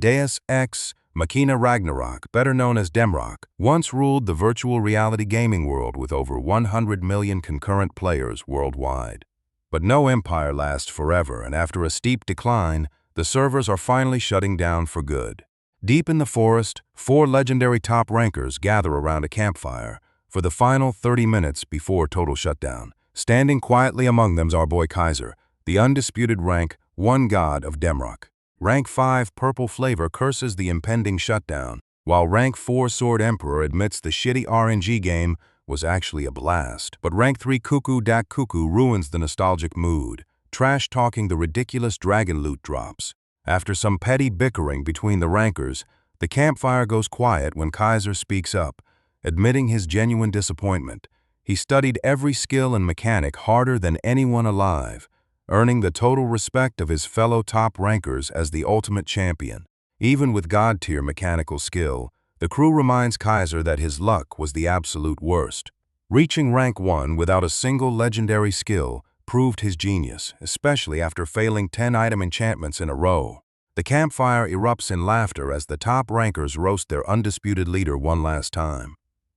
Deus Ex Machina Ragnarok, better known as Demrock, once ruled the virtual reality gaming world with over 100 million concurrent players worldwide. But no empire lasts forever, and after a steep decline, the servers are finally shutting down for good. Deep in the forest, 4 legendary top rankers gather around a campfire for the final 30 minutes before total shutdown. Standing quietly among them is our boy Kaiser, the undisputed rank 1 god of Demrock. Rank 5 Purple Flavor curses the impending shutdown, while Rank 4 Sword Emperor admits the shitty RNG game was actually a blast. But Rank 3 Cuckoo Dak Cuckoo ruins the nostalgic mood, trash-talking the ridiculous dragon loot drops. After some petty bickering between the rankers, the campfire goes quiet when Kaiser speaks up, admitting his genuine disappointment. He studied every skill and mechanic harder than anyone alive, earning the total respect of his fellow top rankers as the ultimate champion. Even with god-tier mechanical skill, the crew reminds Kaiser that his luck was the absolute worst. Reaching rank 1 without a single legendary skill proved his genius, especially after failing 10 item enchantments in a row. The campfire erupts in laughter as the top rankers roast their undisputed leader one last time.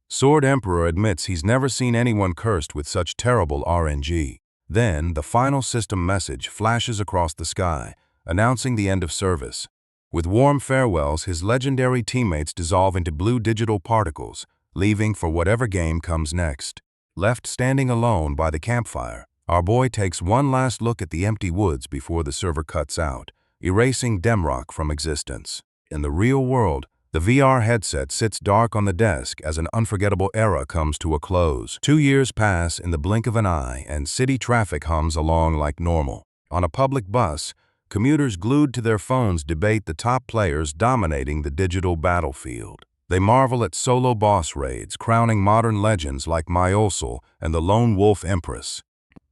Sword Emperor admits he's never seen anyone cursed with such terrible RNG. Then, the final system message flashes across the sky, announcing the end of service. With warm farewells, his legendary teammates dissolve into blue digital particles, leaving for whatever game comes next. Left standing alone by the campfire, our boy takes one last look at the empty woods before the server cuts out, erasing Demrock from existence. In the real world, the VR headset sits dark on the desk as an unforgettable era comes to a close. 2 years pass in the blink of an eye, and city traffic hums along like normal. On a public bus, commuters glued to their phones debate the top players dominating the digital battlefield. They marvel at solo boss raids, crowning modern legends like Myolsul and the Lone Wolf Empress.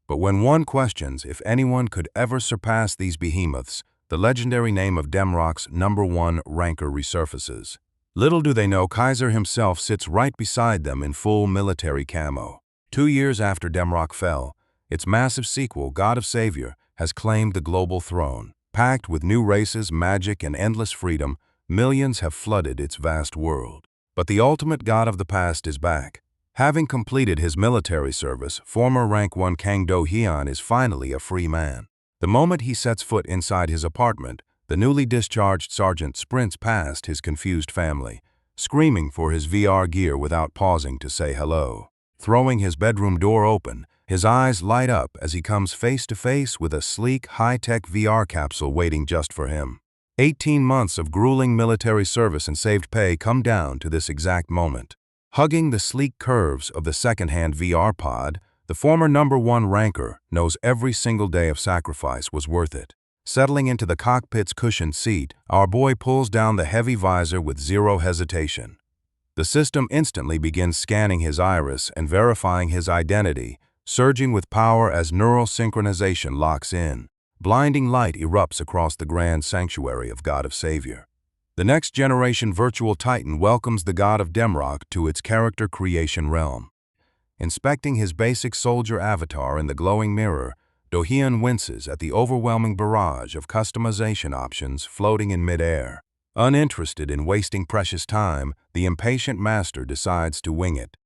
But when one questions if anyone could ever surpass these behemoths, the legendary name of Demrock's #1 ranker resurfaces. Little do they know Kaiser himself sits right beside them in full military camo. 2 years after Demrock fell, its massive sequel, God of Savior, has claimed the global throne. Packed with new races, magic, and endless freedom, millions have flooded its vast world. But the ultimate god of the past is back. Having completed his military service, former Rank 1 Kang Do-hyun is finally a free man. The moment he sets foot inside his apartment, the newly discharged sergeant sprints past his confused family, screaming for his VR gear without pausing to say hello. Throwing his bedroom door open, his eyes light up as he comes face to face with a sleek, high-tech VR capsule waiting just for him. 18 months of grueling military service and saved pay come down to this exact moment. Hugging the sleek curves of the second-hand VR pod, the former #1 ranker knows every single day of sacrifice was worth it. Settling into the cockpit's cushioned seat, our boy pulls down the heavy visor with zero hesitation. The system instantly begins scanning his iris and verifying his identity, surging with power as neural synchronization locks in. Blinding light erupts across the grand sanctuary of God of Savior. The next generation virtual titan welcomes the god of Demrock to its character creation realm. Inspecting his basic soldier avatar in the glowing mirror, Do-hyun winces at the overwhelming barrage of customization options floating in midair. Uninterested in wasting precious time, the impatient master decides to wing it.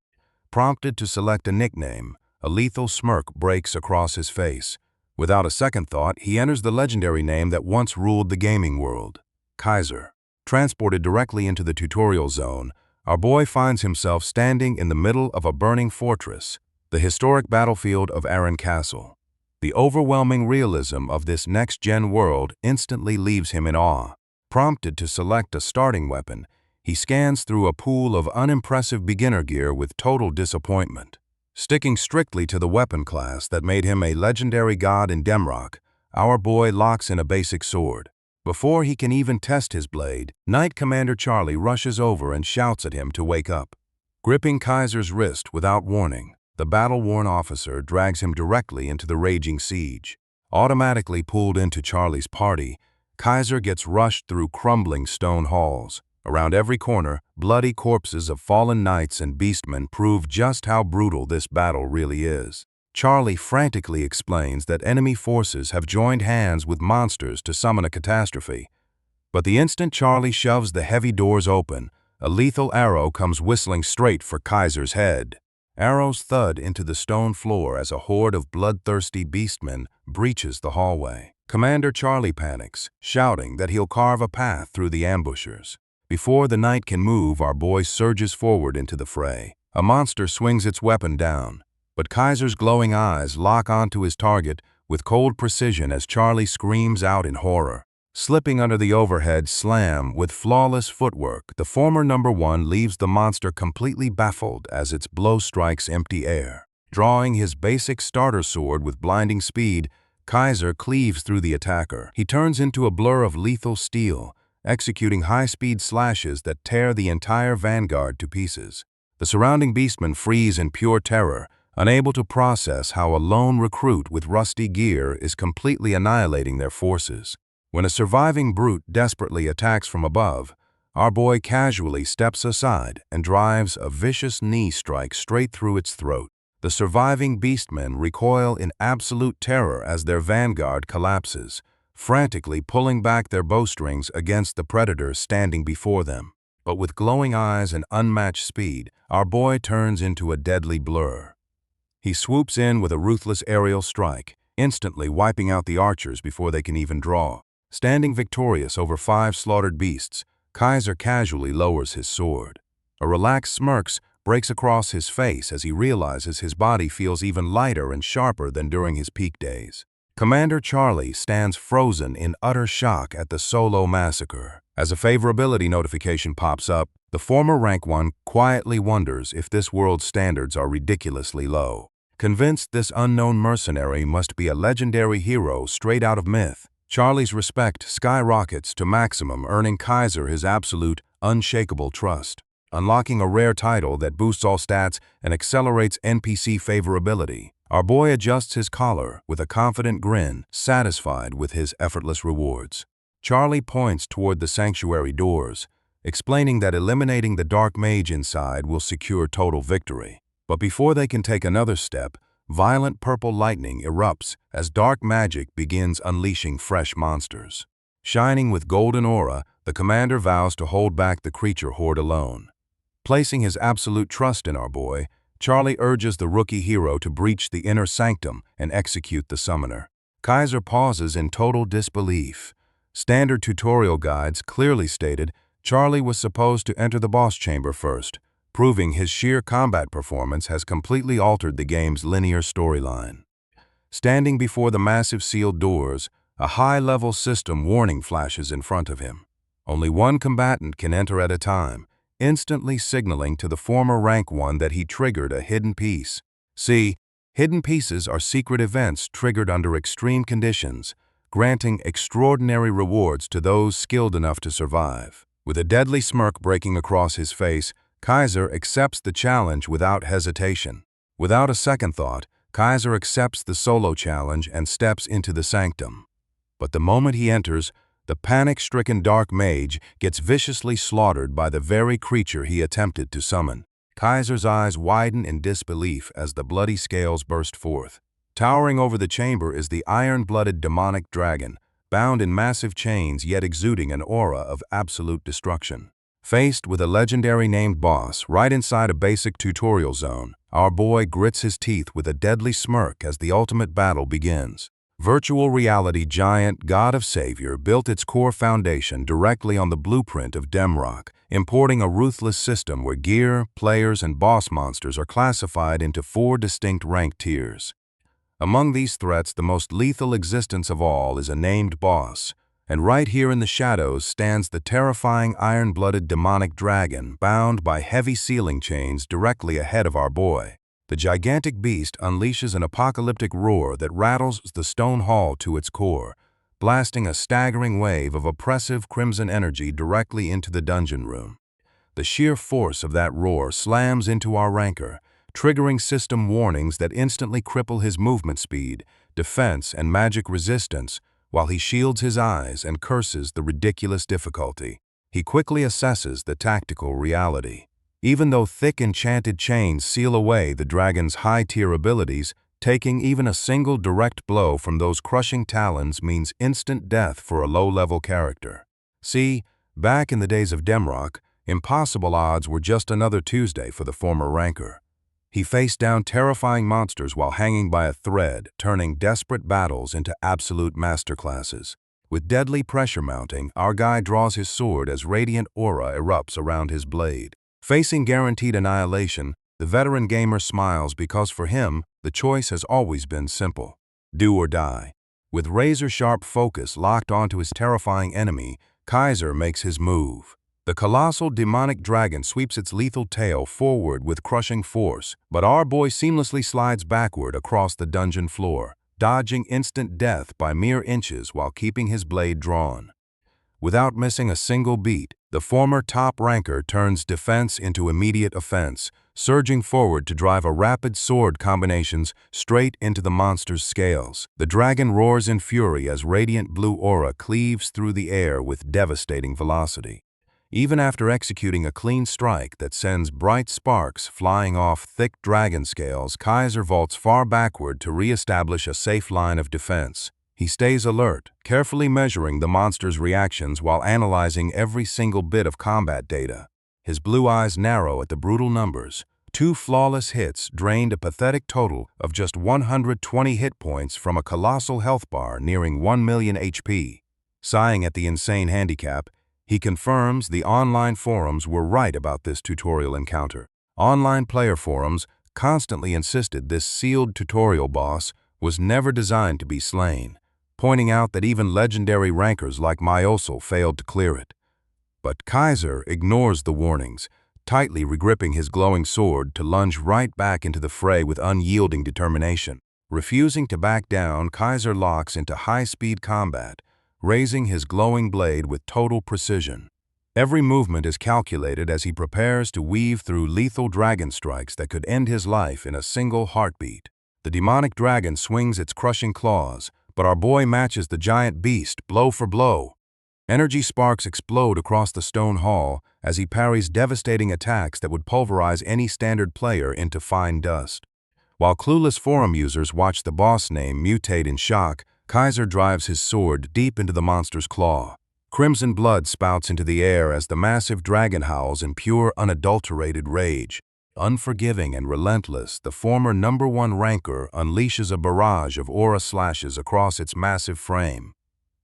Prompted to select a nickname, a lethal smirk breaks across his face. Without a second thought, he enters the legendary name that once ruled the gaming world, Kaiser. Transported directly into the tutorial zone, our boy finds himself standing in the middle of a burning fortress, the historic battlefield of Arran Castle. The overwhelming realism of this next-gen world instantly leaves him in awe. Prompted to select a starting weapon, he scans through a pool of unimpressive beginner gear with total disappointment. Sticking strictly to the weapon class that made him a legendary god in Demrock, our boy locks in a basic sword. Before he can even test his blade, Knight Commander Charlie rushes over and shouts at him to wake up. Gripping Kaiser's wrist without warning, the battle-worn officer drags him directly into the raging siege. Automatically pulled into Charlie's party, Kaiser gets rushed through crumbling stone halls. Around every corner, bloody corpses of fallen knights and beastmen prove just how brutal this battle really is. Charlie frantically explains that enemy forces have joined hands with monsters to summon a catastrophe. But the instant Charlie shoves the heavy doors open, a lethal arrow comes whistling straight for Kaiser's head. Arrows thud into the stone floor as a horde of bloodthirsty beastmen breaches the hallway. Commander Charlie panics, shouting that he'll carve a path through the ambushers. Before the knight can move, our boy surges forward into the fray. A monster swings its weapon down, but Kaiser's glowing eyes lock onto his target with cold precision as Charlie screams out in horror. Slipping under the overhead slam with flawless footwork, the former number 1 leaves the monster completely baffled as its blow strikes empty air. Drawing his basic starter sword with blinding speed, Kaiser cleaves through the attacker. He turns into a blur of lethal steel, executing high-speed slashes that tear the entire vanguard to pieces. The surrounding beastmen freeze in pure terror, unable to process how a lone recruit with rusty gear is completely annihilating their forces. When a surviving brute desperately attacks from above, our boy casually steps aside and drives a vicious knee strike straight through its throat. The surviving beastmen recoil in absolute terror as their vanguard collapses, frantically pulling back their bowstrings against the predator standing before them. But with glowing eyes and unmatched speed, our boy turns into a deadly blur. He swoops in with a ruthless aerial strike, instantly wiping out the archers before they can even draw. Standing victorious over 5 slaughtered beasts, Kaiser casually lowers his sword. A relaxed smirk breaks across his face as he realizes his body feels even lighter and sharper than during his peak days. Commander Charlie stands frozen in utter shock at the solo massacre. As a favorability notification pops up, the former rank 1 quietly wonders if this world's standards are ridiculously low. Convinced this unknown mercenary must be a legendary hero straight out of myth, Charlie's respect skyrockets to maximum, earning Kaiser his absolute, unshakable trust. Unlocking a rare title that boosts all stats and accelerates NPC favorability, our boy adjusts his collar with a confident grin, satisfied with his effortless rewards. Charlie points toward the sanctuary doors, explaining that eliminating the dark mage inside will secure total victory. But before they can take another step, violent purple lightning erupts as dark magic begins unleashing fresh monsters. Shining with golden aura, the commander vows to hold back the creature horde alone. Placing his absolute trust in our boy, Charlie urges the rookie hero to breach the inner sanctum and execute the summoner. Kaiser pauses in total disbelief. Standard tutorial guides clearly stated Charlie was supposed to enter the boss chamber first, proving his sheer combat performance has completely altered the game's linear storyline. Standing before the massive sealed doors, a high-level system warning flashes in front of him. Only one combatant can enter at a time, instantly signaling to the former rank 1 that he triggered a hidden piece. See, hidden pieces are secret events triggered under extreme conditions, granting extraordinary rewards to those skilled enough to survive. With a deadly smirk breaking across his face, Kaiser accepts the challenge without hesitation. Without a second thought, Kaiser accepts the solo challenge and steps into the sanctum. But the moment he enters, the panic-stricken dark mage gets viciously slaughtered by the very creature he attempted to summon. Kaiser's eyes widen in disbelief as the bloody scales burst forth. Towering over the chamber is the iron-blooded demonic dragon, bound in massive chains yet exuding an aura of absolute destruction. Faced with a legendary named boss right inside a basic tutorial zone, our boy grits his teeth with a deadly smirk as the ultimate battle begins. Virtual reality giant God of Savior built its core foundation directly on the blueprint of Demrock, importing a ruthless system where gear, players, and boss monsters are classified into 4 distinct rank tiers. Among these threats, the most lethal existence of all is a named boss, and right here in the shadows stands the terrifying iron-blooded demonic dragon bound by heavy sealing chains directly ahead of our boy. The gigantic beast unleashes an apocalyptic roar that rattles the stone hall to its core, blasting a staggering wave of oppressive crimson energy directly into the dungeon room. The sheer force of that roar slams into our ranker, triggering system warnings that instantly cripple his movement speed, defense, and magic resistance, while he shields his eyes and curses the ridiculous difficulty. He quickly assesses the tactical reality. Even though thick enchanted chains seal away the dragon's high-tier abilities, taking even a single direct blow from those crushing talons means instant death for a low-level character. See, back in the days of Demrock, impossible odds were just another Tuesday for the former ranker. He faced down terrifying monsters while hanging by a thread, turning desperate battles into absolute masterclasses. With deadly pressure mounting, our guy draws his sword as radiant aura erupts around his blade. Facing guaranteed annihilation, the veteran gamer smiles because for him, the choice has always been simple: do or die. With razor-sharp focus locked onto his terrifying enemy, Kaiser makes his move. The colossal demonic dragon sweeps its lethal tail forward with crushing force, but our boy seamlessly slides backward across the dungeon floor, dodging instant death by mere inches while keeping his blade drawn. Without missing a single beat, the former top ranker turns defense into immediate offense, surging forward to drive a rapid sword combinations straight into the monster's scales. The dragon roars in fury as radiant blue aura cleaves through the air with devastating velocity. Even after executing a clean strike that sends bright sparks flying off thick dragon scales, Kaiser vaults far backward to re-establish a safe line of defense. He stays alert, carefully measuring the monster's reactions while analyzing every single bit of combat data. His blue eyes narrow at the brutal numbers. 2 flawless hits drained a pathetic total of just 120 hit points from a colossal health bar nearing 1 million HP. Sighing at the insane handicap, he confirms the online forums were right about this tutorial encounter. Online player forums constantly insisted this sealed tutorial boss was never designed to be slain, pointing out that even legendary rankers like Myosel failed to clear it. But Kaiser ignores the warnings, tightly regripping his glowing sword to lunge right back into the fray with unyielding determination. Refusing to back down, Kaiser locks into high-speed combat, raising his glowing blade with total precision. Every movement is calculated as he prepares to weave through lethal dragon strikes that could end his life in a single heartbeat. The demonic dragon swings its crushing claws, but our boy matches the giant beast blow for blow. Energy sparks explode across the stone hall as he parries devastating attacks that would pulverize any standard player into fine dust. While clueless forum users watch the boss name mutate in shock, Kaiser drives his sword deep into the monster's claw. Crimson blood spouts into the air as the massive dragon howls in pure, unadulterated rage. Unforgiving and relentless, the former #1 ranker unleashes a barrage of aura slashes across its massive frame.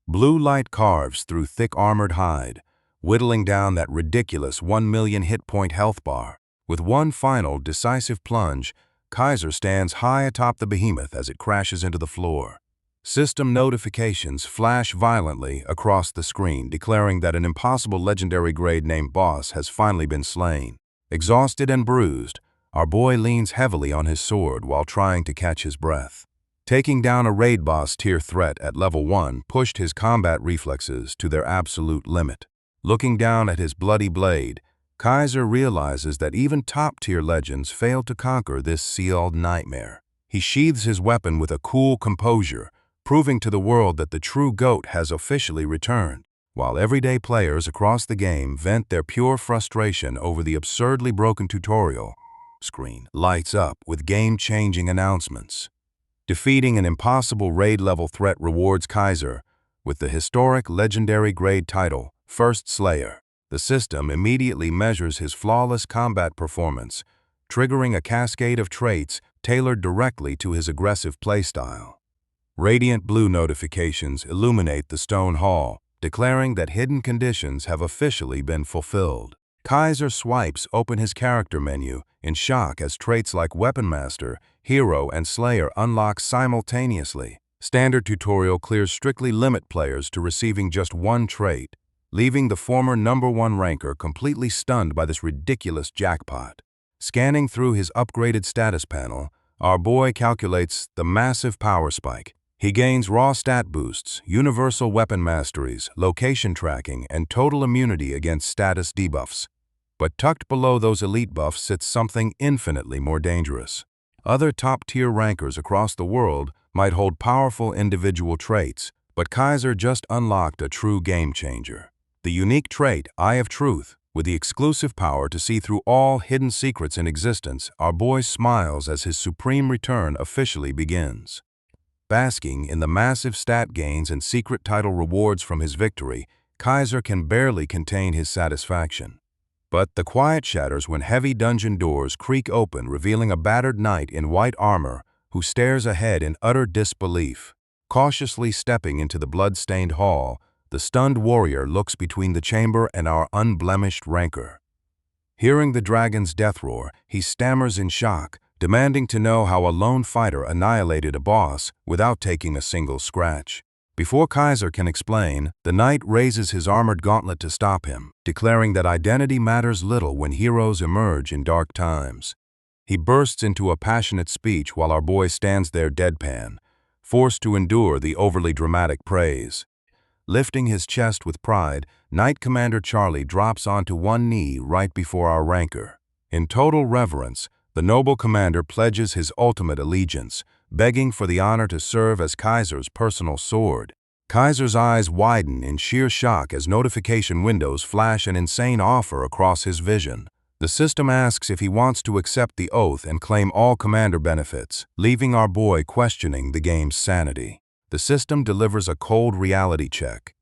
Blue light carves through thick armored hide, whittling down that ridiculous 1 million hit point health bar. With one final, decisive plunge, Kaiser stands high atop the behemoth as it crashes into the floor. System notifications flash violently across the screen, declaring that an impossible legendary grade named Boss has finally been slain. Exhausted and bruised, our boy leans heavily on his sword while trying to catch his breath. Taking down a raid boss tier threat at level 1 pushed his combat reflexes to their absolute limit. Looking down at his bloody blade, Kaiser realizes that even top-tier legends failed to conquer this sealed nightmare. He sheathes his weapon with a cool composure, proving to the world that the true GOAT has officially returned. While everyday players across the game vent their pure frustration over the absurdly broken tutorial, screen lights up with game-changing announcements. Defeating an impossible raid-level threat rewards Kaiser with the historic legendary grade title, First Slayer. The system immediately measures his flawless combat performance, triggering a cascade of traits tailored directly to his aggressive playstyle. Radiant blue notifications illuminate the stone hall, declaring that hidden conditions have officially been fulfilled. Kaiser swipes open his character menu in shock as traits like Weapon Master, Hero, and Slayer unlock simultaneously. Standard tutorial clears strictly limit players to receiving just one trait, leaving the former #1 ranker completely stunned by this ridiculous jackpot. Scanning through his upgraded status panel, our boy calculates the massive power spike. He gains raw stat boosts, universal weapon masteries, location tracking, and total immunity against status debuffs. But tucked below those elite buffs sits something infinitely more dangerous. Other top-tier rankers across the world might hold powerful individual traits, but Kaiser just unlocked a true game-changer. The unique trait, Eye of Truth, with the exclusive power to see through all hidden secrets in existence, our boy smiles as his supreme return officially begins. Basking in the massive stat gains and secret title rewards from his victory, Kaiser can barely contain his satisfaction. But the quiet shatters when heavy dungeon doors creak open, revealing a battered knight in white armor who stares ahead in utter disbelief. Cautiously stepping into the blood-stained hall, the stunned warrior looks between the chamber and our unblemished rancor. Hearing the dragon's death roar, he stammers in shock, demanding to know how a lone fighter annihilated a boss without taking a single scratch. Before Kaiser can explain, the knight raises his armored gauntlet to stop him, declaring that identity matters little when heroes emerge in dark times. He bursts into a passionate speech while our boy stands there deadpan, forced to endure the overly dramatic praise. Lifting his chest with pride, Knight Commander Charlie drops onto one knee right before our rancor. In total reverence, the noble commander pledges his ultimate allegiance, begging for the honor to serve as Kaiser's personal sword. Kaiser's eyes widen in sheer shock as notification windows flash an insane offer across his vision. The system asks if he wants to accept the oath and claim all commander benefits, leaving our boy questioning the game's sanity. The system delivers a cold reality check.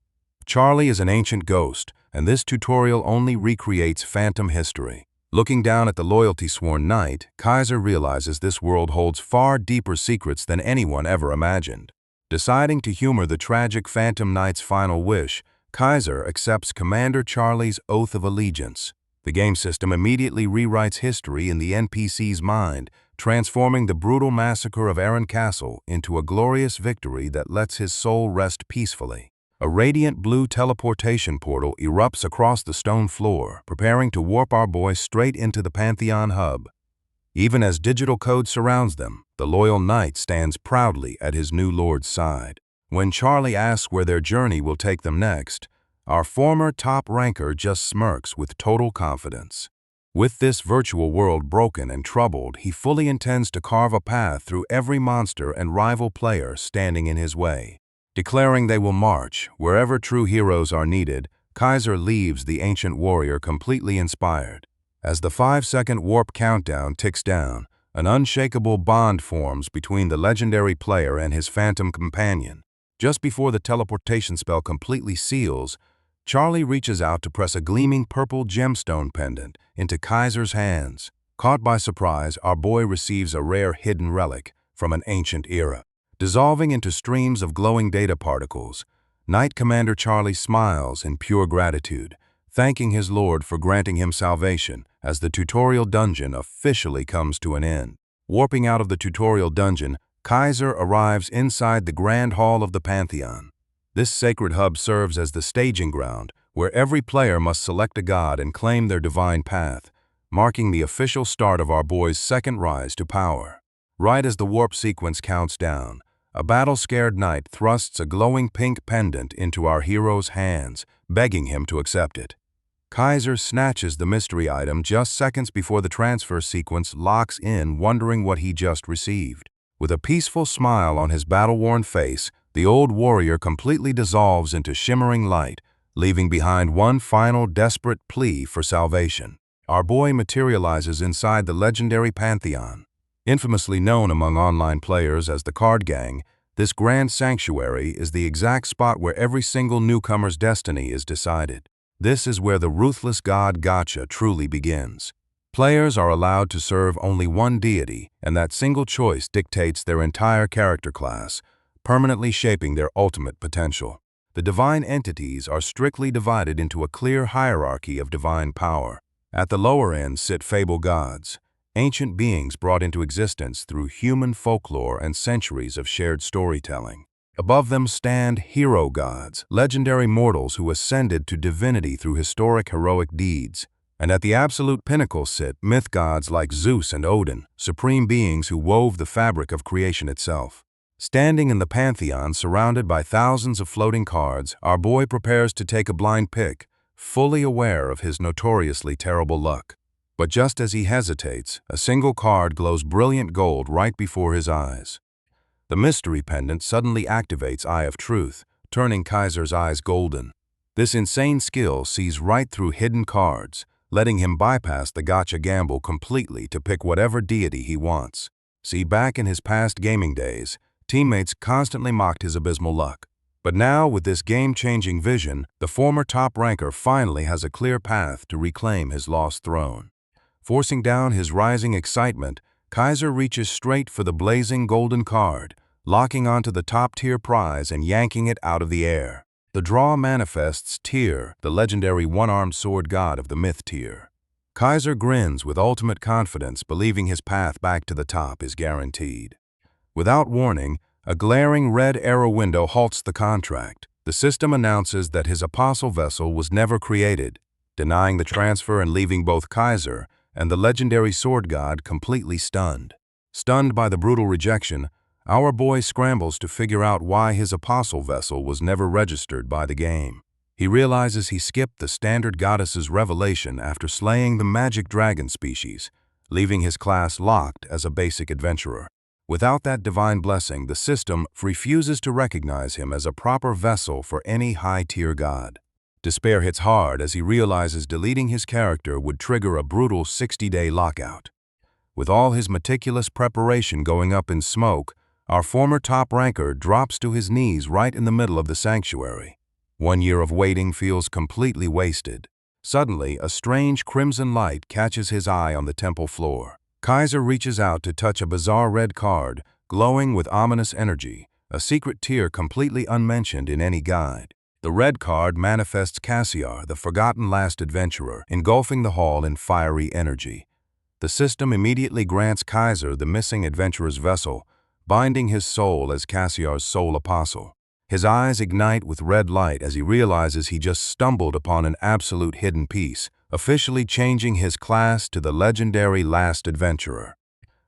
Charlie is an ancient ghost, and this tutorial only recreates phantom history. Looking down at the loyalty-sworn knight, Kaiser realizes this world holds far deeper secrets than anyone ever imagined. Deciding to humor the tragic phantom knight's final wish, Kaiser accepts Commander Charlie's oath of allegiance. The game system immediately rewrites history in the NPC's mind, transforming the brutal massacre of Arran Castle into a glorious victory that lets his soul rest peacefully. A radiant blue teleportation portal erupts across the stone floor, preparing to warp our boy straight into the Pantheon hub. Even as digital code surrounds them, the loyal knight stands proudly at his new lord's side. When Charlie asks where their journey will take them next, our former top ranker just smirks with total confidence. With this virtual world broken and troubled, he fully intends to carve a path through every monster and rival player standing in his way. Declaring they will march wherever true heroes are needed, Kaiser leaves the ancient warrior completely inspired. As the 5-second warp countdown ticks down, an unshakable bond forms between the legendary player and his phantom companion. Just before the teleportation spell completely seals, Charlie reaches out to press a gleaming purple gemstone pendant into Kaiser's hands. Caught by surprise, our boy receives a rare hidden relic from an ancient era. Dissolving into streams of glowing data particles, Knight Commander Charlie smiles in pure gratitude, thanking his lord for granting him salvation as the tutorial dungeon officially comes to an end. Warping out of the tutorial dungeon, Kaiser arrives inside the Grand Hall of the Pantheon. This sacred hub serves as the staging ground where every player must select a god and claim their divine path, marking the official start of our boy's second rise to power. Right as the warp sequence counts down, a battle-scared knight thrusts a glowing pink pendant into our hero's hands, begging him to accept it. Kaiser snatches the mystery item just seconds before the transfer sequence locks in, wondering what he just received. With a peaceful smile on his battle-worn face, the old warrior completely dissolves into shimmering light, leaving behind one final desperate plea for salvation. Our boy materializes inside the legendary Pantheon. Infamously known among online players as the Card Gang, this grand sanctuary is the exact spot where every single newcomer's destiny is decided. This is where the ruthless god gacha truly begins. Players are allowed to serve only one deity, and that single choice dictates their entire character class, permanently shaping their ultimate potential. The divine entities are strictly divided into a clear hierarchy of divine power. At the lower end sit fable gods, ancient beings brought into existence through human folklore and centuries of shared storytelling. Above them stand hero gods, legendary mortals who ascended to divinity through historic heroic deeds. And at the absolute pinnacle sit myth gods like Zeus and Odin, supreme beings who wove the fabric of creation itself. Standing in the Pantheon surrounded by thousands of floating cards, our boy prepares to take a blind pick, fully aware of his notoriously terrible luck. But just as he hesitates, a single card glows brilliant gold right before his eyes. The mystery pendant suddenly activates Eye of Truth, turning Kaiser's eyes golden. This insane skill sees right through hidden cards, letting him bypass the gacha gamble completely to pick whatever deity he wants. See, back in his past gaming days, teammates constantly mocked his abysmal luck. But now, with this game-changing vision, the former top ranker finally has a clear path to reclaim his lost throne. Forcing down his rising excitement, Kaiser reaches straight for the blazing golden card, locking onto the top-tier prize and yanking it out of the air. The draw manifests Tyr, the legendary one-armed sword god of the myth tier. Kaiser grins with ultimate confidence, believing his path back to the top is guaranteed. Without warning, a glaring red arrow window halts the contract. The system announces that his apostle vessel was never created, denying the transfer and leaving both Kaiser and the legendary sword god completely stunned. Stunned by the brutal rejection, our boy scrambles to figure out why his apostle vessel was never registered by the game. He realizes he skipped the standard goddess's revelation after slaying the magic dragon species, leaving his class locked as a basic adventurer. Without that divine blessing, the system refuses to recognize him as a proper vessel for any high-tier god. Despair hits hard as he realizes deleting his character would trigger a brutal 60-day lockout. With all his meticulous preparation going up in smoke, our former top ranker drops to his knees right in the middle of the sanctuary. 1 year of waiting feels completely wasted. Suddenly, a strange crimson light catches his eye on the temple floor. Kaiser reaches out to touch a bizarre red card, glowing with ominous energy, a secret tier completely unmentioned in any guide. The red card manifests Cassiar, the forgotten last adventurer, engulfing the hall in fiery energy. The system immediately grants Kaiser the missing adventurer's vessel, binding his soul as Cassiar's sole apostle. His eyes ignite with red light as he realizes he just stumbled upon an absolute hidden piece, officially changing his class to the legendary Last Adventurer.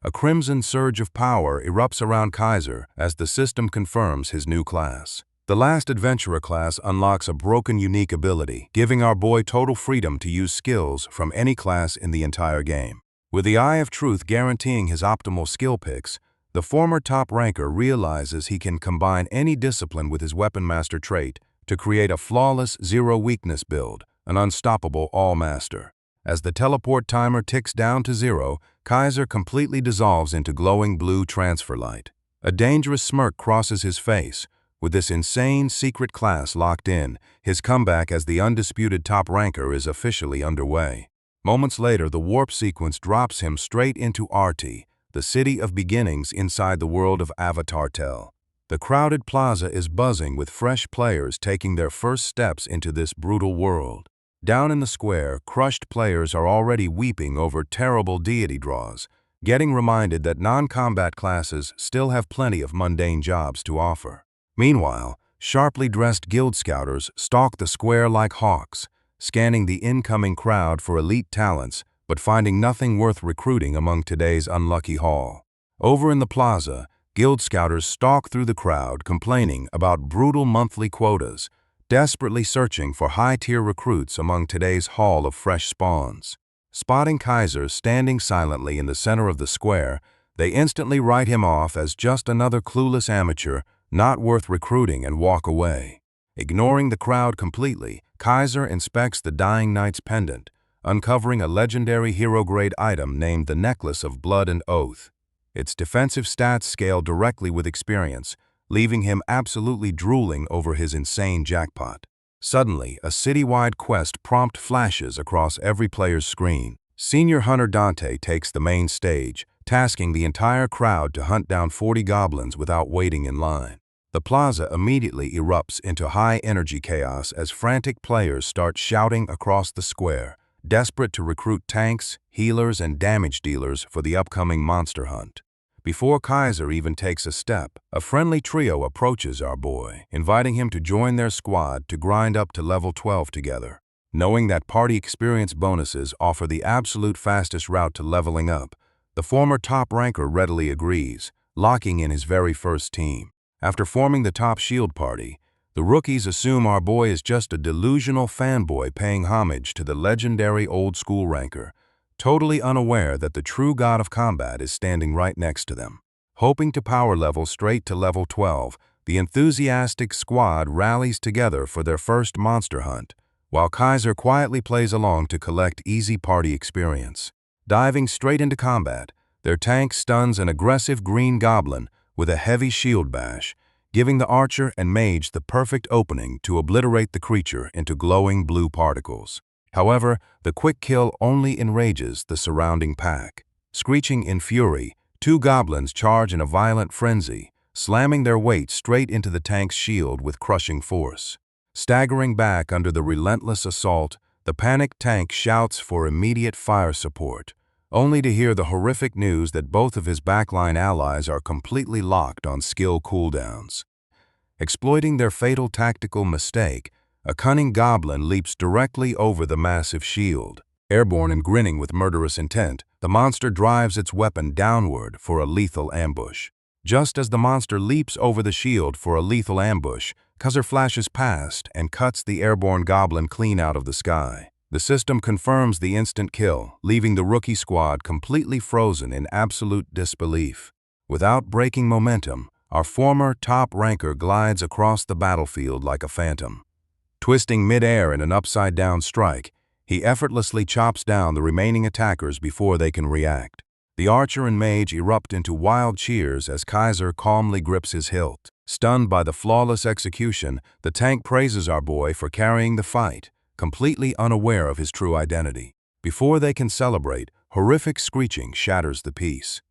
A crimson surge of power erupts around Kaiser as the system confirms his new class. The Last Adventurer class unlocks a broken unique ability, giving our boy total freedom to use skills from any class in the entire game. With the Eye of Truth guaranteeing his optimal skill picks, the former top ranker realizes he can combine any discipline with his Weapon Master trait to create a flawless zero-weakness build, an unstoppable all-master. As the teleport timer ticks down to 0, Kaiser completely dissolves into glowing blue transfer light. A dangerous smirk crosses his face. With this insane secret class locked in, his comeback as the undisputed top ranker is officially underway. Moments later, the warp sequence drops him straight into Arti, the city of beginnings inside the world of Avatar Tel. The crowded plaza is buzzing with fresh players taking their first steps into this brutal world. Down in the square, crushed players are already weeping over terrible deity draws, getting reminded that non-combat classes still have plenty of mundane jobs to offer. Meanwhile, sharply dressed guild scouters stalk the square like hawks, scanning the incoming crowd for elite talents, but finding nothing worth recruiting among today's unlucky haul. Over in the plaza, guild scouters stalk through the crowd complaining about brutal monthly quotas, desperately searching for high-tier recruits among today's haul of fresh spawns. Spotting Kaiser standing silently in the center of the square, they instantly write him off as just another clueless amateur, not worth recruiting, and walk away. Ignoring the crowd completely, Kaiser inspects the Dying Knight's pendant, uncovering a legendary hero-grade item named the Necklace of Blood and Oath. Its defensive stats scale directly with experience, leaving him absolutely drooling over his insane jackpot. Suddenly, a citywide quest prompt flashes across every player's screen. Senior Hunter Dante takes the main stage, tasking the entire crowd to hunt down 40 goblins without waiting in line. The plaza immediately erupts into high-energy chaos as frantic players start shouting across the square, desperate to recruit tanks, healers, and damage dealers for the upcoming monster hunt. Before Kaiser even takes a step, a friendly trio approaches our boy, inviting him to join their squad to grind up to level 12 together. Knowing that party experience bonuses offer the absolute fastest route to leveling up, the former top ranker readily agrees, locking in his very first team. After forming the top shield party, the rookies assume our boy is just a delusional fanboy paying homage to the legendary old-school ranker, totally unaware that the true god of combat is standing right next to them. Hoping to power level straight to level 12, the enthusiastic squad rallies together for their first monster hunt, while Kaiser quietly plays along to collect easy party experience. Diving straight into combat, their tank stuns an aggressive green goblin with a heavy shield bash, giving the archer and mage the perfect opening to obliterate the creature into glowing blue particles. However, the quick kill only enrages the surrounding pack. Screeching in fury, two goblins charge in a violent frenzy, slamming their weight straight into the tank's shield with crushing force. Staggering back under the relentless assault, the panicked tank shouts for immediate fire support, only to hear the horrific news that both of his backline allies are completely locked on skill cooldowns. Exploiting their fatal tactical mistake, a cunning goblin leaps directly over the massive shield. Airborne and grinning with murderous intent, the monster drives its weapon downward for a lethal ambush. Just as the monster leaps over the shield for a lethal ambush, Khazar flashes past and cuts the airborne goblin clean out of the sky. The system confirms the instant kill, leaving the rookie squad completely frozen in absolute disbelief. Without breaking momentum, our former top ranker glides across the battlefield like a phantom. Twisting mid-air in an upside-down strike, he effortlessly chops down the remaining attackers before they can react. The archer and mage erupt into wild cheers as Khazar calmly grips his hilt. Stunned by the flawless execution, the tank praises our boy for carrying the fight, completely unaware of his true identity. Before they can celebrate, horrific screeching shatters the peace.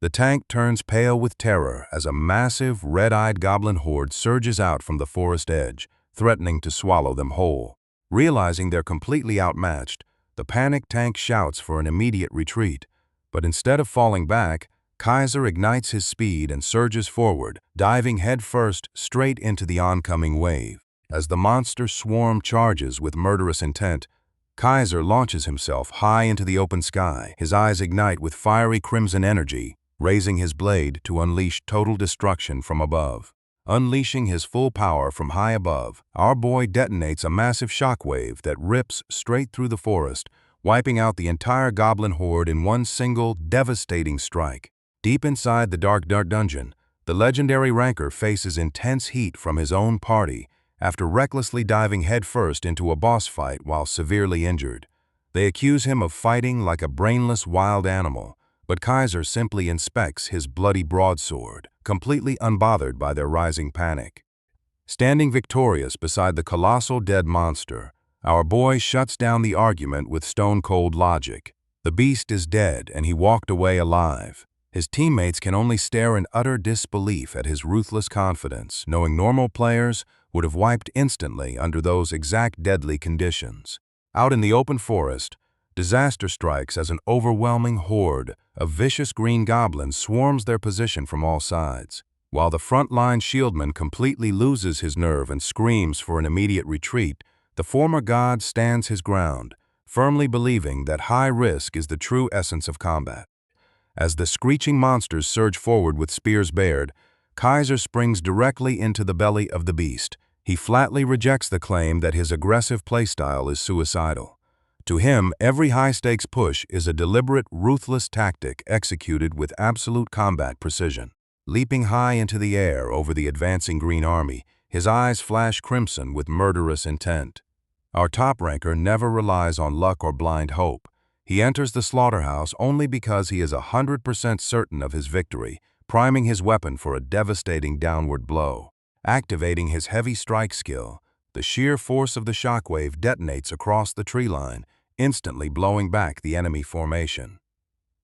The tank turns pale with terror as a massive, red-eyed goblin horde surges out from the forest edge, threatening to swallow them whole. Realizing they're completely outmatched, the panicked tank shouts for an immediate retreat, but instead of falling back, Khazar ignites his speed and surges forward, diving headfirst straight into the oncoming wave. As the monster swarm charges with murderous intent, Khazar launches himself high into the open sky. His eyes ignite with fiery crimson energy, raising his blade to unleash total destruction from above. Unleashing his full power from high above, our boy detonates a massive shockwave that rips straight through the forest, wiping out the entire goblin horde in one single, devastating strike. Deep inside the dark dungeon, the legendary ranker faces intense heat from his own party after recklessly diving headfirst into a boss fight while severely injured. They accuse him of fighting like a brainless wild animal, but Khazar simply inspects his bloody broadsword, completely unbothered by their rising panic. Standing victorious beside the colossal dead monster, our boy shuts down the argument with stone-cold logic. The beast is dead, and he walked away alive. His teammates can only stare in utter disbelief at his ruthless confidence, knowing normal players would have wiped instantly under those exact deadly conditions. Out in the open forest, disaster strikes as an overwhelming horde of vicious green goblins swarms their position from all sides. While the front-line shieldman completely loses his nerve and screams for an immediate retreat, the former god stands his ground, firmly believing that high risk is the true essence of combat. As the screeching monsters surge forward with spears bared, Khazar springs directly into the belly of the beast. He flatly rejects the claim that his aggressive playstyle is suicidal. To him, every high-stakes push is a deliberate, ruthless tactic executed with absolute combat precision. Leaping high into the air over the advancing green army, his eyes flash crimson with murderous intent. Our top ranker never relies on luck or blind hope. He enters the slaughterhouse only because he is 100% certain of his victory, priming his weapon for a devastating downward blow. Activating his heavy strike skill, the sheer force of the shockwave detonates across the tree line, instantly blowing back the enemy formation.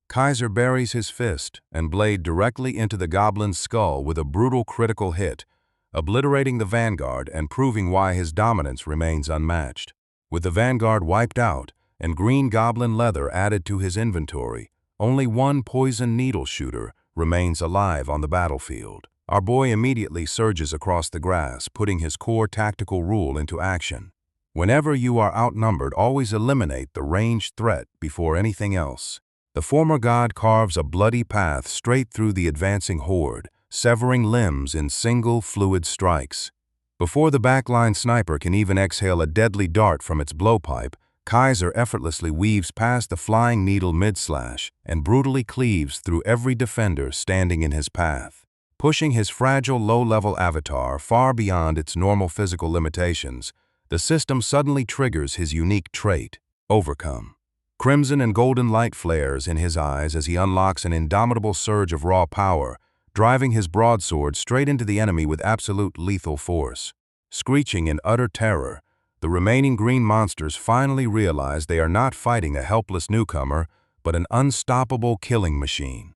Khazar buries his fist and blade directly into the goblin's skull with a brutal critical hit, obliterating the vanguard and proving why his dominance remains unmatched. With the vanguard wiped out and green goblin leather added to his inventory, only one poison needle shooter remains alive on the battlefield. Our boy immediately surges across the grass, putting his core tactical rule into action. Whenever you are outnumbered, always eliminate the ranged threat before anything else. The former god carves a bloody path straight through the advancing horde, severing limbs in single, fluid strikes. Before the backline sniper can even exhale a deadly dart from its blowpipe, Khazar effortlessly weaves past the flying needle mid-slash and brutally cleaves through every defender standing in his path. Pushing his fragile low-level avatar far beyond its normal physical limitations, the system suddenly triggers his unique trait, Overcome. Crimson and golden light flares in his eyes as he unlocks an indomitable surge of raw power, driving his broadsword straight into the enemy with absolute lethal force. Screeching in utter terror, the remaining green monsters finally realize they are not fighting a helpless newcomer, but an unstoppable killing machine.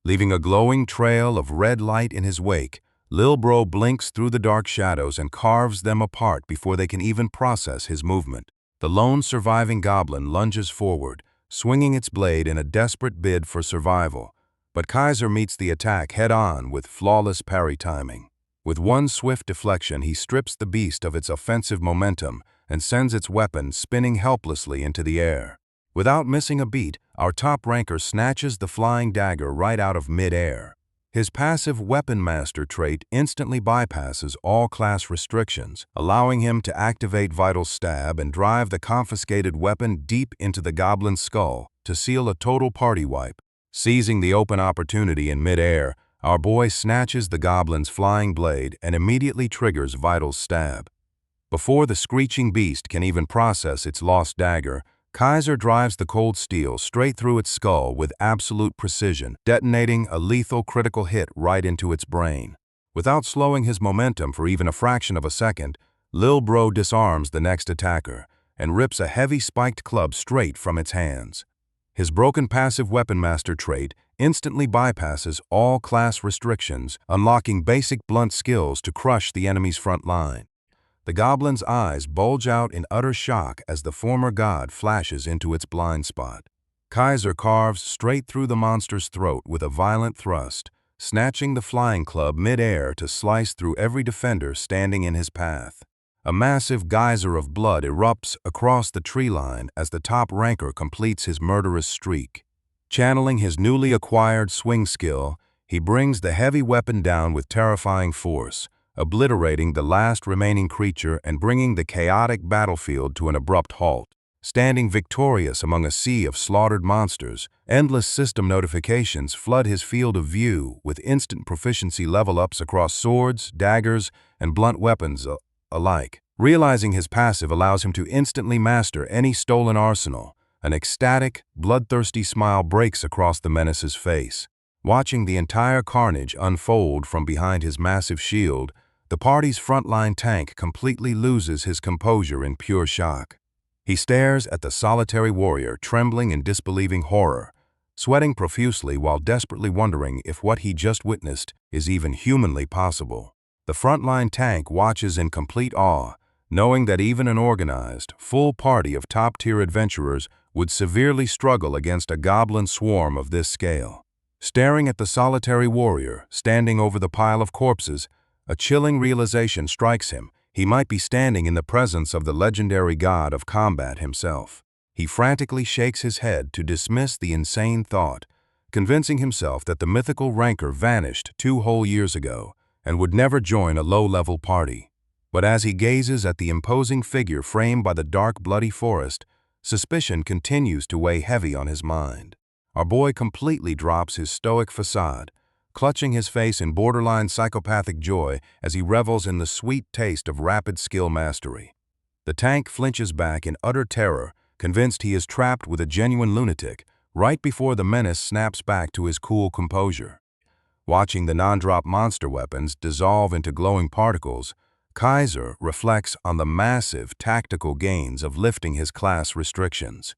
Leaving a glowing trail of red light in his wake, Lil Bro blinks through the dark shadows and carves them apart before they can even process his movement. The lone surviving goblin lunges forward, swinging its blade in a desperate bid for survival, but Kaiser meets the attack head-on with flawless parry timing. With one swift deflection, he strips the beast of its offensive momentum and sends its weapon spinning helplessly into the air. Without missing a beat, our top ranker snatches the flying dagger right out of mid-air. His passive Weapon Master trait instantly bypasses all class restrictions, allowing him to activate Vital Stab and drive the confiscated weapon deep into the goblin's skull to seal a total party wipe. Seizing the open opportunity in mid-air, our boy snatches the goblin's flying blade and immediately triggers Vital Stab. Before the screeching beast can even process its lost dagger, Kaiser drives the cold steel straight through its skull with absolute precision, detonating a lethal critical hit right into its brain. Without slowing his momentum for even a fraction of a second, Lil Bro disarms the next attacker and rips a heavy spiked club straight from its hands. His broken passive Weapon Master trait instantly bypasses all class restrictions, unlocking basic blunt skills to crush the enemy's front line. The goblin's eyes bulge out in utter shock as the former god flashes into its blind spot. Kaiser carves straight through the monster's throat with a violent thrust, snatching the flying club mid-air to slice through every defender standing in his path. A massive geyser of blood erupts across the tree line as the top ranker completes his murderous streak. Channeling his newly acquired swing skill, he brings the heavy weapon down with terrifying force, obliterating the last remaining creature and bringing the chaotic battlefield to an abrupt halt. Standing victorious among a sea of slaughtered monsters, endless system notifications flood his field of view with instant proficiency level-ups across swords, daggers, and blunt weapons alike. Realizing his passive allows him to instantly master any stolen arsenal, an ecstatic, bloodthirsty smile breaks across the menace's face. Watching the entire carnage unfold from behind his massive shield, the party's frontline tank completely loses his composure in pure shock. He stares at the solitary warrior, trembling in disbelieving horror, sweating profusely while desperately wondering if what he just witnessed is even humanly possible. The frontline tank watches in complete awe, knowing that even an organized, full party of top-tier adventurers would severely struggle against a goblin swarm of this scale. Staring at the solitary warrior, standing over the pile of corpses, a chilling realization strikes him. He might be standing in the presence of the legendary god of combat himself. He frantically shakes his head to dismiss the insane thought, convincing himself that the mythical ranker vanished 2 whole years ago and would never join a low-level party. But as he gazes at the imposing figure framed by the dark, bloody forest, suspicion continues to weigh heavy on his mind. Our boy completely drops his stoic facade, clutching his face in borderline psychopathic joy as he revels in the sweet taste of rapid skill mastery. The tank flinches back in utter terror, convinced he is trapped with a genuine lunatic, right before the menace snaps back to his cool composure. Watching the non-drop monster weapons dissolve into glowing particles, Kaiser reflects on the massive tactical gains of lifting his class restrictions.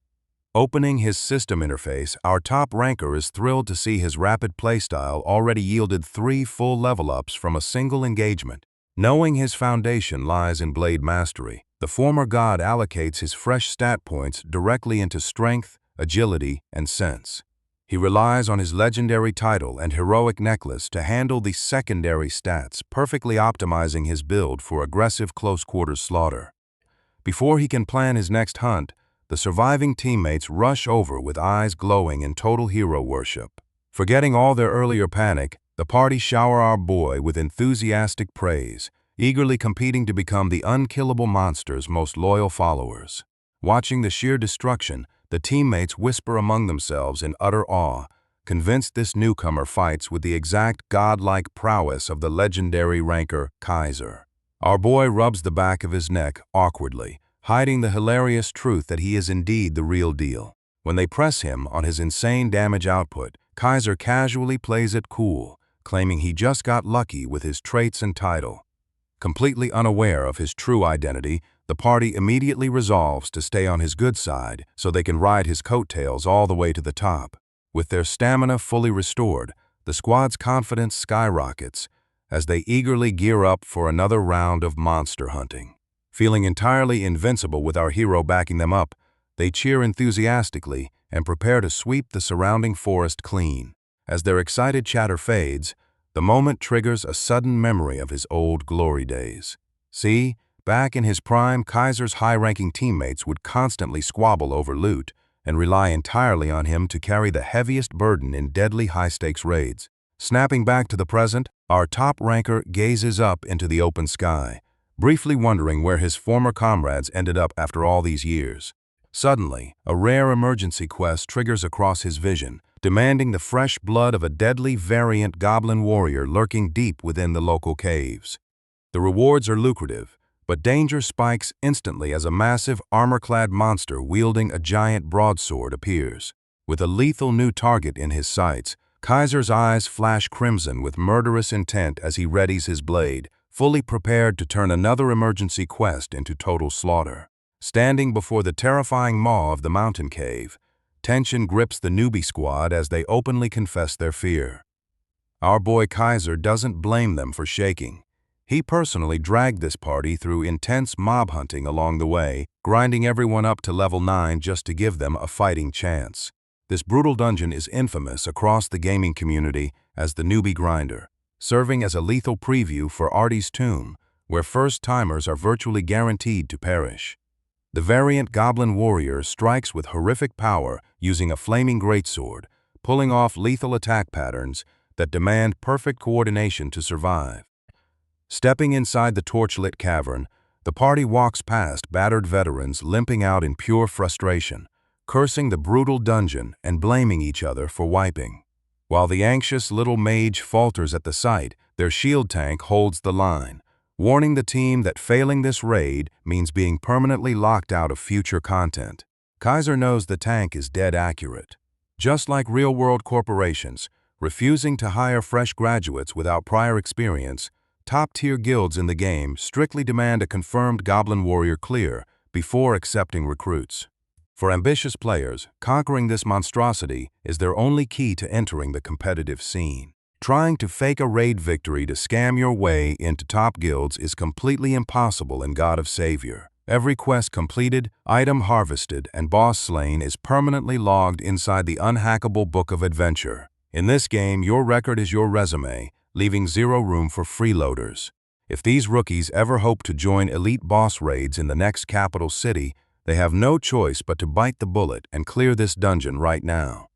Opening his system interface, our top ranker is thrilled to see his rapid playstyle already yielded 3 full level-ups from a single engagement. Knowing his foundation lies in blade mastery, the former god allocates his fresh stat points directly into strength, agility, and sense. He relies on his legendary title and heroic necklace to handle the secondary stats, perfectly optimizing his build for aggressive close-quarters slaughter. Before he can plan his next hunt, the surviving teammates rush over with eyes glowing in total hero worship. Forgetting all their earlier panic, the party shower our boy with enthusiastic praise, eagerly competing to become the unkillable monster's most loyal followers. Watching the sheer destruction, the teammates whisper among themselves in utter awe, convinced this newcomer fights with the exact godlike prowess of the legendary ranker Kaiser. Our boy rubs the back of his neck awkwardly, hiding the hilarious truth that he is indeed the real deal. When they press him on his insane damage output, Kaiser casually plays it cool, claiming he just got lucky with his traits and title. Completely unaware of his true identity, the party immediately resolves to stay on his good side so they can ride his coattails all the way to the top. With their stamina fully restored, the squad's confidence skyrockets as they eagerly gear up for another round of monster hunting. Feeling entirely invincible with our hero backing them up, they cheer enthusiastically and prepare to sweep the surrounding forest clean. As their excited chatter fades, the moment triggers a sudden memory of his old glory days. See, back in his prime, Kaiser's high-ranking teammates would constantly squabble over loot and rely entirely on him to carry the heaviest burden in deadly high-stakes raids. Snapping back to the present, our top ranker gazes up into the open sky, briefly wondering where his former comrades ended up after all these years. Suddenly, a rare emergency quest triggers across his vision, demanding the fresh blood of a deadly variant goblin warrior lurking deep within the local caves. The rewards are lucrative, but danger spikes instantly as a massive armor-clad monster wielding a giant broadsword appears. With a lethal new target in his sights, Kaiser's eyes flash crimson with murderous intent as he readies his blade, fully prepared to turn another emergency quest into total slaughter. Standing before the terrifying maw of the mountain cave, tension grips the newbie squad as they openly confess their fear. Our boy Kaiser doesn't blame them for shaking. He personally dragged this party through intense mob hunting along the way, grinding everyone up to level 9 just to give them a fighting chance. This brutal dungeon is infamous across the gaming community as the newbie grinder, serving as a lethal preview for Artie's tomb, where first-timers are virtually guaranteed to perish. The variant goblin warrior strikes with horrific power using a flaming greatsword, pulling off lethal attack patterns that demand perfect coordination to survive. Stepping inside the torchlit cavern, the party walks past battered veterans limping out in pure frustration, cursing the brutal dungeon and blaming each other for wiping. While the anxious little mage falters at the sight, their shield tank holds the line, warning the team that failing this raid means being permanently locked out of future content. Kaiser knows the tank is dead accurate. Just like real-world corporations, refusing to hire fresh graduates without prior experience, top-tier guilds in the game strictly demand a confirmed goblin warrior clear before accepting recruits. For ambitious players, conquering this monstrosity is their only key to entering the competitive scene. Trying to fake a raid victory to scam your way into top guilds is completely impossible in God of Savior. Every quest completed, item harvested, and boss slain is permanently logged inside the unhackable Book of Adventure. In this game, your record is your resume, leaving zero room for freeloaders. If these rookies ever hope to join elite boss raids in the next capital city, they have no choice but to bite the bullet and clear this dungeon right now.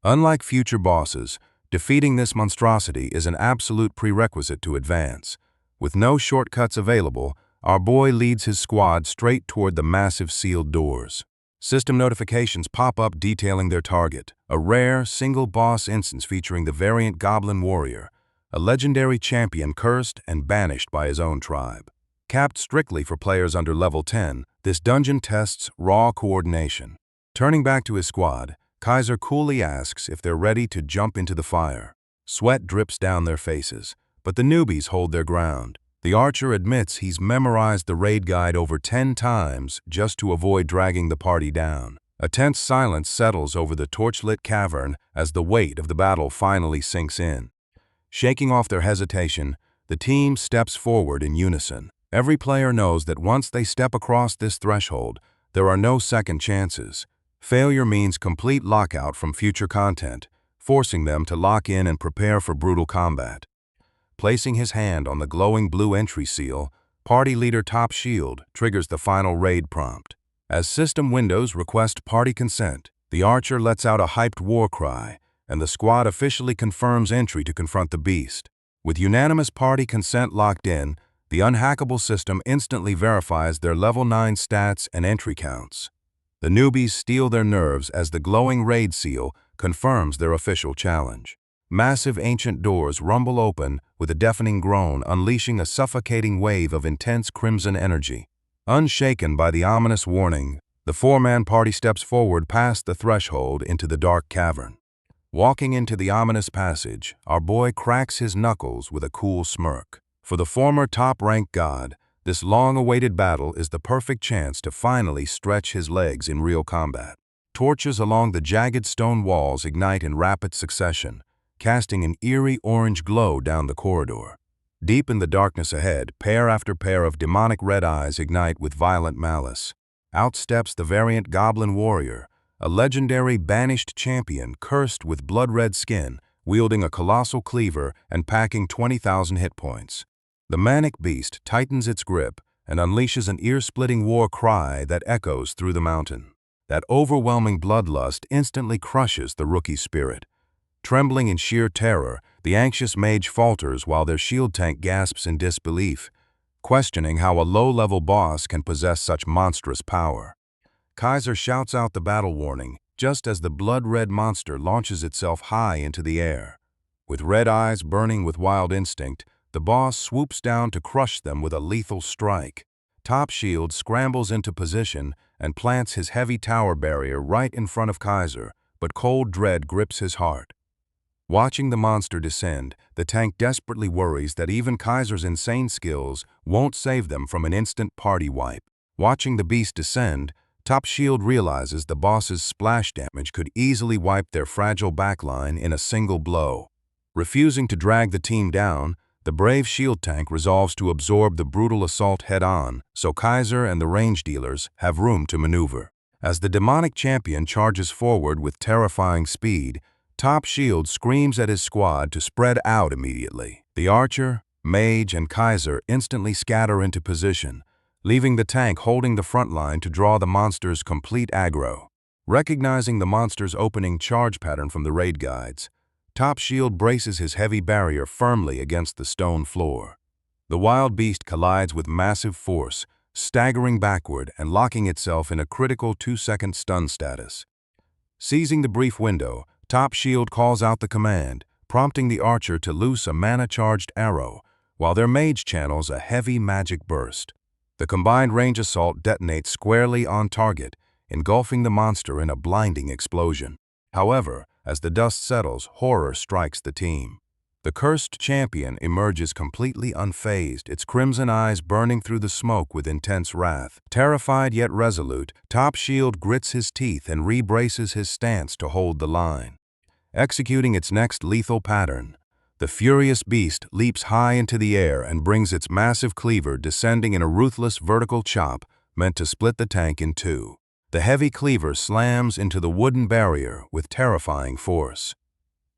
Unlike future bosses, defeating this monstrosity is an absolute prerequisite to advance. With no shortcuts available, our boy leads his squad straight toward the massive sealed doors. System notifications pop up detailing their target, a rare, single boss instance featuring the variant Goblin Warrior, a legendary champion cursed and banished by his own tribe. Capped strictly for players under level 10, this dungeon tests raw coordination. Turning back to his squad, Kaiser coolly asks if they're ready to jump into the fire. Sweat drips down their faces, but the newbies hold their ground. The archer admits he's memorized the raid guide over 10 times just to avoid dragging the party down. A tense silence settles over the torchlit cavern as the weight of the battle finally sinks in. Shaking off their hesitation, the team steps forward in unison. Every player knows that once they step across this threshold, there are no second chances. Failure means complete lockout from future content, forcing them to lock in and prepare for brutal combat. Placing his hand on the glowing blue entry seal, Party Leader Top Shield triggers the final raid prompt. As system windows request party consent, the archer lets out a hyped war cry, and the squad officially confirms entry to confront the beast. With unanimous party consent locked in, the unhackable system instantly verifies their level 9 stats and entry counts. The newbies steel their nerves as the glowing raid seal confirms their official challenge. Massive ancient doors rumble open with a deafening groan, unleashing a suffocating wave of intense crimson energy. Unshaken by the ominous warning, the four-man party steps forward past the threshold into the dark cavern. Walking into the ominous passage, our boy cracks his knuckles with a cool smirk. For the former top-ranked god, this long-awaited battle is the perfect chance to finally stretch his legs in real combat. Torches along the jagged stone walls ignite in rapid succession, casting an eerie orange glow down the corridor. Deep in the darkness ahead, pair after pair of demonic red eyes ignite with violent malice. Out steps the variant goblin warrior, a legendary banished champion cursed with blood-red skin, wielding a colossal cleaver and packing 20,000 hit points. The manic beast tightens its grip and unleashes an ear-splitting war cry that echoes through the mountain. That overwhelming bloodlust instantly crushes the rookie's spirit. Trembling in sheer terror, the anxious mage falters while their shield tank gasps in disbelief, questioning how a low-level boss can possess such monstrous power. Kaiser shouts out the battle warning just as the blood-red monster launches itself high into the air. With red eyes burning with wild instinct, the boss swoops down to crush them with a lethal strike. Top Shield scrambles into position and plants his heavy tower barrier right in front of Kaiser, but cold dread grips his heart. Watching the monster descend, the tank desperately worries that even Kaiser's insane skills won't save them from an instant party wipe. Watching the beast descend, Top Shield realizes the boss's splash damage could easily wipe their fragile backline in a single blow. Refusing to drag the team down, the brave shield tank resolves to absorb the brutal assault head-on, so Kaiser and the range dealers have room to maneuver. As the demonic champion charges forward with terrifying speed, Top Shield screams at his squad to spread out immediately. The archer, mage, and Kaiser instantly scatter into position, leaving the tank holding the front line to draw the monster's complete aggro. Recognizing the monster's opening charge pattern from the raid guides, Top Shield braces his heavy barrier firmly against the stone floor. The wild beast collides with massive force, staggering backward and locking itself in a critical 2-second stun status. Seizing the brief window, Top Shield calls out the command, prompting the archer to loose a mana-charged arrow, while their mage channels a heavy magic burst. The combined range assault detonates squarely on target, engulfing the monster in a blinding explosion. However, as the dust settles, horror strikes the team. The cursed champion emerges completely unfazed, its crimson eyes burning through the smoke with intense wrath. Terrified yet resolute, Top Shield grits his teeth and re-braces his stance to hold the line. Executing its next lethal pattern, the furious beast leaps high into the air and brings its massive cleaver descending in a ruthless vertical chop meant to split the tank in two. The heavy cleaver slams into the wooden barrier with terrifying force.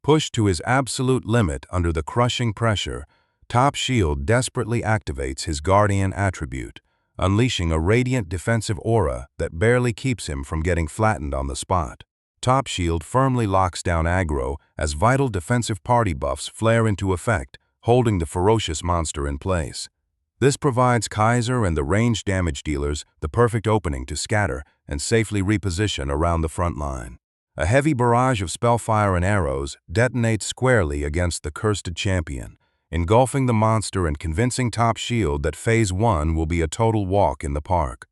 Pushed to his absolute limit under the crushing pressure, Top Shield desperately activates his Guardian attribute, unleashing a radiant defensive aura that barely keeps him from getting flattened on the spot. Top Shield firmly locks down aggro as vital defensive party buffs flare into effect, holding the ferocious monster in place. This provides Kaiser and the ranged damage dealers the perfect opening to scatter and safely reposition around the front line. A heavy barrage of spellfire and arrows detonates squarely against the cursed champion, engulfing the monster and convincing Top Shield that Phase 1 will be a total walk in the park.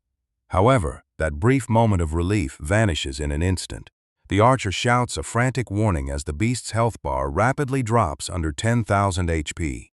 However, that brief moment of relief vanishes in an instant. The archer shouts a frantic warning as the beast's health bar rapidly drops under 10,000 HP.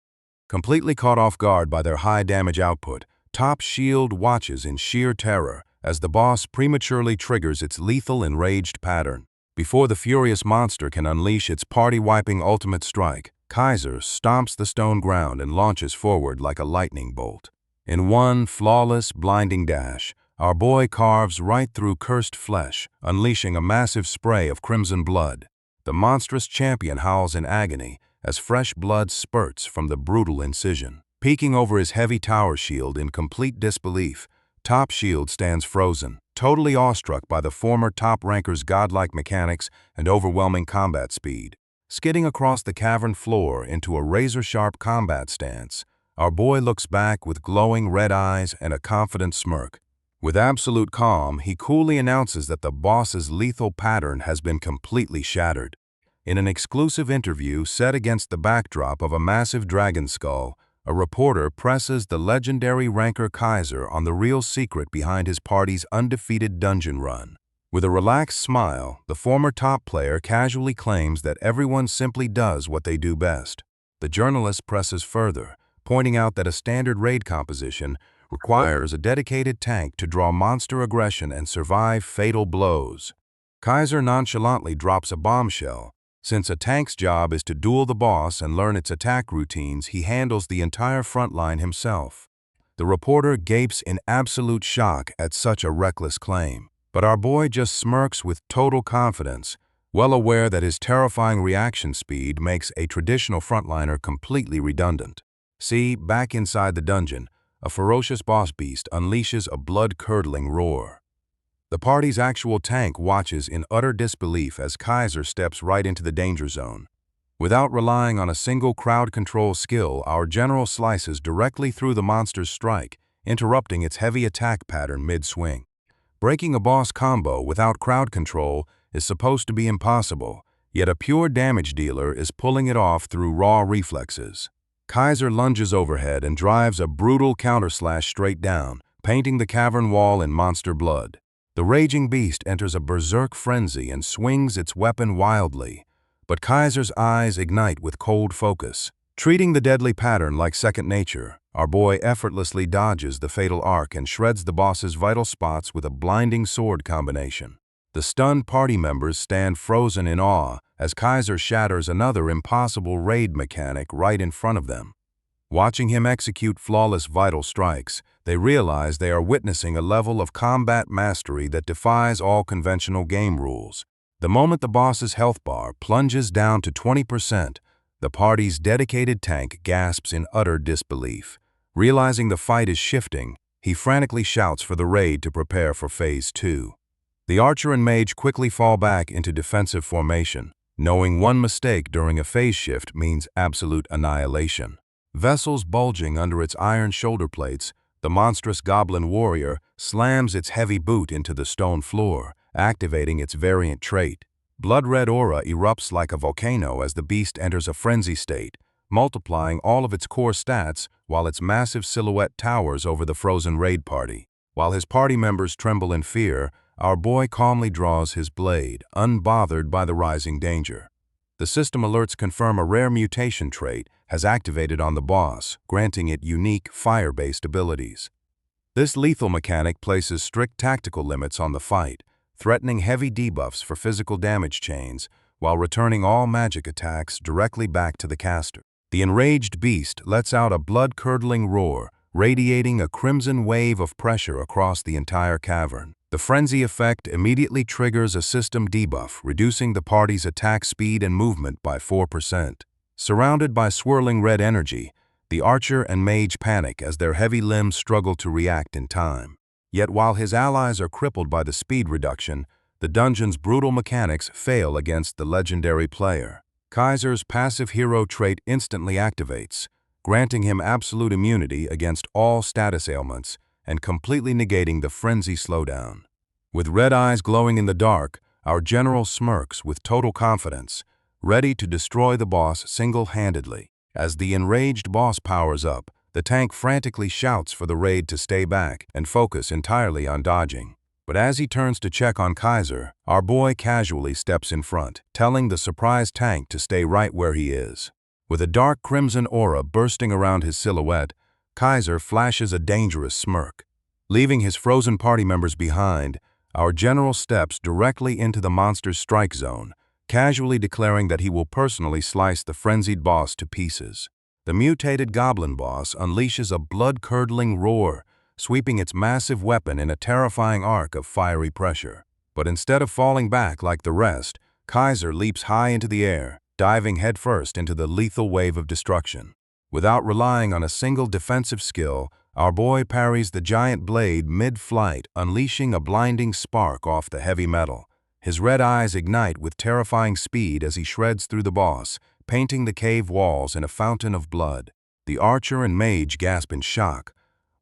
Completely caught off guard by their high damage output, Top Shield watches in sheer terror as the boss prematurely triggers its lethal enraged pattern. Before the furious monster can unleash its party-wiping ultimate strike, Kaiser stomps the stone ground and launches forward like a lightning bolt. In one flawless, blinding dash, our boy carves right through cursed flesh, unleashing a massive spray of crimson blood. The monstrous champion howls in agony as fresh blood spurts from the brutal incision. Peeking over his heavy tower shield in complete disbelief, Top Shield stands frozen, totally awestruck by the former top ranker's godlike mechanics and overwhelming combat speed. Skidding across the cavern floor into a razor-sharp combat stance, our boy looks back with glowing red eyes and a confident smirk. With absolute calm, he coolly announces that the boss's lethal pattern has been completely shattered. In an exclusive interview set against the backdrop of a massive dragon skull, a reporter presses the legendary ranker Kaiser on the real secret behind his party's undefeated dungeon run. With a relaxed smile, the former top player casually claims that everyone simply does what they do best. The journalist presses further, pointing out that a standard raid composition requires a dedicated tank to draw monster aggression and survive fatal blows. Kaiser nonchalantly drops a bombshell. Since a tank's job is to duel the boss and learn its attack routines, he handles the entire front line himself. The reporter gapes in absolute shock at such a reckless claim. But our boy just smirks with total confidence, well aware that his terrifying reaction speed makes a traditional frontliner completely redundant. See, back inside the dungeon, a ferocious boss beast unleashes a blood-curdling roar. The party's actual tank watches in utter disbelief as Kaiser steps right into the danger zone. Without relying on a single crowd control skill, our general slices directly through the monster's strike, interrupting its heavy attack pattern mid-swing. Breaking a boss combo without crowd control is supposed to be impossible, yet a pure damage dealer is pulling it off through raw reflexes. Kaiser lunges overhead and drives a brutal counterslash straight down, painting the cavern wall in monster blood. The raging beast enters a berserk frenzy and swings its weapon wildly, but Kaiser's eyes ignite with cold focus. Treating the deadly pattern like second nature, our boy effortlessly dodges the fatal arc and shreds the boss's vital spots with a blinding sword combination. The stunned party members stand frozen in awe as Kaiser shatters another impossible raid mechanic right in front of them. Watching him execute flawless vital strikes, they realize they are witnessing a level of combat mastery that defies all conventional game rules. The moment the boss's health bar plunges down to 20%, the party's dedicated tank gasps in utter disbelief. Realizing the fight is shifting, he frantically shouts for the raid to prepare for Phase 2. The archer and mage quickly fall back into defensive formation, knowing one mistake during a phase shift means absolute annihilation. Vessels bulging under its iron shoulder plates, the monstrous goblin warrior slams its heavy boot into the stone floor, activating its variant trait. Blood-red aura erupts like a volcano as the beast enters a frenzy state, multiplying all of its core stats while its massive silhouette towers over the frozen raid party. While his party members tremble in fear, our boy calmly draws his blade, unbothered by the rising danger. The system alerts confirm a rare mutation trait has activated on the boss, granting it unique fire-based abilities. This lethal mechanic places strict tactical limits on the fight, threatening heavy debuffs for physical damage chains, while returning all magic attacks directly back to the caster. The enraged beast lets out a blood-curdling roar, radiating a crimson wave of pressure across the entire cavern. The frenzy effect immediately triggers a system debuff, reducing the party's attack speed and movement by 4%. Surrounded by swirling red energy, the archer and mage panic as their heavy limbs struggle to react in time. Yet while his allies are crippled by the speed reduction, the dungeon's brutal mechanics fail against the legendary player. Kaiser's passive hero trait instantly activates, granting him absolute immunity against all status ailments and completely negating the frenzy slowdown. With red eyes glowing in the dark, our general smirks with total confidence, ready to destroy the boss single-handedly. As the enraged boss powers up, the tank frantically shouts for the raid to stay back and focus entirely on dodging. But as he turns to check on Kaiser, our boy casually steps in front, telling the surprised tank to stay right where he is. With a dark crimson aura bursting around his silhouette, Kaiser flashes a dangerous smirk. Leaving his frozen party members behind, our general steps directly into the monster's strike zone, casually declaring that he will personally slice the frenzied boss to pieces. The mutated goblin boss unleashes a blood-curdling roar, sweeping its massive weapon in a terrifying arc of fiery pressure. But instead of falling back like the rest, Kaiser leaps high into the air, diving headfirst into the lethal wave of destruction. Without relying on a single defensive skill, our boy parries the giant blade mid-flight, unleashing a blinding spark off the heavy metal. His red eyes ignite with terrifying speed as he shreds through the boss, painting the cave walls in a fountain of blood. The archer and mage gasp in shock,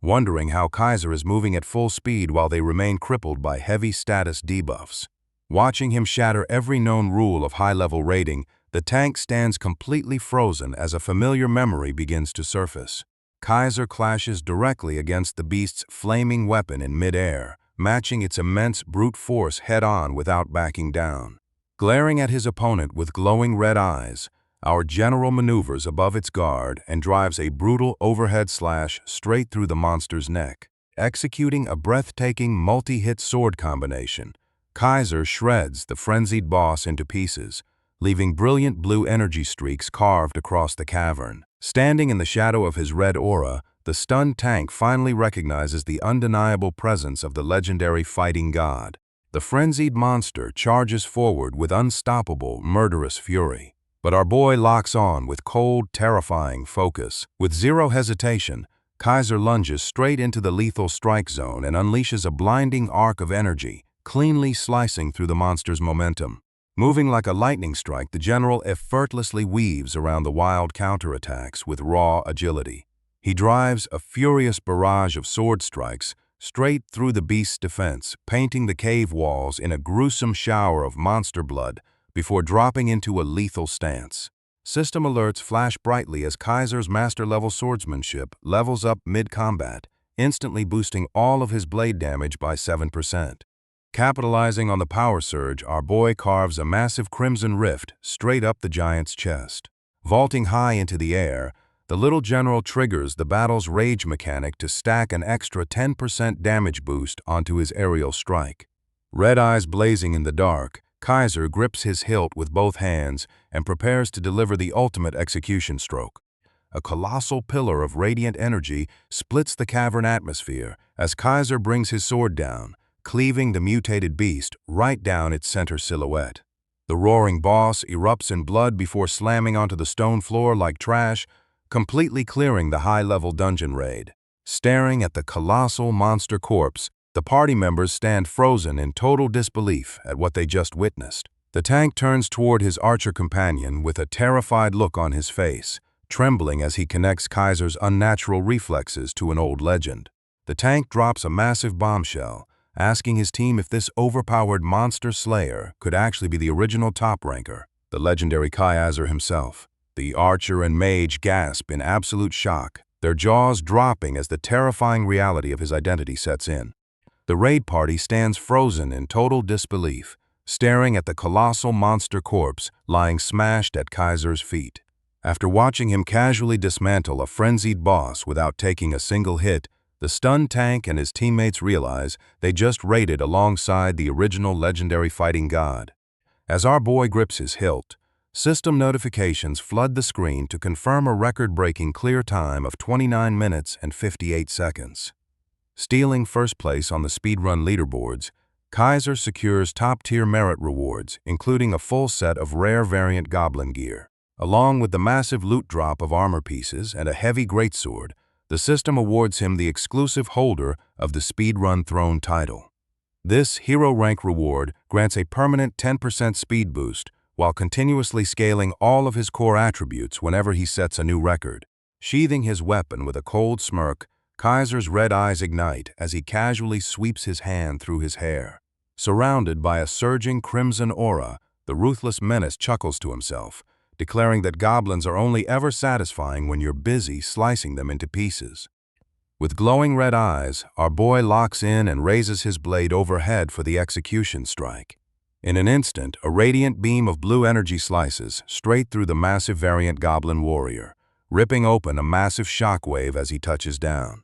wondering how Kaiser is moving at full speed while they remain crippled by heavy status debuffs. Watching him shatter every known rule of high-level raiding, the tank stands completely frozen as a familiar memory begins to surface. Kaiser clashes directly against the beast's flaming weapon in mid-air, matching its immense brute force head-on without backing down. Glaring at his opponent with glowing red eyes, our general maneuvers above its guard and drives a brutal overhead slash straight through the monster's neck. Executing a breathtaking multi-hit sword combination, Kaiser shreds the frenzied boss into pieces, leaving brilliant blue energy streaks carved across the cavern. Standing in the shadow of his red aura, the stunned tank finally recognizes the undeniable presence of the legendary fighting god. The frenzied monster charges forward with unstoppable, murderous fury. But our boy locks on with cold, terrifying focus. With zero hesitation, Kaiser lunges straight into the lethal strike zone and unleashes a blinding arc of energy, cleanly slicing through the monster's momentum. Moving like a lightning strike, the general effortlessly weaves around the wild counterattacks with raw agility. He drives a furious barrage of sword strikes straight through the beast's defense, painting the cave walls in a gruesome shower of monster blood before dropping into a lethal stance. System alerts flash brightly as Kaiser's master-level swordsmanship levels up mid-combat, instantly boosting all of his blade damage by 7%. Capitalizing on the power surge, our boy carves a massive crimson rift straight up the giant's chest. Vaulting high into the air, the little general triggers the battle's rage mechanic to stack an extra 10% damage boost onto his aerial strike. Red eyes blazing in the dark, Kaiser grips his hilt with both hands and prepares to deliver the ultimate execution stroke. A colossal pillar of radiant energy splits the cavern atmosphere as Kaiser brings his sword down, cleaving the mutated beast right down its center silhouette. The roaring boss erupts in blood before slamming onto the stone floor like trash, completely clearing the high-level dungeon raid. Staring at the colossal monster corpse, the party members stand frozen in total disbelief at what they just witnessed. The tank turns toward his archer companion with a terrified look on his face, trembling as he connects Kaiser's unnatural reflexes to an old legend. The tank drops a massive bombshell, asking his team if this overpowered monster slayer could actually be the original top ranker, the legendary Kaiser himself. The archer and mage gasp in absolute shock, their jaws dropping as the terrifying reality of his identity sets in. The raid party stands frozen in total disbelief, staring at the colossal monster corpse lying smashed at Kaiser's feet. After watching him casually dismantle a frenzied boss without taking a single hit, the stunned tank and his teammates realize they just raided alongside the original legendary fighting god. As our boy grips his hilt, system notifications flood the screen to confirm a record-breaking clear time of 29 minutes and 58 seconds. Stealing first place on the speedrun leaderboards, Kaiser secures top-tier merit rewards, including a full set of rare variant goblin gear. Along with the massive loot drop of armor pieces and a heavy greatsword, the system awards him the exclusive holder of the speedrun throne title. This hero rank reward grants a permanent 10% speed boost while continuously scaling all of his core attributes whenever he sets a new record. Sheathing his weapon with a cold smirk, Kaiser's red eyes ignite as he casually sweeps his hand through his hair. Surrounded by a surging crimson aura, the ruthless menace chuckles to himself, declaring that goblins are only ever satisfying when you're busy slicing them into pieces. With glowing red eyes, our boy locks in and raises his blade overhead for the execution strike. In an instant, a radiant beam of blue energy slices straight through the massive variant goblin warrior, ripping open a massive shockwave as he touches down.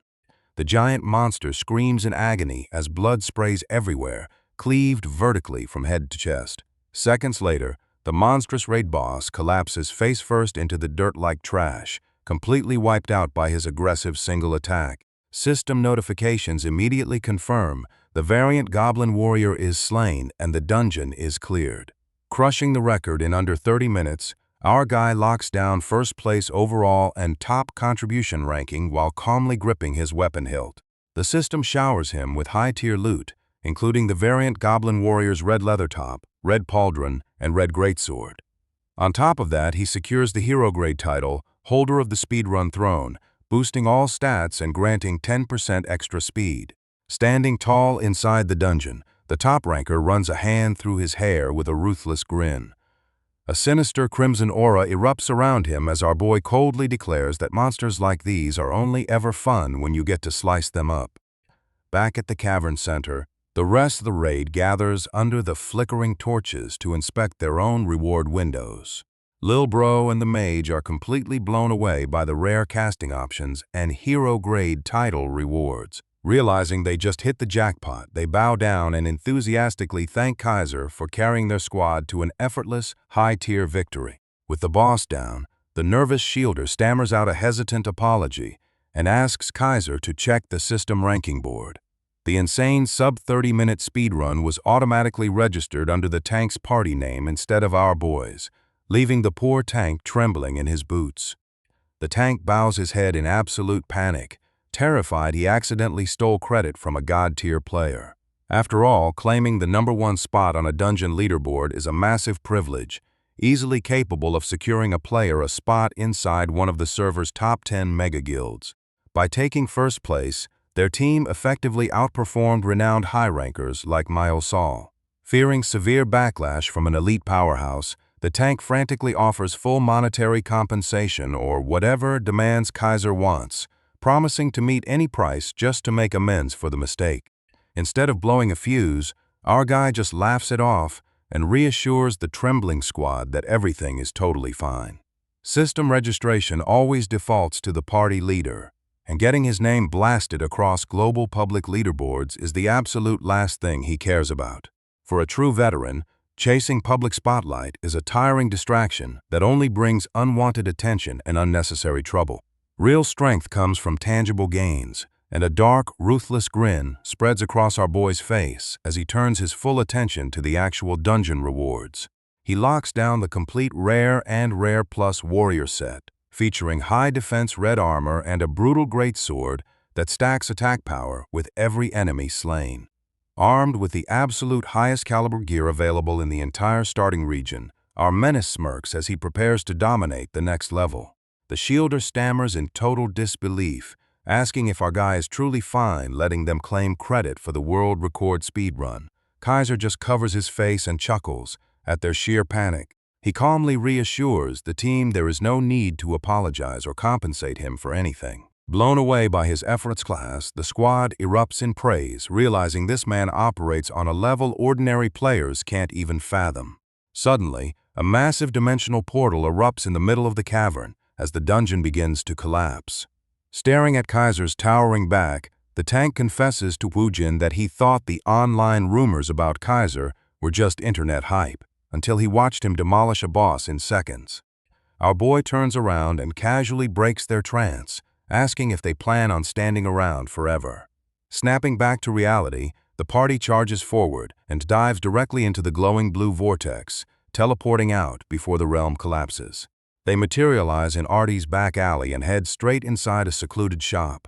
The giant monster screams in agony as blood sprays everywhere, cleaved vertically from head to chest. Seconds later, the monstrous raid boss collapses face-first into the dirt-like trash, completely wiped out by his aggressive single attack. System notifications immediately confirm the variant goblin warrior is slain and the dungeon is cleared. Crushing the record in under 30 minutes, our guy locks down first place overall and top contribution ranking while calmly gripping his weapon hilt. The system showers him with high-tier loot, including the variant goblin warrior's red leather top, red pauldron, and red greatsword. On top of that, he secures the hero grade title, holder of the speedrun throne, boosting all stats and granting 10% extra speed. Standing tall inside the dungeon, the top ranker runs a hand through his hair with a ruthless grin. A sinister crimson aura erupts around him as our boy coldly declares that monsters like these are only ever fun when you get to slice them up. Back at the cavern center, The rest of the raid gathers under the flickering torches to inspect their own reward windows. Lil Bro and the mage are completely blown away by the rare casting options and hero-grade title rewards. Realizing they just hit the jackpot, they bow down and enthusiastically thank Kaiser for carrying their squad to an effortless, high-tier victory. With the boss down, the nervous Shielder stammers out a hesitant apology and asks Kaiser to check the system ranking board. The insane sub-30-minute speedrun was automatically registered under the tank's party name instead of our boys, leaving the poor tank trembling in his boots. The tank bows his head in absolute panic, terrified he accidentally stole credit from a god-tier player. After all, claiming the #1 spot on a dungeon leaderboard is a massive privilege, easily capable of securing a player a spot inside one of the server's top 10 mega guilds. By taking first place, their team effectively outperformed renowned high-rankers like Mile Sol. Fearing severe backlash from an elite powerhouse, the tank frantically offers full monetary compensation or whatever demands Kaiser wants, promising to meet any price just to make amends for the mistake. Instead of blowing a fuse, our guy just laughs it off and reassures the trembling squad that everything is totally fine. System registration always defaults to the party leader, and getting his name blasted across global public leaderboards is the absolute last thing he cares about. For a true veteran, chasing public spotlight is a tiring distraction that only brings unwanted attention and unnecessary trouble. Real strength comes from tangible gains, and a dark, ruthless grin spreads across our boy's face as he turns his full attention to the actual dungeon rewards. He locks down the complete Rare and Rare Plus Warrior set, featuring high defense red armor and a brutal greatsword that stacks attack power with every enemy slain. Armed with the absolute highest caliber gear available in the entire starting region, our menace smirks as he prepares to dominate the next level. The Shielder stammers in total disbelief, asking if our guy is truly fine letting them claim credit for the world record speedrun. Kaiser just covers his face and chuckles at their sheer panic. He calmly reassures the team there is no need to apologize or compensate him for anything. Blown away by his efforts class, the squad erupts in praise, realizing this man operates on a level ordinary players can't even fathom. Suddenly, a massive dimensional portal erupts in the middle of the cavern as the dungeon begins to collapse. Staring at Kaiser's towering back, the tank confesses to Woojin that he thought the online rumors about Kaiser were just internet hype, until he watched him demolish a boss in seconds. Our boy turns around and casually breaks their trance, asking if they plan on standing around forever. Snapping back to reality, the party charges forward and dives directly into the glowing blue vortex, teleporting out before the realm collapses. They materialize in Artie's back alley and head straight inside a secluded shop.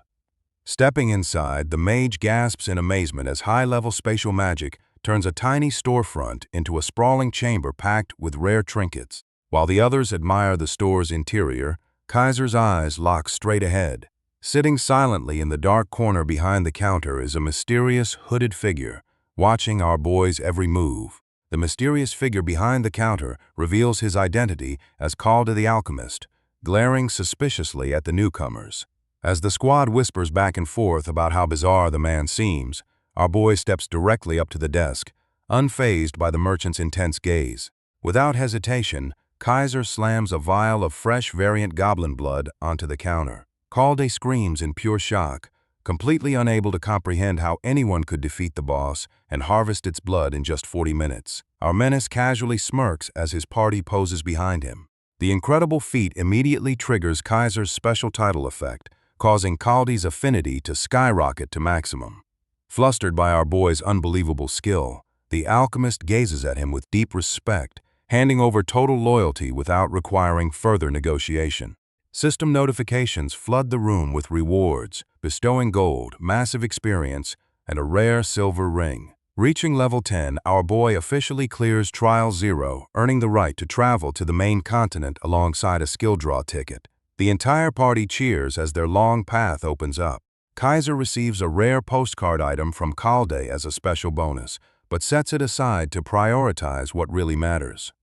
Stepping inside, the mage gasps in amazement as high-level spatial magic turns a tiny storefront into a sprawling chamber packed with rare trinkets. While the others admire the store's interior, Kaiser's eyes lock straight ahead. Sitting silently in the dark corner behind the counter is a mysterious, hooded figure, watching our boy's every move. The mysterious figure behind the counter reveals his identity as Calda the Alchemist, glaring suspiciously at the newcomers. As the squad whispers back and forth about how bizarre the man seems, our boy steps directly up to the desk, unfazed by the merchant's intense gaze. Without hesitation, Kaiser slams a vial of fresh variant goblin blood onto the counter. Calde screams in pure shock, completely unable to comprehend how anyone could defeat the boss and harvest its blood in just 40 minutes. Our menace casually smirks as his party poses behind him. The incredible feat immediately triggers Kaiser's special title effect, causing Calde's affinity to skyrocket to maximum. Flustered by our boy's unbelievable skill, the alchemist gazes at him with deep respect, handing over total loyalty without requiring further negotiation. System notifications flood the room with rewards, bestowing gold, massive experience, and a rare silver ring. Reaching level 10, our boy officially clears Trial 0, earning the right to travel to the main continent alongside a skill draw ticket. The entire party cheers as their long path opens up. Kaiser receives a rare postcard item from Calde as a special bonus, but sets it aside to prioritize what really matters.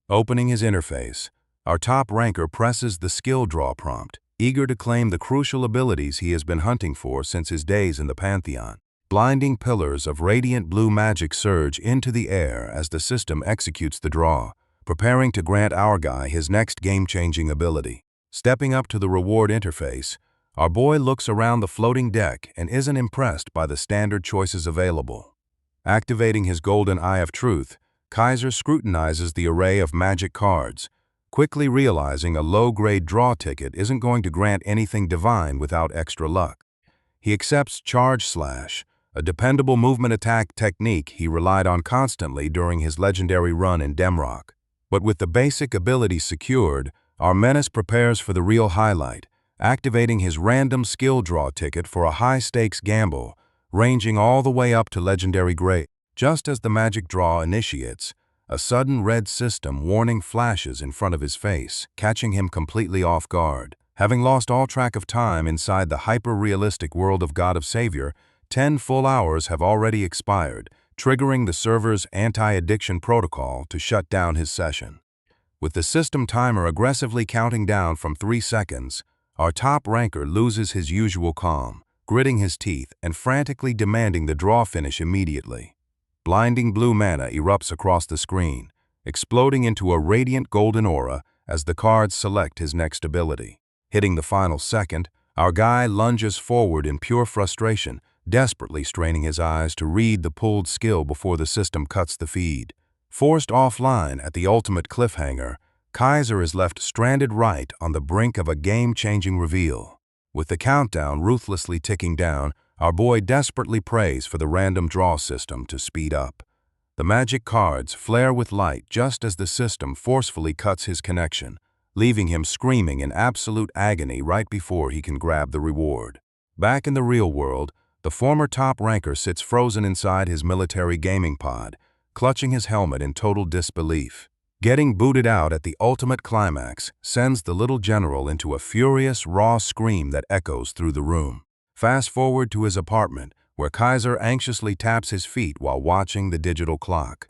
Opening his interface, our top ranker presses the skill draw prompt, eager to claim the crucial abilities he has been hunting for since his days in the Pantheon. Blinding pillars of radiant blue magic surge into the air as the system executes the draw, preparing to grant our guy his next game-changing ability. Stepping up to the reward interface, our boy looks around the floating deck and isn't impressed by the standard choices available. Activating his golden eye of truth, Kaiser scrutinizes the array of magic cards, quickly realizing a low-grade draw ticket isn't going to grant anything divine without extra luck. He accepts Charge Slash, a dependable movement attack technique he relied on constantly during his legendary run in Demrock. But with the basic ability secured, our menace prepares for the real highlight, activating his random skill draw ticket for a high-stakes gamble, ranging all the way up to legendary grade. Just as the magic draw initiates, a sudden red system warning flashes in front of his face, catching him completely off guard. Having lost all track of time inside the hyper-realistic world of God of Savior, 10 full hours have already expired, triggering the server's anti-addiction protocol to shut down his session. With the system timer aggressively counting down from 3 seconds, our top ranker loses his usual calm, gritting his teeth and frantically demanding the draw finish immediately. Blinding blue mana erupts across the screen, exploding into a radiant golden aura as the cards select his next ability. Hitting the final second, our guy lunges forward in pure frustration, desperately straining his eyes to read the pulled skill before the system cuts the feed. Forced offline at the ultimate cliffhanger, Kaiser is left stranded right on the brink of a game-changing reveal. With the countdown ruthlessly ticking down, our boy desperately prays for the random draw system to speed up. The magic cards flare with light just as the system forcefully cuts his connection, leaving him screaming in absolute agony right before he can grab the reward. Back in the real world, the former top ranker sits frozen inside his military gaming pod, clutching his helmet in total disbelief. Getting booted out at the ultimate climax sends the little general into a furious, raw scream that echoes through the room. Fast forward to his apartment, where Kaiser anxiously taps his feet while watching the digital clock.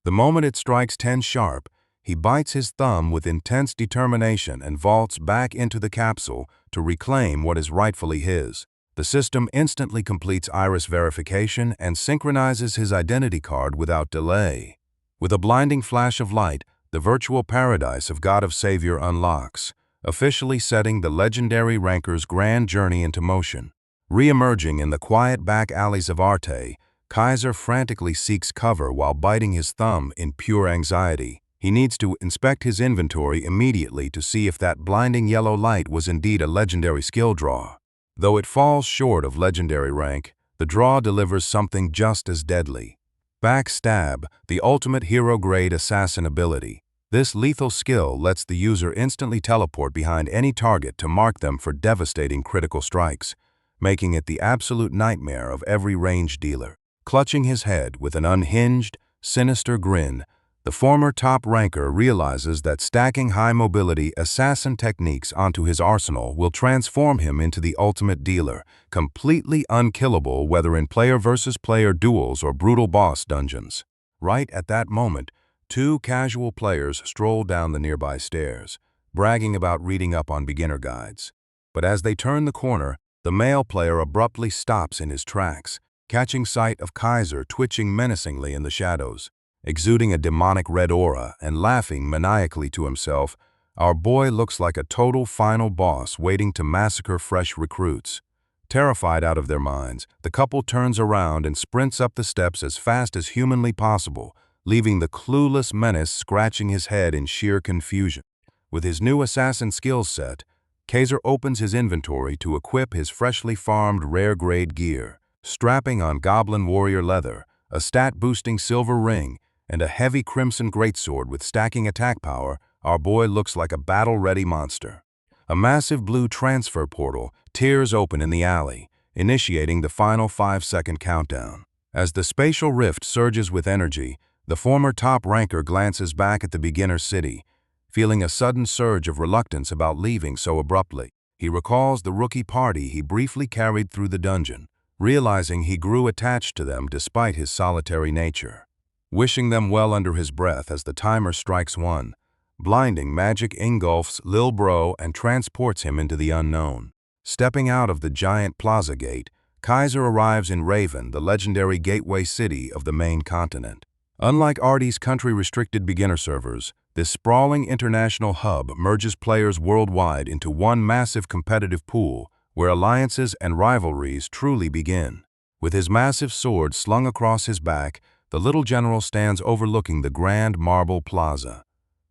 The moment it strikes 10 sharp, he bites his thumb with intense determination and vaults back into the capsule to reclaim what is rightfully his. The system instantly completes iris verification and synchronizes his identity card without delay. With a blinding flash of light, the virtual paradise of God of Savior unlocks, officially setting the legendary ranker's grand journey into motion. Re-emerging in the quiet back alleys of Arte, Kaiser frantically seeks cover while biting his thumb in pure anxiety. He needs to inspect his inventory immediately to see if that blinding yellow light was indeed a legendary skill draw. Though it falls short of legendary rank, the draw delivers something just as deadly. Backstab, the ultimate hero-grade assassin ability. This lethal skill lets the user instantly teleport behind any target to mark them for devastating critical strikes, making it the absolute nightmare of every range dealer. Clutching his head with an unhinged, sinister grin, the former top ranker realizes that stacking high-mobility assassin techniques onto his arsenal will transform him into the ultimate dealer, completely unkillable whether in player-versus-player duels or brutal boss dungeons. Right at that moment, 2 casual players stroll down the nearby stairs, bragging about reading up on beginner guides. But as they turn the corner, the male player abruptly stops in his tracks, catching sight of Kaiser twitching menacingly in the shadows. Exuding a demonic red aura and laughing maniacally to himself, our boy looks like a total final boss waiting to massacre fresh recruits. Terrified out of their minds, the couple turns around and sprints up the steps as fast as humanly possible, leaving the clueless menace scratching his head in sheer confusion. With his new assassin skills set, Kaiser opens his inventory to equip his freshly farmed rare-grade gear. Strapping on goblin warrior leather, a stat-boosting silver ring, and a heavy crimson greatsword with stacking attack power, our boy looks like a battle-ready monster. A massive blue transfer portal tears open in the alley, initiating the final 5-second countdown. As the spatial rift surges with energy, the former top ranker glances back at the beginner city, feeling a sudden surge of reluctance about leaving so abruptly. He recalls the rookie party he briefly carried through the dungeon, realizing he grew attached to them despite his solitary nature. Wishing them well under his breath as the timer strikes 1, blinding magic engulfs Lil Bro and transports him into the unknown. Stepping out of the giant plaza gate, Kaiser arrives in Raven, the legendary gateway city of the main continent. Unlike Artie's country-restricted beginner servers, this sprawling international hub merges players worldwide into one massive competitive pool where alliances and rivalries truly begin. With his massive sword slung across his back, the little general stands overlooking the grand marble plaza.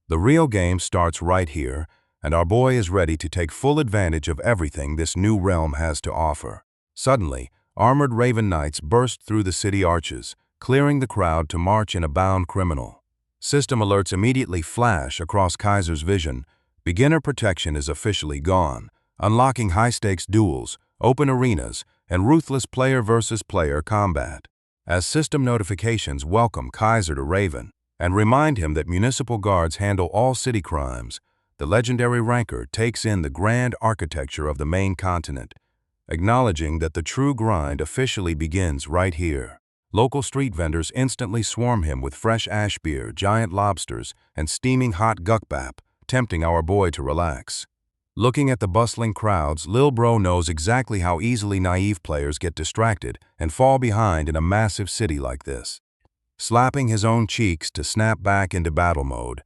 The real game starts right here, and our boy is ready to take full advantage of everything this new realm has to offer. Suddenly, armored Raven Knights burst through the city arches, clearing the crowd to march in a bound criminal. System alerts immediately flash across Kaiser's vision. Beginner protection is officially gone, unlocking high-stakes duels, open arenas, and ruthless player-versus-player combat. As system notifications welcome Kaiser to Raven and remind him that municipal guards handle all city crimes, the legendary ranker takes in the grand architecture of the main continent, acknowledging that the true grind officially begins right here. Local street vendors instantly swarm him with fresh ash beer, giant lobsters, and steaming hot gukbap, tempting our boy to relax. Looking at the bustling crowds, Lil Bro knows exactly how easily naive players get distracted and fall behind in a massive city like this. Slapping his own cheeks to snap back into battle mode,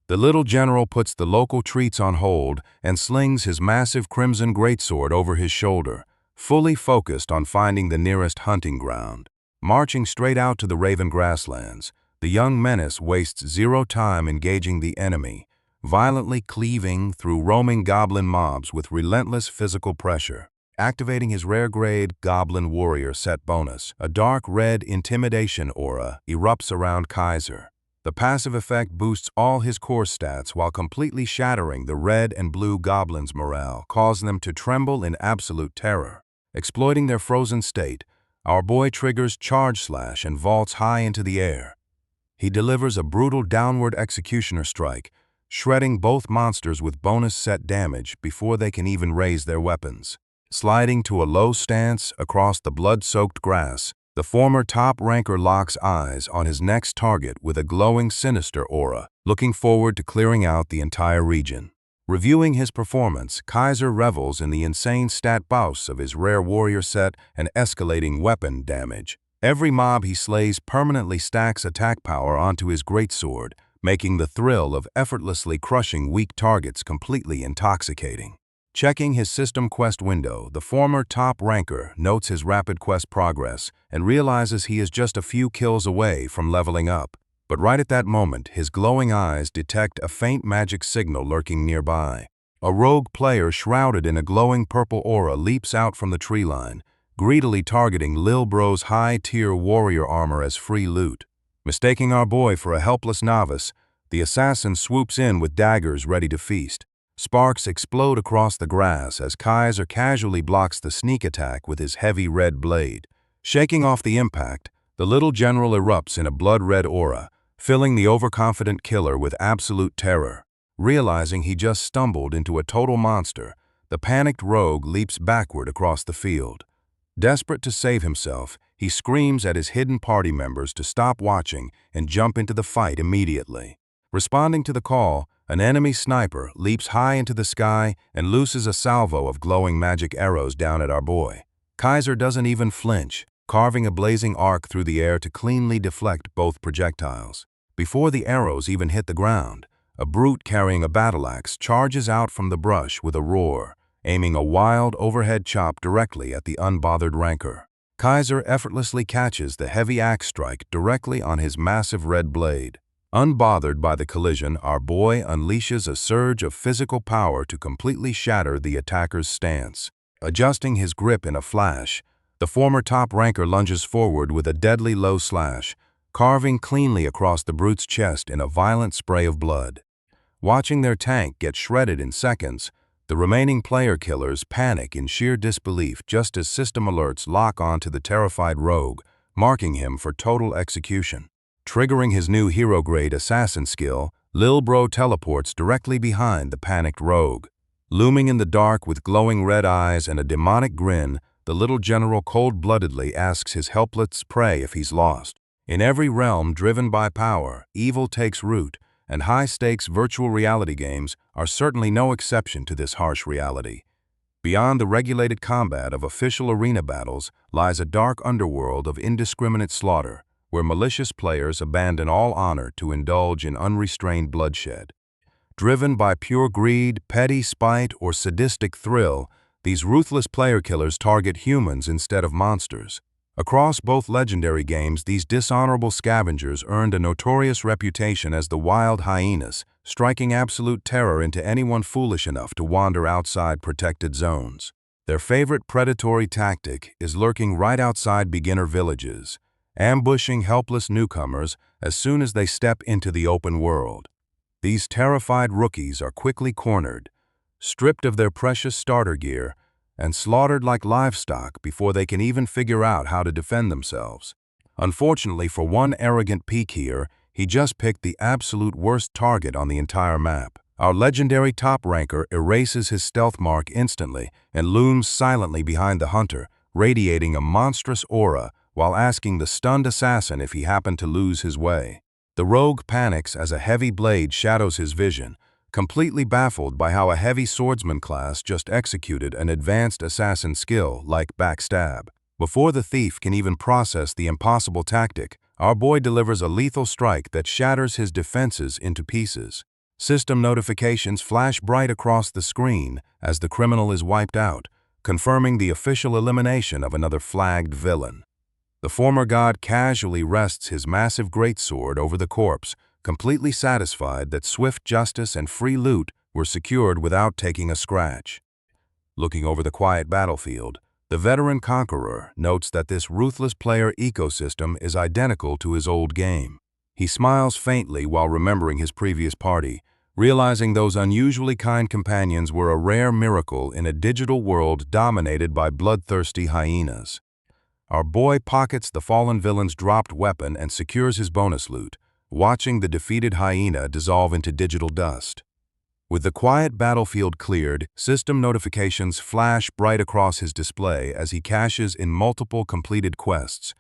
the little general puts the local treats on hold and slings his massive crimson greatsword over his shoulder, fully focused on finding the nearest hunting ground. Marching straight out to the Raven grasslands, the young menace wastes zero time engaging the enemy, violently cleaving through roaming goblin mobs with relentless physical pressure. Activating his rare-grade Goblin Warrior set bonus, a dark red intimidation aura erupts around Kaiser. The passive effect boosts all his core stats while completely shattering the red and blue goblins' morale, causing them to tremble in absolute terror. Exploiting their frozen state, our boy triggers Charge Slash and vaults high into the air. He delivers a brutal downward executioner strike, shredding both monsters with bonus set damage before they can even raise their weapons. Sliding to a low stance across the blood-soaked grass, the former top ranker locks eyes on his next target with a glowing sinister aura, looking forward to clearing out the entire region. Reviewing his performance, Kaiser revels in the insane stat boosts of his rare warrior set and escalating weapon damage. Every mob he slays permanently stacks attack power onto his greatsword, making the thrill of effortlessly crushing weak targets completely intoxicating. Checking his system quest window, the former top ranker notes his rapid quest progress and realizes he is just a few kills away from leveling up. But right at that moment, his glowing eyes detect a faint magic signal lurking nearby. A rogue player shrouded in a glowing purple aura leaps out from the tree line, greedily targeting Lil Bro's high-tier warrior armor as free loot. Mistaking our boy for a helpless novice, the assassin swoops in with daggers ready to feast. Sparks explode across the grass as Kaiser casually blocks the sneak attack with his heavy red blade. Shaking off the impact, the little general erupts in a blood-red aura, filling the overconfident killer with absolute terror. Realizing he just stumbled into a total monster, the panicked rogue leaps backward across the field. Desperate to save himself, he screams at his hidden party members to stop watching and jump into the fight immediately. Responding to the call, an enemy sniper leaps high into the sky and looses a salvo of glowing magic arrows down at our boy. Kaiser doesn't even flinch, carving a blazing arc through the air to cleanly deflect both projectiles. Before the arrows even hit the ground, a brute carrying a battle axe charges out from the brush with a roar, aiming a wild overhead chop directly at the unbothered ranker. Kaiser effortlessly catches the heavy axe strike directly on his massive red blade. Unbothered by the collision, our boy unleashes a surge of physical power to completely shatter the attacker's stance. Adjusting his grip in a flash, the former top ranker lunges forward with a deadly low slash, carving cleanly across the brute's chest in a violent spray of blood. Watching their tank get shredded in seconds, the remaining player killers panic in sheer disbelief just as system alerts lock onto the terrified rogue, marking him for total execution. Triggering his new hero-grade assassin skill, Lil Bro teleports directly behind the panicked rogue. Looming in the dark with glowing red eyes and a demonic grin, the little general cold-bloodedly asks his helpless prey if he's lost. In every realm driven by power, evil takes root, and high-stakes virtual reality games are certainly no exception to this harsh reality. Beyond the regulated combat of official arena battles lies a dark underworld of indiscriminate slaughter, where malicious players abandon all honor to indulge in unrestrained bloodshed. Driven by pure greed, petty spite, or sadistic thrill, these ruthless player killers target humans instead of monsters. Across both legendary games, these dishonorable scavengers earned a notorious reputation as the wild hyenas, striking absolute terror into anyone foolish enough to wander outside protected zones. Their favorite predatory tactic is lurking right outside beginner villages, ambushing helpless newcomers as soon as they step into the open world. These terrified rookies are quickly cornered, stripped of their precious starter gear, and slaughtered like livestock before they can even figure out how to defend themselves. Unfortunately for one arrogant peakier, he just picked the absolute worst target on the entire map. Our legendary top ranker erases his stealth mark instantly and looms silently behind the hunter, radiating a monstrous aura while asking the stunned assassin if he happened to lose his way. The rogue panics as a heavy blade shadows his vision, completely baffled by how a heavy swordsman class just executed an advanced assassin skill like backstab. Before the thief can even process the impossible tactic, our boy delivers a lethal strike that shatters his defenses into pieces. System notifications flash bright across the screen as the criminal is wiped out, confirming the official elimination of another flagged villain. The former god casually rests his massive greatsword over the corpse, completely satisfied that swift justice and free loot were secured without taking a scratch. Looking over the quiet battlefield, the veteran conqueror notes that this ruthless player ecosystem is identical to his old game. He smiles faintly while remembering his previous party, realizing those unusually kind companions were a rare miracle in a digital world dominated by bloodthirsty hyenas. Our boy pockets the fallen villain's dropped weapon and secures his bonus loot, watching the defeated hyena dissolve into digital dust. With the quiet battlefield cleared, system notifications flash bright across his display as he cashes in multiple completed quests,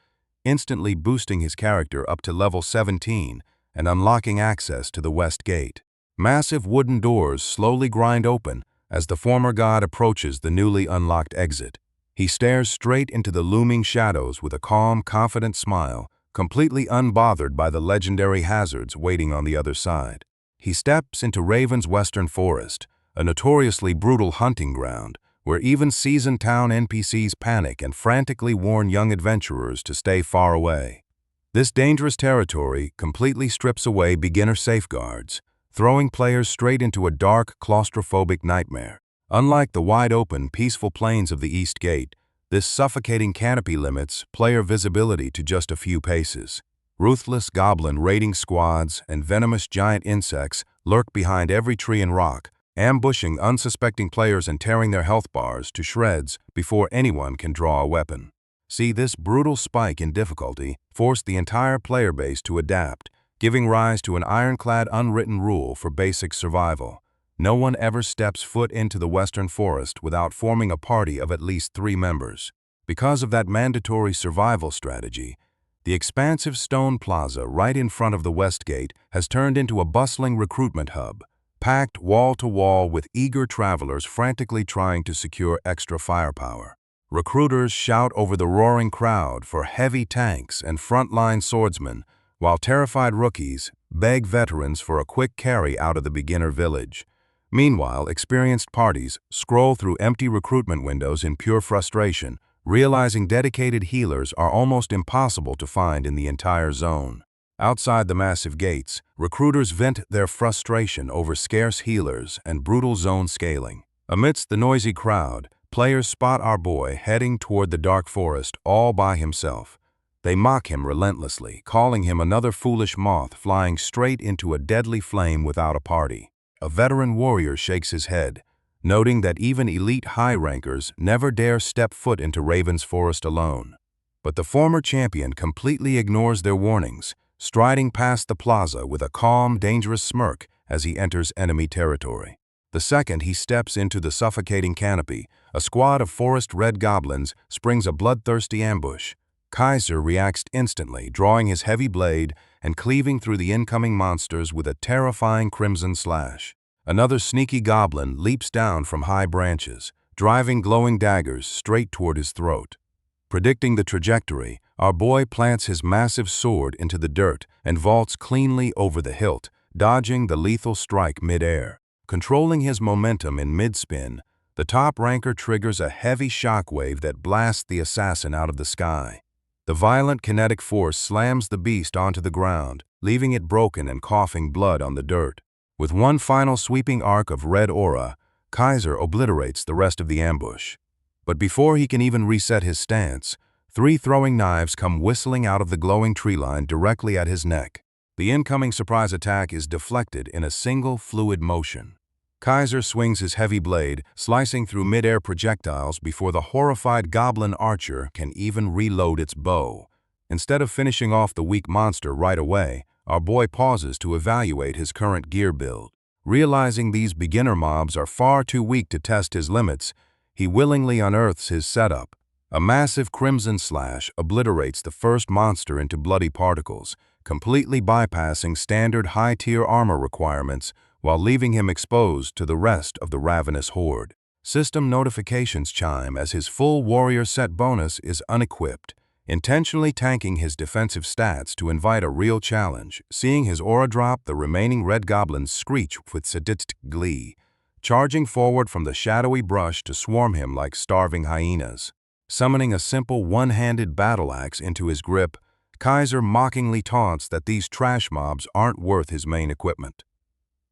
instantly boosting his character up to level 17 and unlocking access to the West Gate. Massive wooden doors slowly grind open as the former god approaches the newly unlocked exit. He stares straight into the looming shadows with a calm, confident smile, completely unbothered by the legendary hazards waiting on the other side. He steps into Raven's Western Forest, a notoriously brutal hunting ground, where even seasoned town NPCs panic and frantically warn young adventurers to stay far away. This dangerous territory completely strips away beginner safeguards, throwing players straight into a dark, claustrophobic nightmare. Unlike the wide-open, peaceful plains of the East Gate, this suffocating canopy limits player visibility to just a few paces. Ruthless goblin raiding squads and venomous giant insects lurk behind every tree and rock, ambushing unsuspecting players and tearing their health bars to shreds before anyone can draw a weapon. See, this brutal spike in difficulty forced the entire player base to adapt, giving rise to an ironclad unwritten rule for basic survival. No one ever steps foot into the Western Forest without forming a party of at least 3 members. Because of that mandatory survival strategy, the expansive stone plaza right in front of the West Gate has turned into a bustling recruitment hub, packed wall to wall with eager travelers frantically trying to secure extra firepower. Recruiters shout over the roaring crowd for heavy tanks and frontline swordsmen, while terrified rookies beg veterans for a quick carry out of the beginner village. Meanwhile, experienced parties scroll through empty recruitment windows in pure frustration, realizing dedicated healers are almost impossible to find in the entire zone. Outside the massive gates, recruiters vent their frustration over scarce healers and brutal zone scaling. Amidst the noisy crowd, players spot our boy heading toward the dark forest all by himself. They mock him relentlessly, calling him another foolish moth flying straight into a deadly flame without a party. A veteran warrior shakes his head, noting that even elite high rankers never dare step foot into Raven's Forest alone. But the former champion completely ignores their warnings, striding past the plaza with a calm, dangerous smirk as he enters enemy territory. The second he steps into the suffocating canopy, a squad of forest red goblins springs a bloodthirsty ambush. Kaiser reacts instantly, drawing his heavy blade and cleaving through the incoming monsters with a terrifying crimson slash. Another sneaky goblin leaps down from high branches, driving glowing daggers straight toward his throat. Predicting the trajectory, our boy plants his massive sword into the dirt and vaults cleanly over the hilt, dodging the lethal strike mid-air. Controlling his momentum in mid-spin, the top ranker triggers a heavy shockwave that blasts the assassin out of the sky. The violent kinetic force slams the beast onto the ground, leaving it broken and coughing blood on the dirt. With one final sweeping arc of red aura, Kaiser obliterates the rest of the ambush. But before he can even reset his stance, 3 throwing knives come whistling out of the glowing tree line directly at his neck. The incoming surprise attack is deflected in a single fluid motion. Kaiser swings his heavy blade, slicing through mid-air projectiles before the horrified goblin archer can even reload its bow. Instead of finishing off the weak monster right away, our boy pauses to evaluate his current gear build. Realizing these beginner mobs are far too weak to test his limits, he willingly unearths his setup. A massive crimson slash obliterates the first monster into bloody particles, completely bypassing standard high-tier armor requirements while leaving him exposed to the rest of the ravenous horde. System notifications chime as his full warrior set bonus is unequipped, intentionally tanking his defensive stats to invite a real challenge. Seeing his aura drop, the remaining red goblins screech with sadistic glee, charging forward from the shadowy brush to swarm him like starving hyenas. Summoning a simple one-handed battle axe into his grip, Kaiser mockingly taunts that these trash mobs aren't worth his main equipment.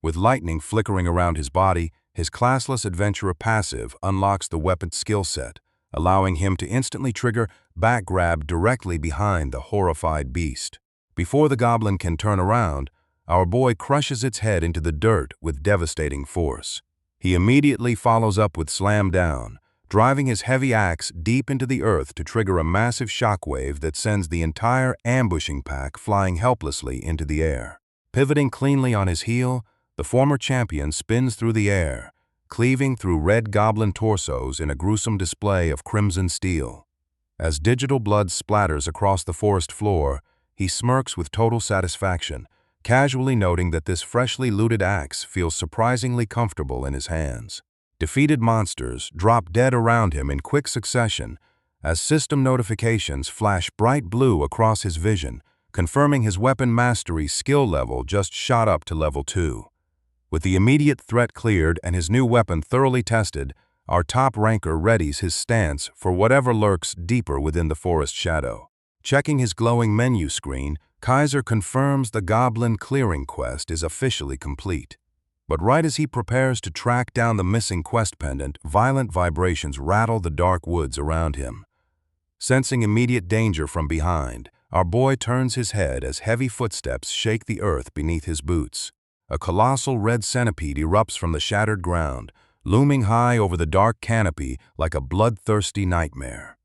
With lightning flickering around his body, his classless adventurer passive unlocks the weapon's skill set, allowing him to instantly trigger back grab directly behind the horrified beast. Before the goblin can turn around, our boy crushes its head into the dirt with devastating force. He immediately follows up with slam down, driving his heavy axe deep into the earth to trigger a massive shockwave that sends the entire ambushing pack flying helplessly into the air. Pivoting cleanly on his heel, the former champion spins through the air, cleaving through red goblin torsos in a gruesome display of crimson steel. As digital blood splatters across the forest floor, he smirks with total satisfaction, casually noting that this freshly looted axe feels surprisingly comfortable in his hands. Defeated monsters drop dead around him in quick succession as system notifications flash bright blue across his vision, confirming his weapon mastery skill level just shot up to level 2. With the immediate threat cleared and his new weapon thoroughly tested, our top ranker readies his stance for whatever lurks deeper within the forest shadow. Checking his glowing menu screen, Kaiser confirms the goblin clearing quest is officially complete. But right as he prepares to track down the missing quest pendant, violent vibrations rattle the dark woods around him. Sensing immediate danger from behind, our boy turns his head as heavy footsteps shake the earth beneath his boots. A colossal red centipede erupts from the shattered ground, looming high over the dark canopy like a bloodthirsty nightmare.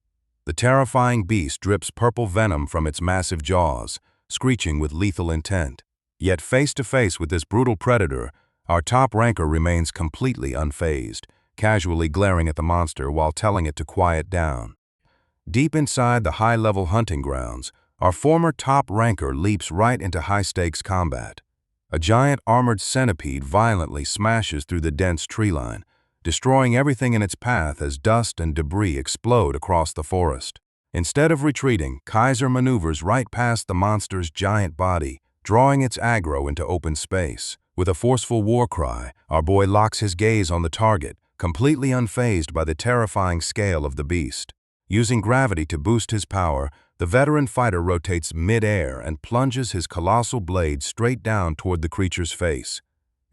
The terrifying beast drips purple venom from its massive jaws, screeching with lethal intent. Yet face to face with this brutal predator, our top ranker remains completely unfazed, casually glaring at the monster while telling it to quiet down. Deep inside the high-level hunting grounds, our former top ranker leaps right into high-stakes combat. A giant armored centipede violently smashes through the dense tree line, destroying everything in its path as dust and debris explode across the forest. Instead of retreating, Kaiser maneuvers right past the monster's giant body, drawing its aggro into open space. With a forceful war cry, our boy locks his gaze on the target, completely unfazed by the terrifying scale of the beast. Using gravity to boost his power, the veteran fighter rotates mid-air and plunges his colossal blade straight down toward the creature's face.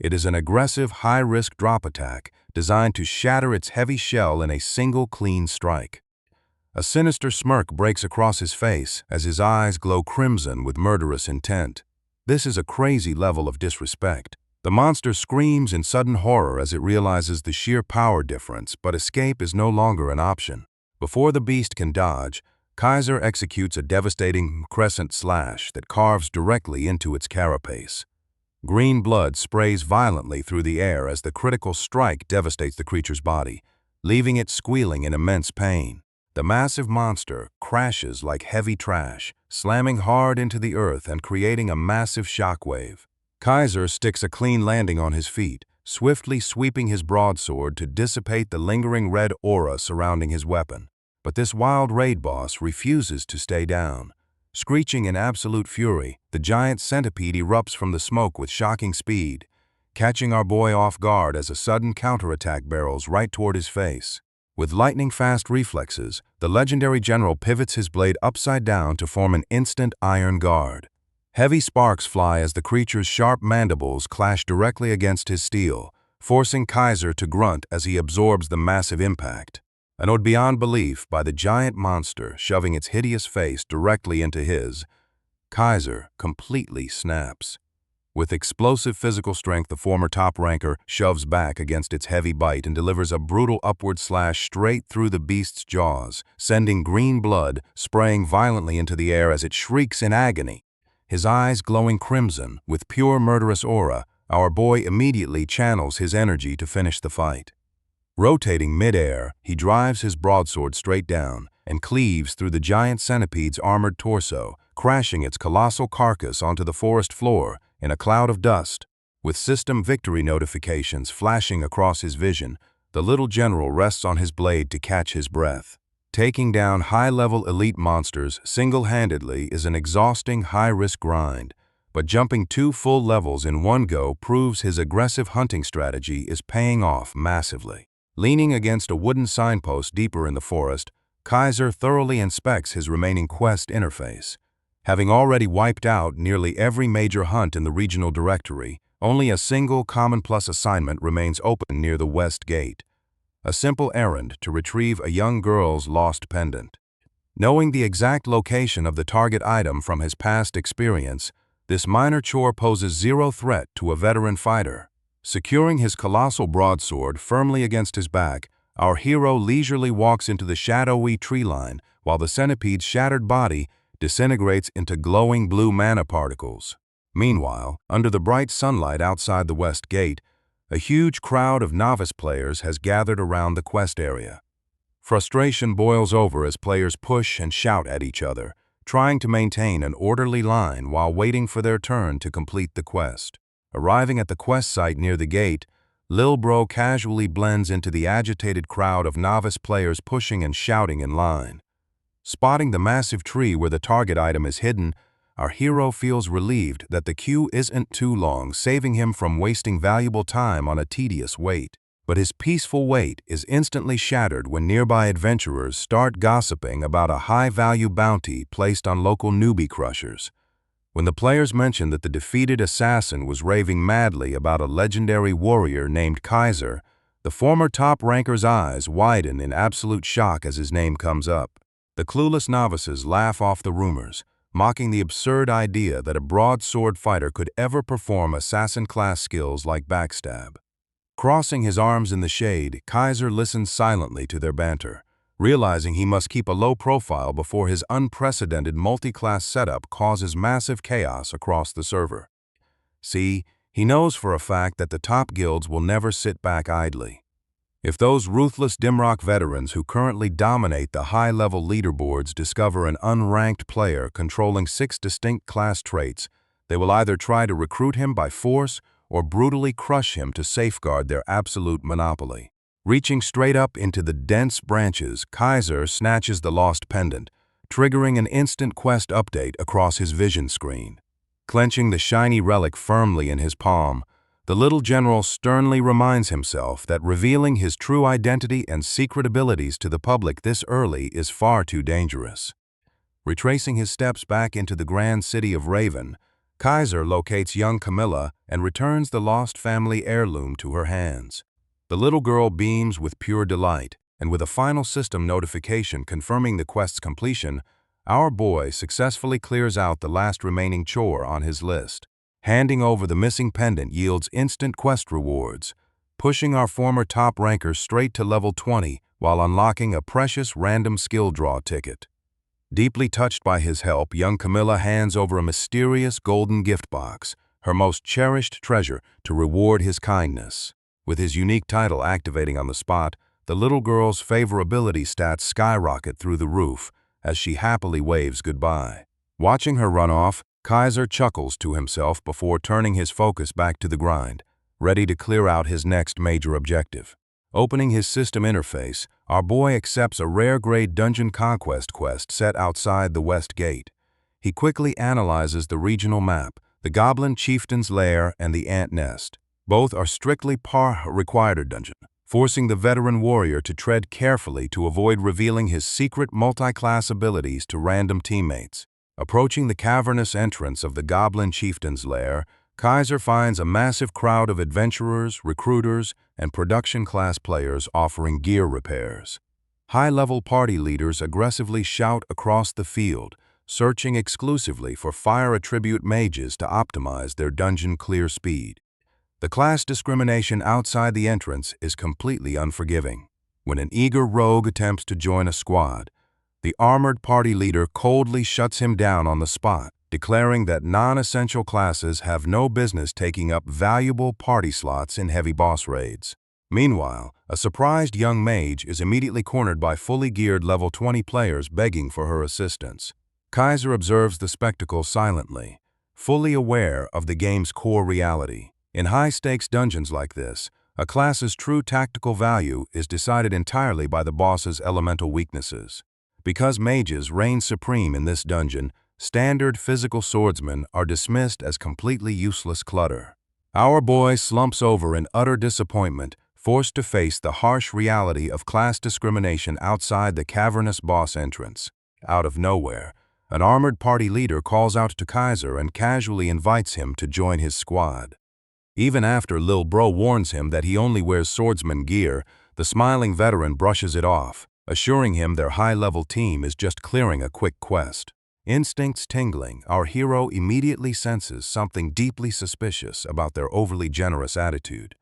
It is an aggressive, high-risk drop attack designed to shatter its heavy shell in a single clean strike. A sinister smirk breaks across his face as his eyes glow crimson with murderous intent. This is a crazy level of disrespect. The monster screams in sudden horror as it realizes the sheer power difference, but escape is no longer an option. Before the beast can dodge, Kaiser executes a devastating crescent slash that carves directly into its carapace. Green blood sprays violently through the air as the critical strike devastates the creature's body, leaving it squealing in immense pain. The massive monster crashes like heavy trash, slamming hard into the earth and creating a massive shockwave. Kaiser sticks a clean landing on his feet, swiftly sweeping his broadsword to dissipate the lingering red aura surrounding his weapon. But this wild raid boss refuses to stay down. Screeching in absolute fury, the giant centipede erupts from the smoke with shocking speed, catching our boy off guard as a sudden counterattack barrels right toward his face. With lightning-fast reflexes, the legendary general pivots his blade upside down to form an instant iron guard. Heavy sparks fly as the creature's sharp mandibles clash directly against his steel, forcing Kaiser to grunt as he absorbs the massive impact. Annoyed beyond belief by the giant monster shoving its hideous face directly into his, Kaiser completely snaps. With explosive physical strength, the former top ranker shoves back against its heavy bite and delivers a brutal upward slash straight through the beast's jaws, sending green blood spraying violently into the air as it shrieks in agony. His eyes glowing crimson with pure murderous aura, our boy immediately channels his energy to finish the fight. Rotating mid-air, he drives his broadsword straight down and cleaves through the giant centipede's armored torso, crashing its colossal carcass onto the forest floor in a cloud of dust. With system victory notifications flashing across his vision, the little general rests on his blade to catch his breath. Taking down high-level elite monsters single-handedly is an exhausting, high-risk grind, but jumping 2 full levels in one go proves his aggressive hunting strategy is paying off massively. Leaning against a wooden signpost deeper in the forest, Kaiser thoroughly inspects his remaining quest interface. Having already wiped out nearly every major hunt in the regional directory, only a single Common Plus assignment remains open near the west gate. A simple errand to retrieve a young girl's lost pendant. Knowing the exact location of the target item from his past experience, this minor chore poses zero threat to a veteran fighter. Securing his colossal broadsword firmly against his back, our hero leisurely walks into the shadowy tree line while the centipede's shattered body disintegrates into glowing blue mana particles. Meanwhile, under the bright sunlight outside the west gate, a huge crowd of novice players has gathered around the quest area. Frustration boils over as players push and shout at each other, trying to maintain an orderly line while waiting for their turn to complete the quest. Arriving at the quest site near the gate, Lil Bro casually blends into the agitated crowd of novice players pushing and shouting in line. Spotting the massive tree where the target item is hidden, our hero feels relieved that the queue isn't too long, saving him from wasting valuable time on a tedious wait. But his peaceful wait is instantly shattered when nearby adventurers start gossiping about a high-value bounty placed on local newbie crushers. When the players mention that the defeated assassin was raving madly about a legendary warrior named Kaiser, the former top ranker's eyes widen in absolute shock as his name comes up. The clueless novices laugh off the rumors, mocking the absurd idea that a broadsword fighter could ever perform assassin-class skills like backstab. Crossing his arms in the shade, Kaiser listens silently to their banter, realizing he must keep a low profile before his unprecedented multi-class setup causes massive chaos across the server. See, he knows for a fact that the top guilds will never sit back idly. If those ruthless Dimrock veterans who currently dominate the high-level leaderboards discover an unranked player controlling 6 distinct class traits, they will either try to recruit him by force or brutally crush him to safeguard their absolute monopoly. Reaching straight up into the dense branches, Kaiser snatches the lost pendant, triggering an instant quest update across his vision screen. Clenching the shiny relic firmly in his palm, the little general sternly reminds himself that revealing his true identity and secret abilities to the public this early is far too dangerous. Retracing his steps back into the grand city of Raven, Kaiser locates young Camilla and returns the lost family heirloom to her hands. The little girl beams with pure delight, and with a final system notification confirming the quest's completion, our boy successfully clears out the last remaining chore on his list. Handing over the missing pendant yields instant quest rewards, pushing our former top ranker straight to level 20 while unlocking a precious random skill draw ticket. Deeply touched by his help, young Camilla hands over a mysterious golden gift box, her most cherished treasure, to reward his kindness. With his unique title activating on the spot, the little girl's favorability stats skyrocket through the roof as she happily waves goodbye. Watching her run off, Kaiser chuckles to himself before turning his focus back to the grind. ready to clear out his next major objective. Opening his system interface, our boy accepts a rare-grade dungeon conquest quest set outside the West Gate. He quickly analyzes the regional map, the Goblin Chieftain's Lair, and the Ant Nest. Both are strictly required dungeon, forcing the veteran warrior to tread carefully to avoid revealing his secret multi-class abilities to random teammates. Approaching the cavernous entrance of the Goblin Chieftain's Lair, Kaiser finds a massive crowd of adventurers, recruiters, and production-class players offering gear repairs. High-level party leaders aggressively shout across the field, searching exclusively for fire attribute mages to optimize their dungeon clear speed. The class discrimination outside the entrance is completely unforgiving. When an eager rogue attempts to join a squad, the armored party leader coldly shuts him down on the spot, declaring that non-essential classes have no business taking up valuable party slots in heavy boss raids. Meanwhile, a surprised young mage is immediately cornered by fully geared level 20 players begging for her assistance. Kaiser observes the spectacle silently, fully aware of the game's core reality. In high-stakes dungeons like this, a class's true tactical value is decided entirely by the boss's elemental weaknesses. Because mages reign supreme in this dungeon, standard physical swordsmen are dismissed as completely useless clutter. Our boy slumps over in utter disappointment, forced to face the harsh reality of class discrimination outside the cavernous boss entrance. Out of nowhere, an armored party leader calls out to Kaiser and casually invites him to join his squad. Even after Lil Bro warns him that he only wears swordsman gear, the smiling veteran brushes it off, assuring him their high-level team is just clearing a quick quest. Instincts tingling, our hero immediately senses something deeply suspicious about their overly generous attitude.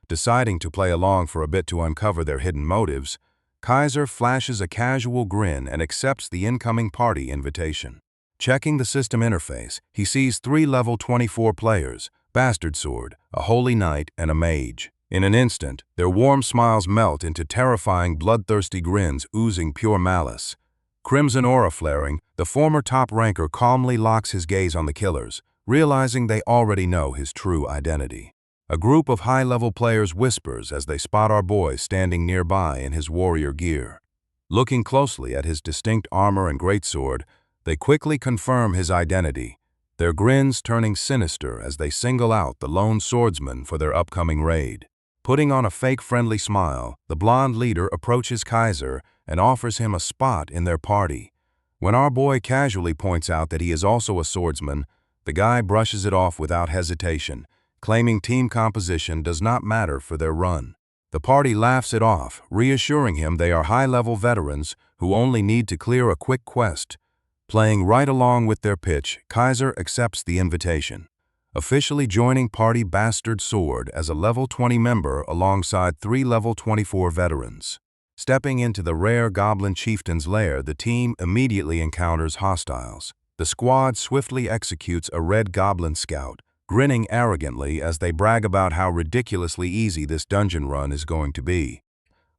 Deciding to play along for a bit to uncover their hidden motives, Kaiser flashes a casual grin and accepts the incoming party invitation. Checking the system interface, he sees 3 level 24 players, Bastard Sword, a Holy Knight, and a Mage. In an instant, their warm smiles melt into terrifying bloodthirsty grins oozing pure malice. Crimson aura flaring, the former top ranker calmly locks his gaze on the killers, realizing they already know his true identity. A group of high-level players whispers as they spot our boy standing nearby in his warrior gear. Looking closely at his distinct armor and greatsword, they quickly confirm his identity, their grins turning sinister as they single out the lone swordsman for their upcoming raid. Putting on a fake friendly smile, the blonde leader approaches Kaiser and offers him a spot in their party. When our boy casually points out that he is also a swordsman, the guy brushes it off without hesitation, claiming team composition does not matter for their run. The party laughs it off, reassuring him they are high-level veterans who only need to clear a quick quest. Playing right along with their pitch, Kaiser accepts the invitation, officially joining Party Bastard Sword as a level 20 member alongside 3 level 24 veterans. Stepping into the rare Goblin Chieftain's lair, the team immediately encounters hostiles. The squad swiftly executes a red Goblin Scout, grinning arrogantly as they brag about how ridiculously easy this dungeon run is going to be.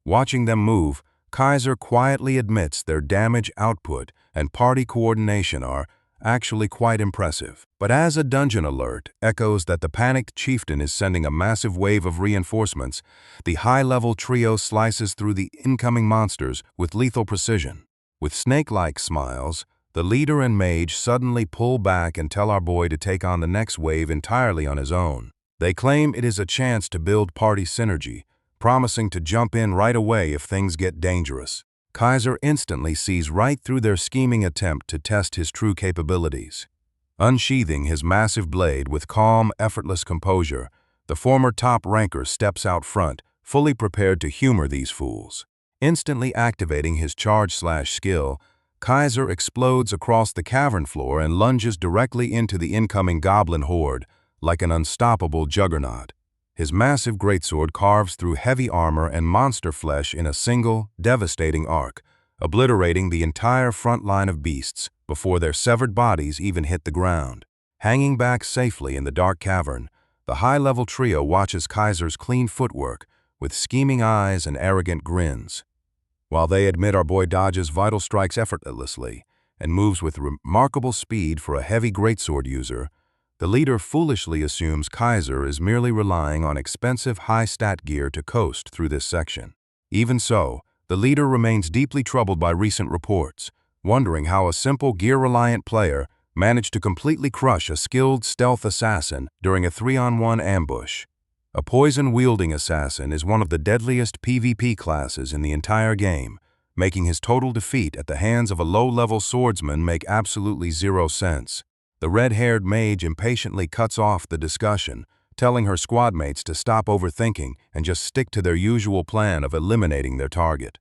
Watching them move, Kaiser quietly admits their damage output and party coordination are actually quite impressive. But as a dungeon alert echoes that the panicked chieftain is sending a massive wave of reinforcements, the high-level trio slices through the incoming monsters with lethal precision. With snake-like smiles, the leader and mage suddenly pull back and tell our boy to take on the next wave entirely on his own. They claim it is a chance to build party synergy, promising to jump in right away if things get dangerous. Kaiser instantly sees right through their scheming attempt to test his true capabilities. Unsheathing his massive blade with calm, effortless composure, the former top ranker steps out front, fully prepared to humor these fools. Instantly activating his charge/skill, Kaiser explodes across the cavern floor and lunges directly into the incoming goblin horde like an unstoppable juggernaut. His massive greatsword carves through heavy armor and monster flesh in a single, devastating arc, obliterating the entire front line of beasts before their severed bodies even hit the ground. Hanging back safely in the dark cavern, the high-level trio watches Kaiser's clean footwork with scheming eyes and arrogant grins. While they admit our boy dodges vital strikes effortlessly and moves with remarkable speed for a heavy greatsword user, The leader foolishly assumes Kaiser is merely relying on expensive high-stat gear to coast through this section. Even so, the leader remains deeply troubled by recent reports, wondering how a simple gear-reliant player managed to completely crush a skilled stealth assassin during a 3-on-1 ambush. A poison-wielding assassin is one of the deadliest PvP classes in the entire game, making his total defeat at the hands of a low-level swordsman make absolutely zero sense. The red-haired mage impatiently cuts off the discussion, telling her squadmates to stop overthinking and just stick to their usual plan of eliminating their target.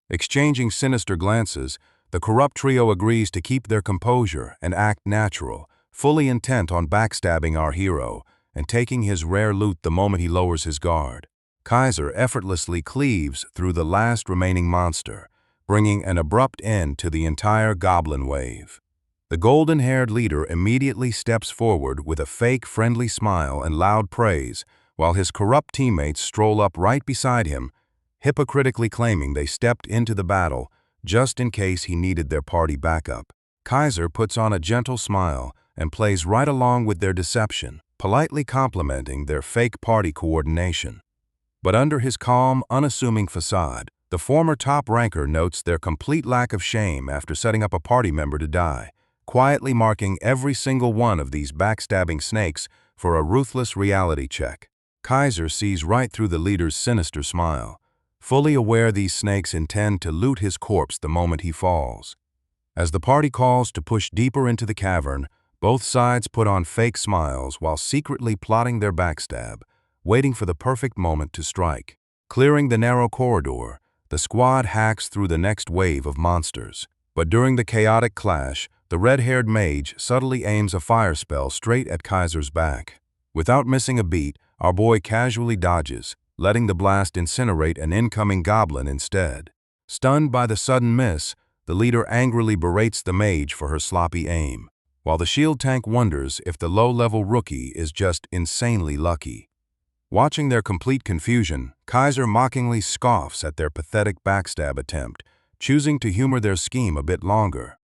Exchanging sinister glances, the corrupt trio agrees to keep their composure and act natural, fully intent on backstabbing our hero and taking his rare loot the moment he lowers his guard. Kaiser effortlessly cleaves through the last remaining monster, bringing an abrupt end to the entire goblin wave. The golden-haired leader immediately steps forward with a fake friendly smile and loud praise, while his corrupt teammates stroll up right beside him, hypocritically claiming they stepped into the battle just in case he needed their party backup. Kaiser puts on a gentle smile and plays right along with their deception, politely complimenting their fake party coordination. But under his calm, unassuming facade, the former top ranker notes their complete lack of shame after setting up a party member to die, quietly marking every single one of these backstabbing snakes for a ruthless reality check. Kaiser sees right through the leader's sinister smile, fully aware these snakes intend to loot his corpse the moment he falls. As the party calls to push deeper into the cavern, both sides put on fake smiles while secretly plotting their backstab, waiting for the perfect moment to strike. Clearing the narrow corridor, the squad hacks through the next wave of monsters. But during the chaotic clash, the red-haired mage subtly aims a fire spell straight at Kaiser's back. Without missing a beat, our boy casually dodges, letting the blast incinerate an incoming goblin instead. Stunned by the sudden miss, the leader angrily berates the mage for her sloppy aim, while the shield tank wonders if the low-level rookie is just insanely lucky. Watching their complete confusion, Kaiser mockingly scoffs at their pathetic backstab attempt, choosing to humor their scheme a bit longer.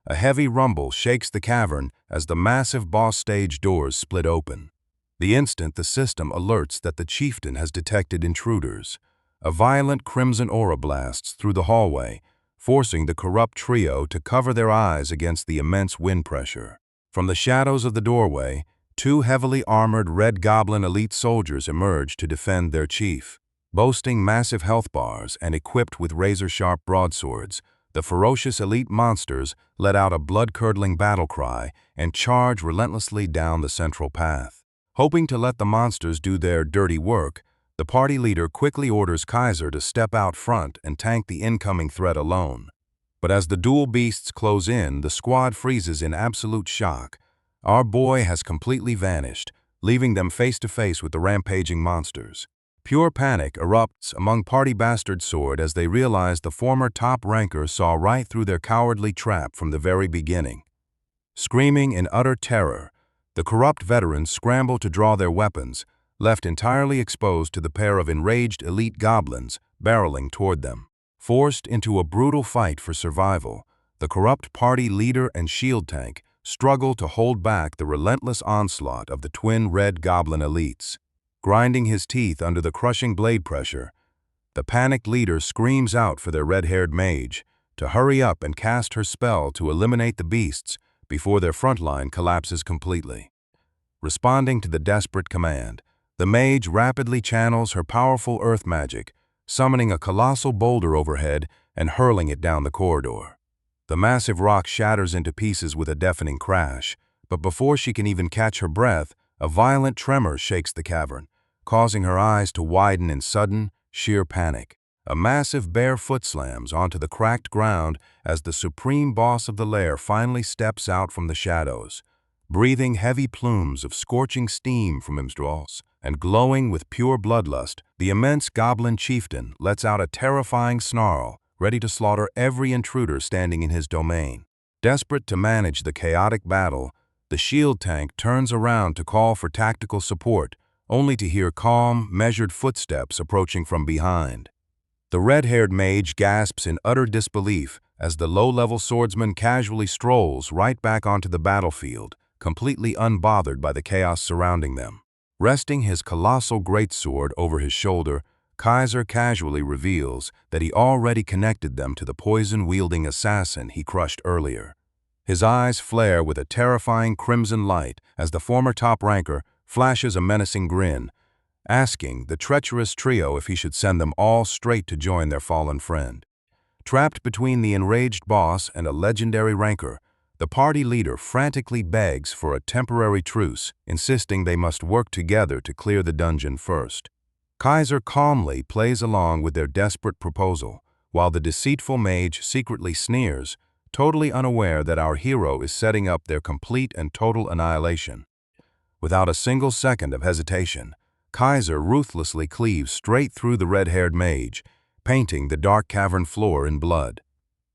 A heavy rumble shakes the cavern as the massive boss stage doors split open. The instant the system alerts that the chieftain has detected intruders, a violent crimson aura blasts through the hallway, forcing the corrupt trio to cover their eyes against the immense wind pressure. From the shadows of the doorway, two heavily armored red goblin elite soldiers emerge to defend their chief. Boasting massive health bars and equipped with razor-sharp broadswords, the ferocious elite monsters let out a blood-curdling battle cry and charge relentlessly down the central path. Hoping to let the monsters do their dirty work, the party leader quickly orders Kaiser to step out front and tank the incoming threat alone. But as the dual beasts close in, the squad freezes in absolute shock. Our boy has completely vanished, leaving them face-to-face with the rampaging monsters. Pure panic erupts among Party Bastard Sword as they realize the former top ranker saw right through their cowardly trap from the very beginning. Screaming in utter terror, the corrupt veterans scramble to draw their weapons, left entirely exposed to the pair of enraged elite goblins barreling toward them. Forced into a brutal fight for survival, the corrupt party leader and shield tank struggle to hold back the relentless onslaught of the twin red goblin elites. Grinding his teeth under the crushing blade pressure, the panicked leader screams out for their red-haired mage to hurry up and cast her spell to eliminate the beasts before their front line collapses completely. Responding to the desperate command, the mage rapidly channels her powerful earth magic, summoning a colossal boulder overhead and hurling it down the corridor. The massive rock shatters into pieces with a deafening crash, but before she can even catch her breath, a violent tremor shakes the cavern, causing her eyes to widen in sudden, sheer panic. A massive bare foot slams onto the cracked ground as the supreme boss of the lair finally steps out from the shadows. Breathing heavy plumes of scorching steam from his jaws and glowing with pure bloodlust, the immense goblin chieftain lets out a terrifying snarl, ready to slaughter every intruder standing in his domain. Desperate to manage the chaotic battle, the shield tank turns around to call for tactical support, only to hear calm, measured footsteps approaching from behind. The red-haired mage gasps in utter disbelief as the low-level swordsman casually strolls right back onto the battlefield, completely unbothered by the chaos surrounding them. Resting his colossal greatsword over his shoulder, Kaiser casually reveals that he already connected them to the poison-wielding assassin he crushed earlier. His eyes flare with a terrifying crimson light as the former top ranker flashes a menacing grin, asking the treacherous trio if he should send them all straight to join their fallen friend. Trapped between the enraged boss and a legendary ranker, the party leader frantically begs for a temporary truce, insisting they must work together to clear the dungeon first. Kaiser calmly plays along with their desperate proposal, while the deceitful mage secretly sneers, totally unaware that our hero is setting up their complete and total annihilation. Without a single second of hesitation, Kaiser ruthlessly cleaves straight through the red-haired mage, painting the dark cavern floor in blood.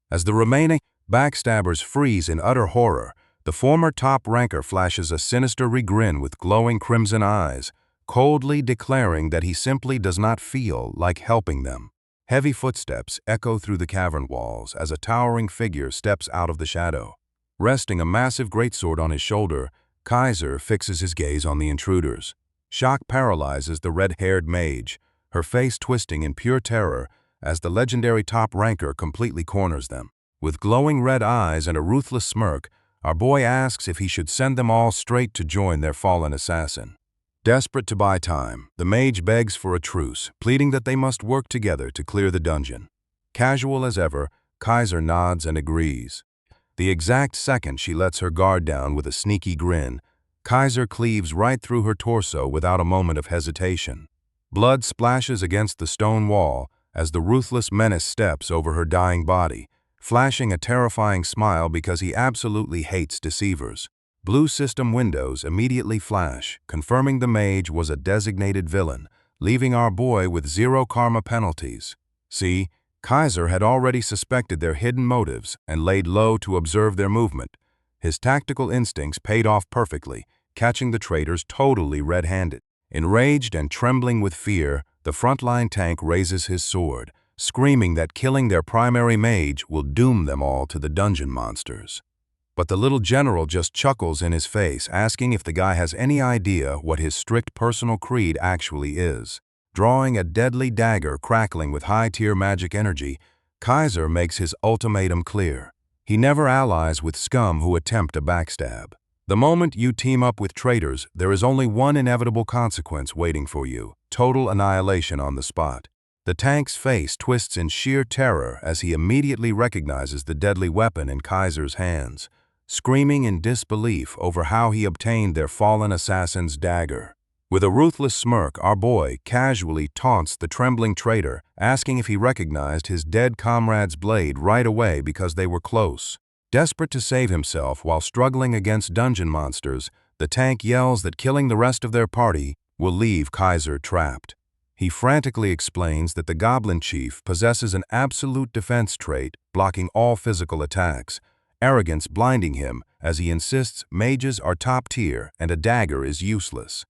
As the remaining backstabbers freeze in utter horror, the former top ranker flashes a sinister grin with glowing crimson eyes, coldly declaring that he simply does not feel like helping them. Heavy footsteps echo through the cavern walls as a towering figure steps out of the shadow. Resting a massive greatsword on his shoulder, Kaiser fixes his gaze on the intruders. Shock paralyzes the red-haired mage, her face twisting in pure terror as the legendary top ranker completely corners them. With glowing red eyes and a ruthless smirk, our boy asks if he should send them all straight to join their fallen assassin. Desperate to buy time, the mage begs for a truce, pleading that they must work together to clear the dungeon. Casual as ever, Kaiser nods and agrees. The exact second she lets her guard down with a sneaky grin, Kaiser cleaves right through her torso without a moment of hesitation. Blood splashes against the stone wall as the ruthless menace steps over her dying body, flashing a terrifying smile because he absolutely hates deceivers. Blue system windows immediately flash, confirming the mage was a designated villain, leaving our boy with 0 karma penalties. See, Kaiser had already suspected their hidden motives and laid low to observe their movement. His tactical instincts paid off perfectly, catching the traitors totally red-handed. Enraged and trembling with fear, the frontline tank raises his sword, screaming that killing their primary mage will doom them all to the dungeon monsters. But the little general just chuckles in his face, asking if the guy has any idea what his strict personal creed actually is. Drawing a deadly dagger crackling with high-tier magic energy, Kaiser makes his ultimatum clear. He never allies with scum who attempt a backstab. The moment you team up with traitors, there is only one inevitable consequence waiting for you: total annihilation on the spot. The tank's face twists in sheer terror as he immediately recognizes the deadly weapon in Kaiser's hands, screaming in disbelief over how he obtained their fallen assassin's dagger. With a ruthless smirk, our boy casually taunts the trembling traitor, asking if he recognized his dead comrade's blade right away because they were close. Desperate to save himself while struggling against dungeon monsters, the tank yells that killing the rest of their party will leave Kaiser trapped. He frantically explains that the Goblin Chief possesses an absolute defense trait, blocking all physical attacks, arrogance blinding him as he insists mages are top tier and a dagger is useless.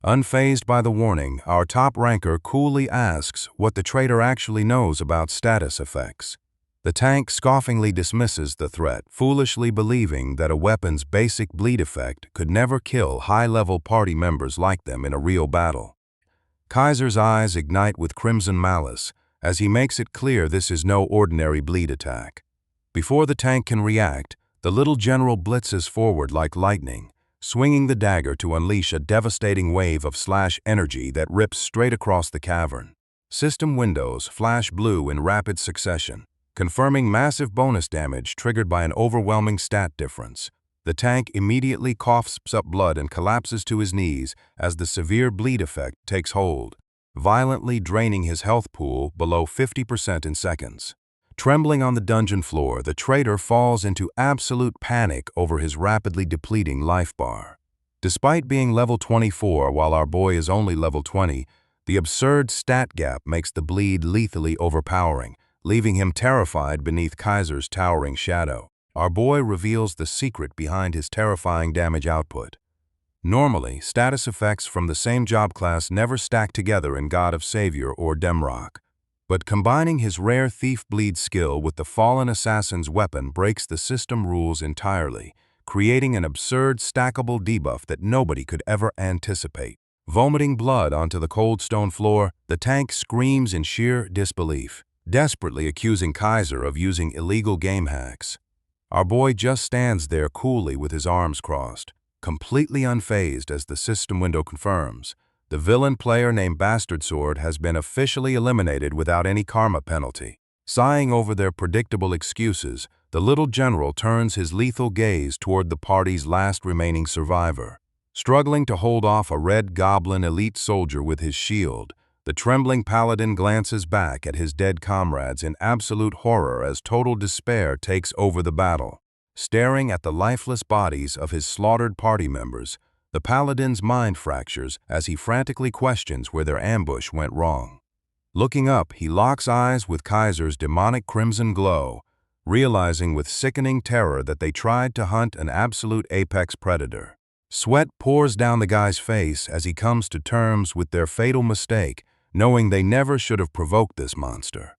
Unfazed by the warning, our top ranker coolly asks what the traitor actually knows about status effects. The tank scoffingly dismisses the threat, foolishly believing that a weapon's basic bleed effect could never kill high-level party members like them in a real battle. Kaiser's eyes ignite with crimson malice as he makes it clear this is no ordinary bleed attack. Before the tank can react, the little general blitzes forward like lightning, swinging the dagger to unleash a devastating wave of slash energy that rips straight across the cavern. System windows flash blue in rapid succession, confirming massive bonus damage triggered by an overwhelming stat difference. The tank immediately coughs up blood and collapses to his knees as the severe bleed effect takes hold, violently draining his health pool below 50% in seconds. Trembling on the dungeon floor, the traitor falls into absolute panic over his rapidly depleting life bar. Despite being level 24 while our boy is only level 20, the absurd stat gap makes the bleed lethally overpowering, leaving him terrified beneath Kaiser's towering shadow. Our boy reveals the secret behind his terrifying damage output. Normally, status effects from the same job class never stack together in God of Savior or Demrock. But combining his rare thief bleed skill with the fallen assassin's weapon breaks the system rules entirely, creating an absurd stackable debuff that nobody could ever anticipate. Vomiting blood onto the cold stone floor, the tank screams in sheer disbelief, desperately accusing Kaiser of using illegal game hacks. Our boy just stands there coolly with his arms crossed, completely unfazed as the system window confirms. The villain player named Bastard Sword has been officially eliminated without any karma penalty. Sighing over their predictable excuses, the little general turns his lethal gaze toward the party's last remaining survivor. Struggling to hold off a red goblin elite soldier with his shield, the trembling paladin glances back at his dead comrades in absolute horror as total despair takes over the battle. Staring at the lifeless bodies of his slaughtered party members, the paladin's mind fractures as he frantically questions where their ambush went wrong. Looking up, he locks eyes with Kaiser's demonic crimson glow, realizing with sickening terror that they tried to hunt an absolute apex predator. Sweat pours down the guy's face as he comes to terms with their fatal mistake, knowing they never should have provoked this monster.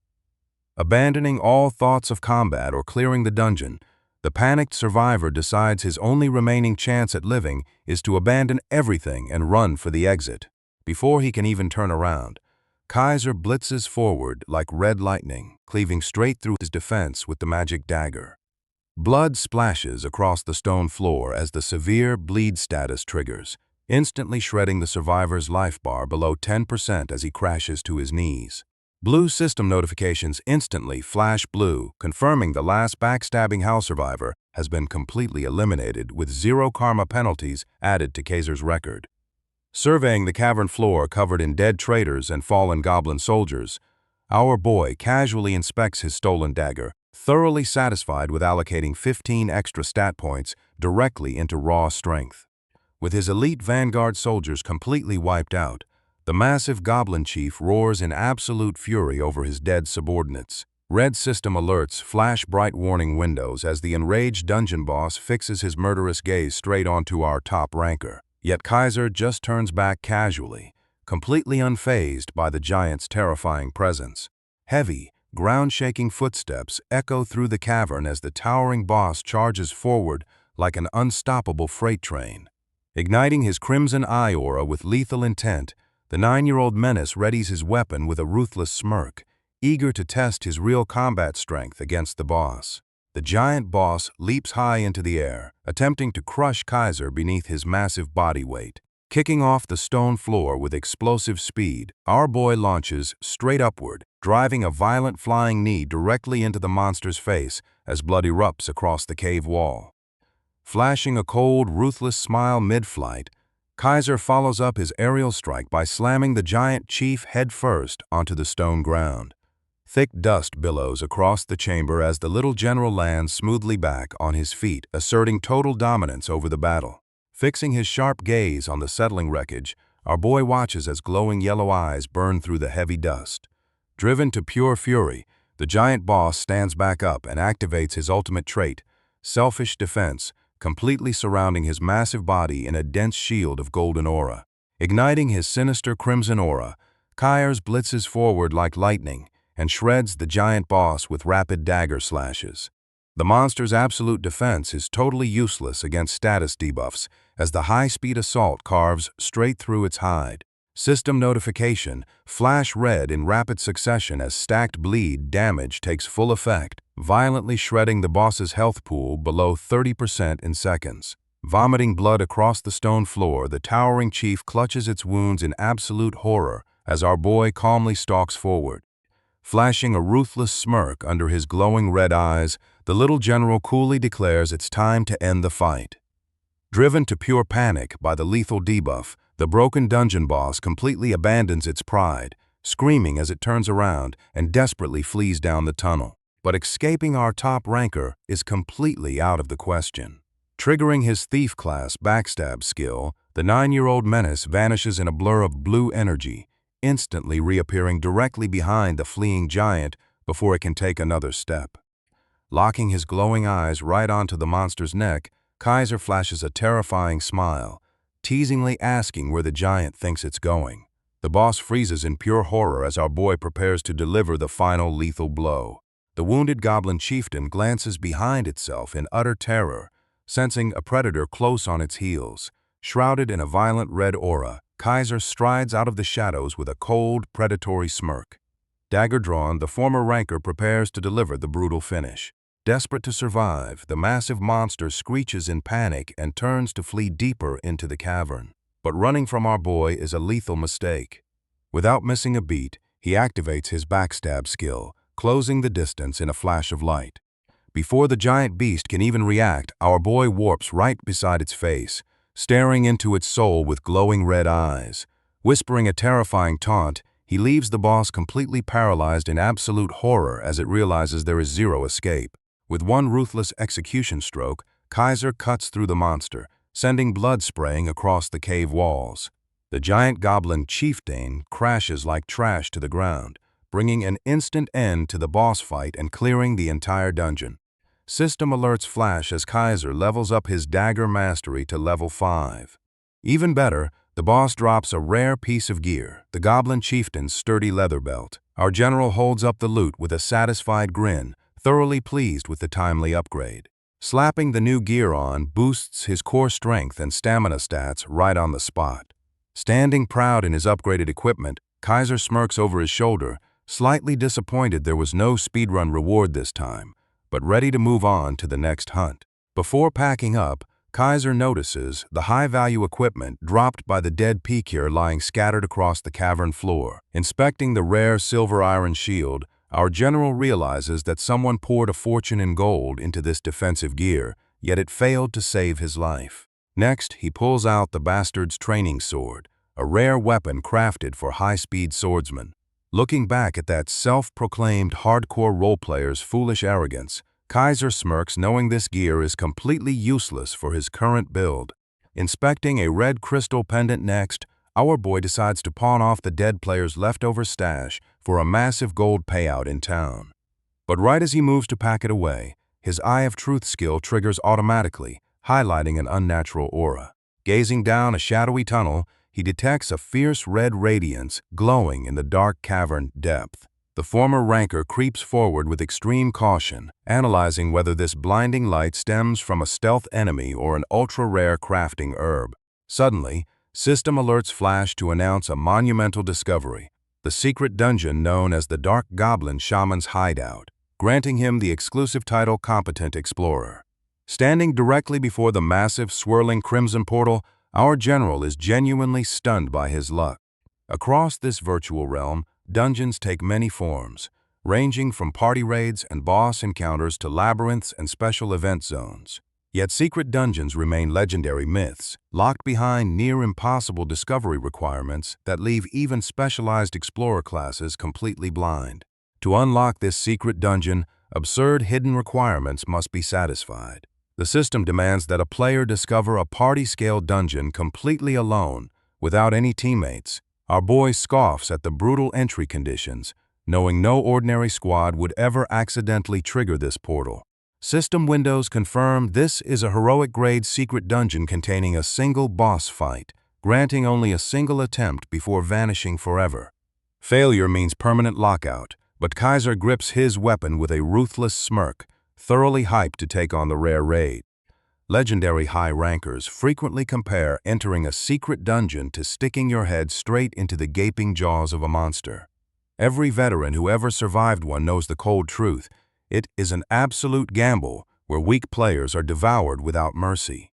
Abandoning all thoughts of combat or clearing the dungeon, the panicked survivor decides his only remaining chance at living is to abandon everything and run for the exit. Before he can even turn around, Kaiser blitzes forward like red lightning, cleaving straight through his defense with the magic dagger. Blood splashes across the stone floor as the severe bleed status triggers, instantly shredding the survivor's life bar below 10% as he crashes to his knees. Blue system notifications instantly flash blue, confirming the last backstabbing Hell survivor has been completely eliminated with 0 karma penalties added to Kaiser's record. Surveying the cavern floor covered in dead traitors and fallen goblin soldiers, our boy casually inspects his stolen dagger, thoroughly satisfied with allocating 15 extra stat points directly into raw strength. With his elite vanguard soldiers completely wiped out, the massive goblin chief roars in absolute fury over his dead subordinates. Red system alerts flash bright warning windows as the enraged dungeon boss fixes his murderous gaze straight onto our top ranker. Yet Kaiser just turns back casually, completely unfazed by the giant's terrifying presence. Heavy, ground-shaking footsteps echo through the cavern as the towering boss charges forward like an unstoppable freight train. Igniting his crimson eye aura with lethal intent, the 9-year-old menace readies his weapon with a ruthless smirk, eager to test his real combat strength against the boss. The giant boss leaps high into the air, attempting to crush Kaiser beneath his massive body weight. Kicking off the stone floor with explosive speed, our boy launches straight upward, driving a violent flying knee directly into the monster's face as blood erupts across the cave wall. Flashing a cold, ruthless smile mid-flight, Kaiser follows up his aerial strike by slamming the giant chief headfirst onto the stone ground. Thick dust billows across the chamber as the little general lands smoothly back on his feet, asserting total dominance over the battle. Fixing his sharp gaze on the settling wreckage, our boy watches as glowing yellow eyes burn through the heavy dust. Driven to pure fury, the giant boss stands back up and activates his ultimate trait, selfish defense, completely surrounding his massive body in a dense shield of golden aura. Igniting his sinister crimson aura, Kaiser blitzes forward like lightning and shreds the giant boss with rapid dagger slashes. The monster's absolute defense is totally useless against status debuffs as the high-speed assault carves straight through its hide. System notification flash red in rapid succession as stacked bleed damage takes full effect, violently shredding the boss's health pool below 30% in seconds. Vomiting blood across the stone floor, the towering chief clutches its wounds in absolute horror as our boy calmly stalks forward. Flashing a ruthless smirk under his glowing red eyes, the little general coolly declares it's time to end the fight. Driven to pure panic by the lethal debuff, the broken dungeon boss completely abandons its pride, screaming as it turns around and desperately flees down the tunnel. But escaping our top ranker is completely out of the question. Triggering his thief class backstab skill, the 9-year-old menace vanishes in a blur of blue energy, instantly reappearing directly behind the fleeing giant before it can take another step. Locking his glowing eyes right onto the monster's neck, Kaiser flashes a terrifying smile, teasingly asking where the giant thinks it's going. The boss freezes in pure horror as our boy prepares to deliver the final lethal blow. The wounded goblin chieftain glances behind itself in utter terror, sensing a predator close on its heels. Shrouded in a violent red aura, Kaiser strides out of the shadows with a cold, predatory smirk. Dagger drawn, the former ranker prepares to deliver the brutal finish. Desperate to survive, the massive monster screeches in panic and turns to flee deeper into the cavern. But running from our boy is a lethal mistake. Without missing a beat, he activates his backstab skill, closing the distance in a flash of light. Before the giant beast can even react, our boy warps right beside its face, staring into its soul with glowing red eyes. Whispering a terrifying taunt, he leaves the boss completely paralyzed in absolute horror as it realizes there is zero escape. With one ruthless execution stroke, Kaiser cuts through the monster, sending blood spraying across the cave walls. The giant goblin chieftain crashes like trash to the ground, bringing an instant end to the boss fight and clearing the entire dungeon. System alerts flash as Kaiser levels up his dagger mastery to level 5. Even better, the boss drops a rare piece of gear, the goblin chieftain's sturdy leather belt. Our general holds up the loot with a satisfied grin, thoroughly pleased with the timely upgrade. Slapping the new gear on boosts his core strength and stamina stats right on the spot. Standing proud in his upgraded equipment, Kaiser smirks over his shoulder, slightly disappointed there was no speedrun reward this time, but ready to move on to the next hunt. Before packing up, Kaiser notices the high-value equipment dropped by the dead Pikir lying scattered across the cavern floor. Inspecting the rare silver iron shield, our general realizes that someone poured a fortune in gold into this defensive gear, yet it failed to save his life. Next, he pulls out the bastard's training sword, a rare weapon crafted for high-speed swordsmen. Looking back at that self-proclaimed hardcore roleplayer's foolish arrogance, Kaiser smirks knowing this gear is completely useless for his current build. Inspecting a red crystal pendant next, our boy decides to pawn off the dead player's leftover stash for a massive gold payout in town. But right as he moves to pack it away, his Eye of Truth skill triggers automatically, highlighting an unnatural aura. Gazing down a shadowy tunnel, he detects a fierce red radiance glowing in the dark cavern depth. The former ranker creeps forward with extreme caution, analyzing whether this blinding light stems from a stealth enemy or an ultra-rare crafting herb. Suddenly, system alerts flash to announce a monumental discovery, the secret dungeon known as the Dark Goblin Shaman's Hideout, granting him the exclusive title Competent Explorer. Standing directly before the massive, swirling crimson portal, our general is genuinely stunned by his luck. Across this virtual realm, dungeons take many forms, ranging from party raids and boss encounters to labyrinths and special event zones. Yet secret dungeons remain legendary myths, locked behind near-impossible discovery requirements that leave even specialized explorer classes completely blind. To unlock this secret dungeon, absurd hidden requirements must be satisfied. The system demands that a player discover a party-scale dungeon completely alone, without any teammates. Our boy scoffs at the brutal entry conditions, knowing no ordinary squad would ever accidentally trigger this portal. System windows confirm this is a heroic-grade secret dungeon containing a single boss fight, granting only a single attempt before vanishing forever. Failure means permanent lockout, but Kaiser grips his weapon with a ruthless smirk, thoroughly hyped to take on the rare raid. Legendary high rankers frequently compare entering a secret dungeon to sticking your head straight into the gaping jaws of a monster. Every veteran who ever survived one knows the cold truth. It is an absolute gamble where weak players are devoured without mercy.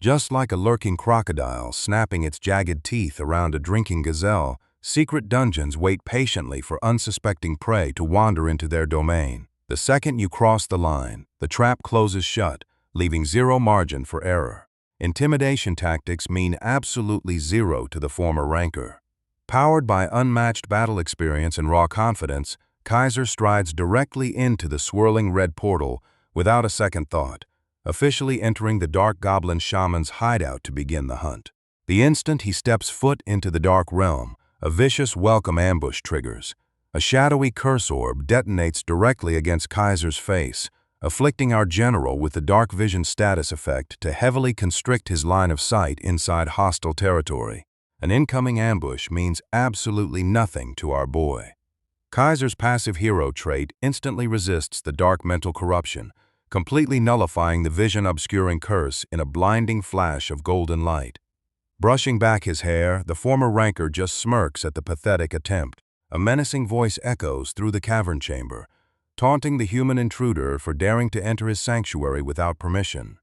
Just like a lurking crocodile snapping its jagged teeth around a drinking gazelle, secret dungeons wait patiently for unsuspecting prey to wander into their domain. The second you cross the line, the trap closes shut, leaving zero margin for error. Intimidation tactics mean absolutely zero to the former ranker. Powered by unmatched battle experience and raw confidence, Kaiser strides directly into the swirling red portal without a second thought, officially entering the Dark Goblin Shaman's hideout to begin the hunt. The instant he steps foot into the Dark Realm, a vicious welcome ambush triggers. A shadowy curse orb detonates directly against Kaiser's face, afflicting our general with the dark vision status effect to heavily constrict his line of sight inside hostile territory. An incoming ambush means absolutely nothing to our boy. Kaiser's passive hero trait instantly resists the dark mental corruption, completely nullifying the vision-obscuring curse in a blinding flash of golden light. Brushing back his hair, the former ranker just smirks at the pathetic attempt. A menacing voice echoes through the cavern chamber, taunting the human intruder for daring to enter his sanctuary without permission.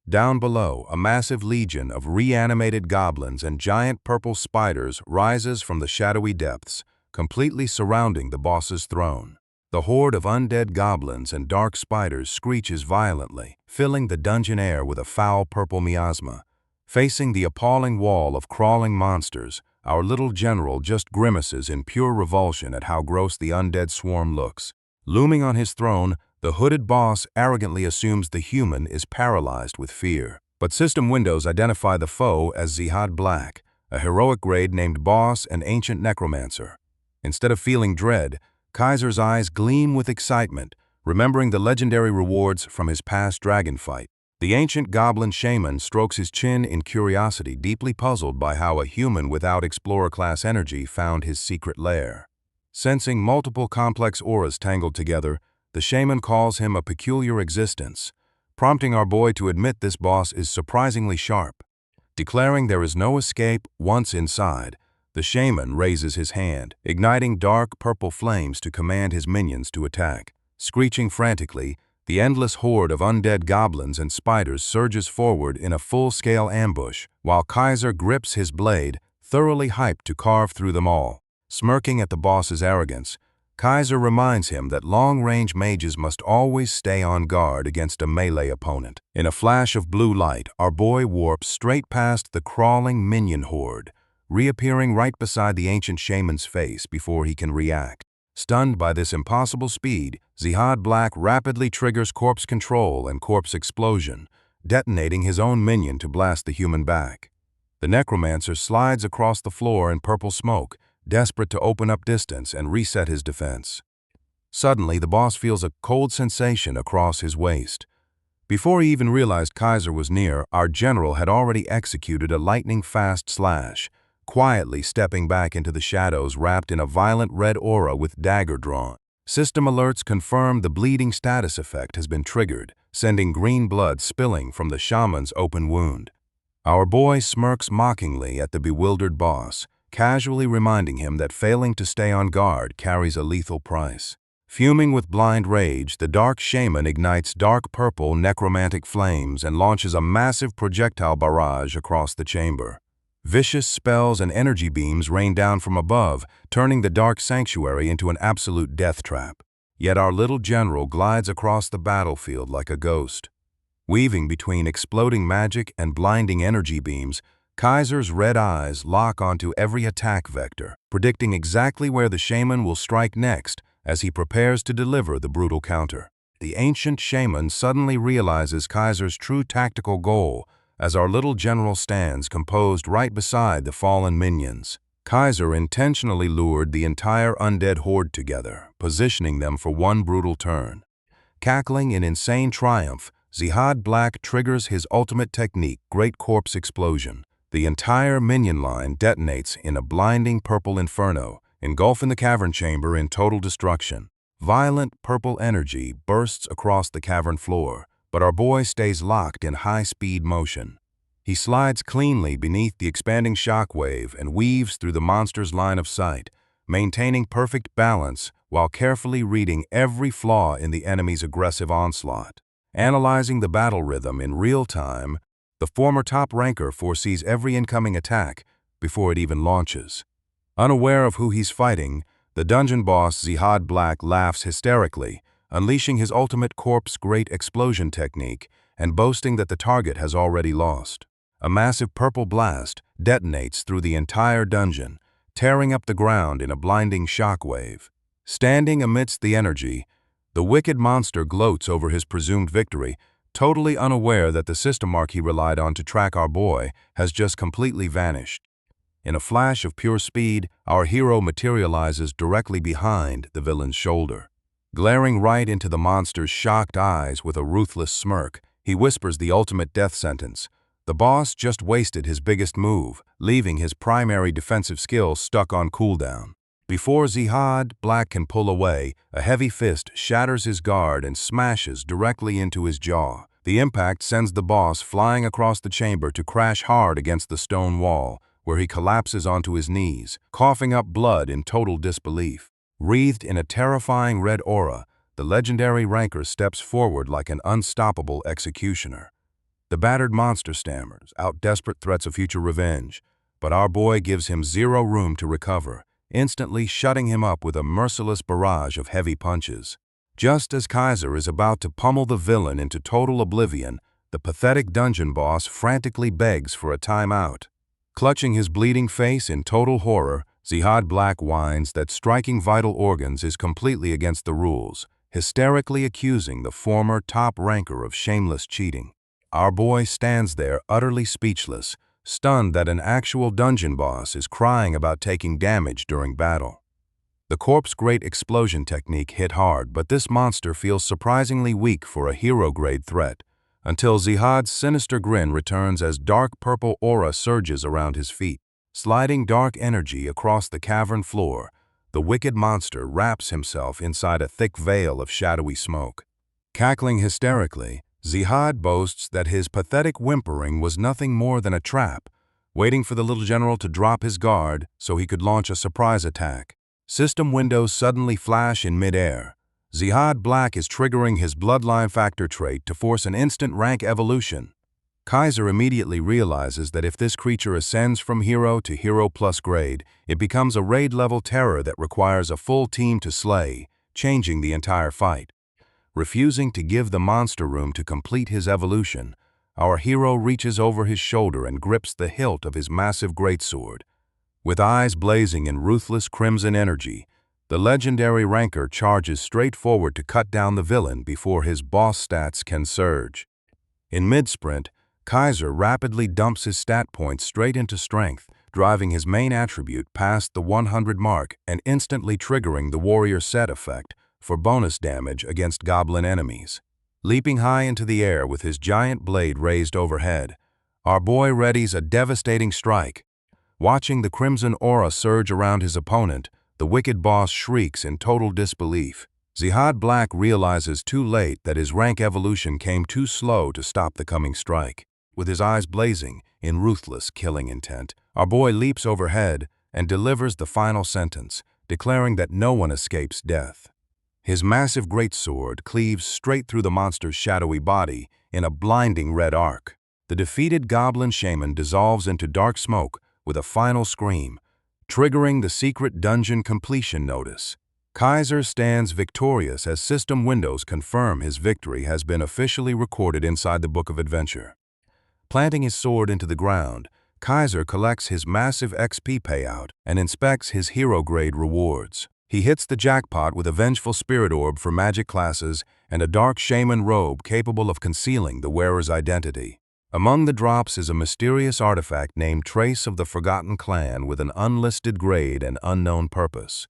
Down below, a massive legion of reanimated goblins and giant purple spiders rises from the shadowy depths, completely surrounding the boss's throne. The horde of undead goblins and dark spiders screeches violently, filling the dungeon air with a foul purple miasma. Facing the appalling wall of crawling monsters, our little general just grimaces in pure revulsion at how gross the undead swarm looks. Looming on his throne, the hooded boss arrogantly assumes the human is paralyzed with fear. But system windows identify the foe as Zihad Black, a heroic grade named boss and ancient necromancer. Instead of feeling dread, Kaiser's eyes gleam with excitement, remembering the legendary rewards from his past dragon fight. The ancient goblin shaman strokes his chin in curiosity, deeply puzzled by how a human without explorer-class energy found his secret lair. Sensing multiple complex auras tangled together, the shaman calls him a peculiar existence, prompting our boy to admit this boss is surprisingly sharp. Declaring there is no escape once inside, the shaman raises his hand, igniting dark purple flames to command his minions to attack. Screeching frantically, the endless horde of undead goblins and spiders surges forward in a full-scale ambush, while Kaiser grips his blade, thoroughly hyped to carve through them all. Smirking at the boss's arrogance, Kaiser reminds him that long-range mages must always stay on guard against a melee opponent. In a flash of blue light, our boy warps straight past the crawling minion horde, reappearing right beside the ancient shaman's face before he can react. Stunned by this impossible speed, Zihad Black rapidly triggers corpse control and corpse explosion, detonating his own minion to blast the human back. The necromancer slides across the floor in purple smoke, desperate to open up distance and reset his defense. Suddenly, the boss feels a cold sensation across his waist. Before he even realized Kaiser was near, our general had already executed a lightning-fast slash, quietly stepping back into the shadows wrapped in a violent red aura with dagger drawn. System alerts confirm the bleeding status effect has been triggered, sending green blood spilling from the shaman's open wound. Our boy smirks mockingly at the bewildered boss, casually reminding him that failing to stay on guard carries a lethal price. Fuming with blind rage, the dark shaman ignites dark purple necromantic flames and launches a massive projectile barrage across the chamber. Vicious spells and energy beams rain down from above, turning the dark sanctuary into an absolute death trap. Yet our little general glides across the battlefield like a ghost. Weaving between exploding magic and blinding energy beams, Kaiser's red eyes lock onto every attack vector, predicting exactly where the shaman will strike next as he prepares to deliver the brutal counter. The ancient shaman suddenly realizes Kaiser's true tactical goal as our little general stands composed right beside the fallen minions. Kaiser intentionally lured the entire undead horde together, positioning them for one brutal turn. Cackling in insane triumph, Zihad Black triggers his ultimate technique, Great Corpse Explosion. The entire minion line detonates in a blinding purple inferno, engulfing the cavern chamber in total destruction. Violent purple energy bursts across the cavern floor, but our boy stays locked in high-speed motion. He slides cleanly beneath the expanding shockwave and weaves through the monster's line of sight, maintaining perfect balance while carefully reading every flaw in the enemy's aggressive onslaught. Analyzing the battle rhythm in real time, the former top ranker foresees every incoming attack before it even launches. Unaware of who he's fighting, the dungeon boss Zihad Black laughs hysterically, unleashing his ultimate corpse great explosion technique and boasting that the target has already lost. A massive purple blast detonates through the entire dungeon, tearing up the ground in a blinding shockwave. Standing amidst the energy, the wicked monster gloats over his presumed victory, totally unaware that the system mark he relied on to track our boy has just completely vanished. In a flash of pure speed, our hero materializes directly behind the villain's shoulder. Glaring right into the monster's shocked eyes with a ruthless smirk, he whispers the ultimate death sentence. The boss just wasted his biggest move, leaving his primary defensive skill stuck on cooldown. Before Zihad Black can pull away, a heavy fist shatters his guard and smashes directly into his jaw. The impact sends the boss flying across the chamber to crash hard against the stone wall, where he collapses onto his knees, coughing up blood in total disbelief. Wreathed in a terrifying red aura, the legendary ranker steps forward like an unstoppable executioner. The battered monster stammers out desperate threats of future revenge, but our boy gives him zero room to recover, instantly shutting him up with a merciless barrage of heavy punches. Just as Kaiser is about to pummel the villain into total oblivion, the pathetic dungeon boss frantically begs for a timeout. Clutching his bleeding face in total horror, Zihad Black whines that striking vital organs is completely against the rules, hysterically accusing the former top ranker of shameless cheating. Our boy stands there utterly speechless, stunned that an actual dungeon boss is crying about taking damage during battle. The corpse great explosion technique hit hard, but this monster feels surprisingly weak for a hero-grade threat, until Zihad's sinister grin returns as dark purple aura surges around his feet. Sliding dark energy across the cavern floor, the wicked monster wraps himself inside a thick veil of shadowy smoke. Cackling hysterically, Zihad boasts that his pathetic whimpering was nothing more than a trap, waiting for the little general to drop his guard so he could launch a surprise attack. System windows suddenly flash in mid-air. Zihad Black is triggering his bloodline factor trait to force an instant rank evolution. Kaiser immediately realizes that if this creature ascends from hero to hero plus grade, it becomes a raid-level terror that requires a full team to slay, changing the entire fight. Refusing to give the monster room to complete his evolution, our hero reaches over his shoulder and grips the hilt of his massive greatsword. With eyes blazing in ruthless crimson energy, the legendary ranker charges straight forward to cut down the villain before his boss stats can surge. In mid-sprint, Kaiser rapidly dumps his stat points straight into strength, driving his main attribute past the 100 mark and instantly triggering the warrior set effect for bonus damage against goblin enemies. Leaping high into the air with his giant blade raised overhead, our boy readies a devastating strike. Watching the crimson aura surge around his opponent, the wicked boss shrieks in total disbelief. Zihad Black realizes too late that his rank evolution came too slow to stop the coming strike. With his eyes blazing in ruthless killing intent, our boy leaps overhead and delivers the final sentence, declaring that no one escapes death. His massive greatsword cleaves straight through the monster's shadowy body in a blinding red arc. The defeated goblin shaman dissolves into dark smoke with a final scream, triggering the secret dungeon completion notice. Kaiser stands victorious as system windows confirm his victory has been officially recorded inside the Book of Adventure. Planting his sword into the ground, Kaiser collects his massive XP payout and inspects his hero-grade rewards. He hits the jackpot with a vengeful spirit orb for magic classes and a dark shaman robe capable of concealing the wearer's identity. Among the drops is a mysterious artifact named Trace of the Forgotten Clan with an unlisted grade and unknown purpose.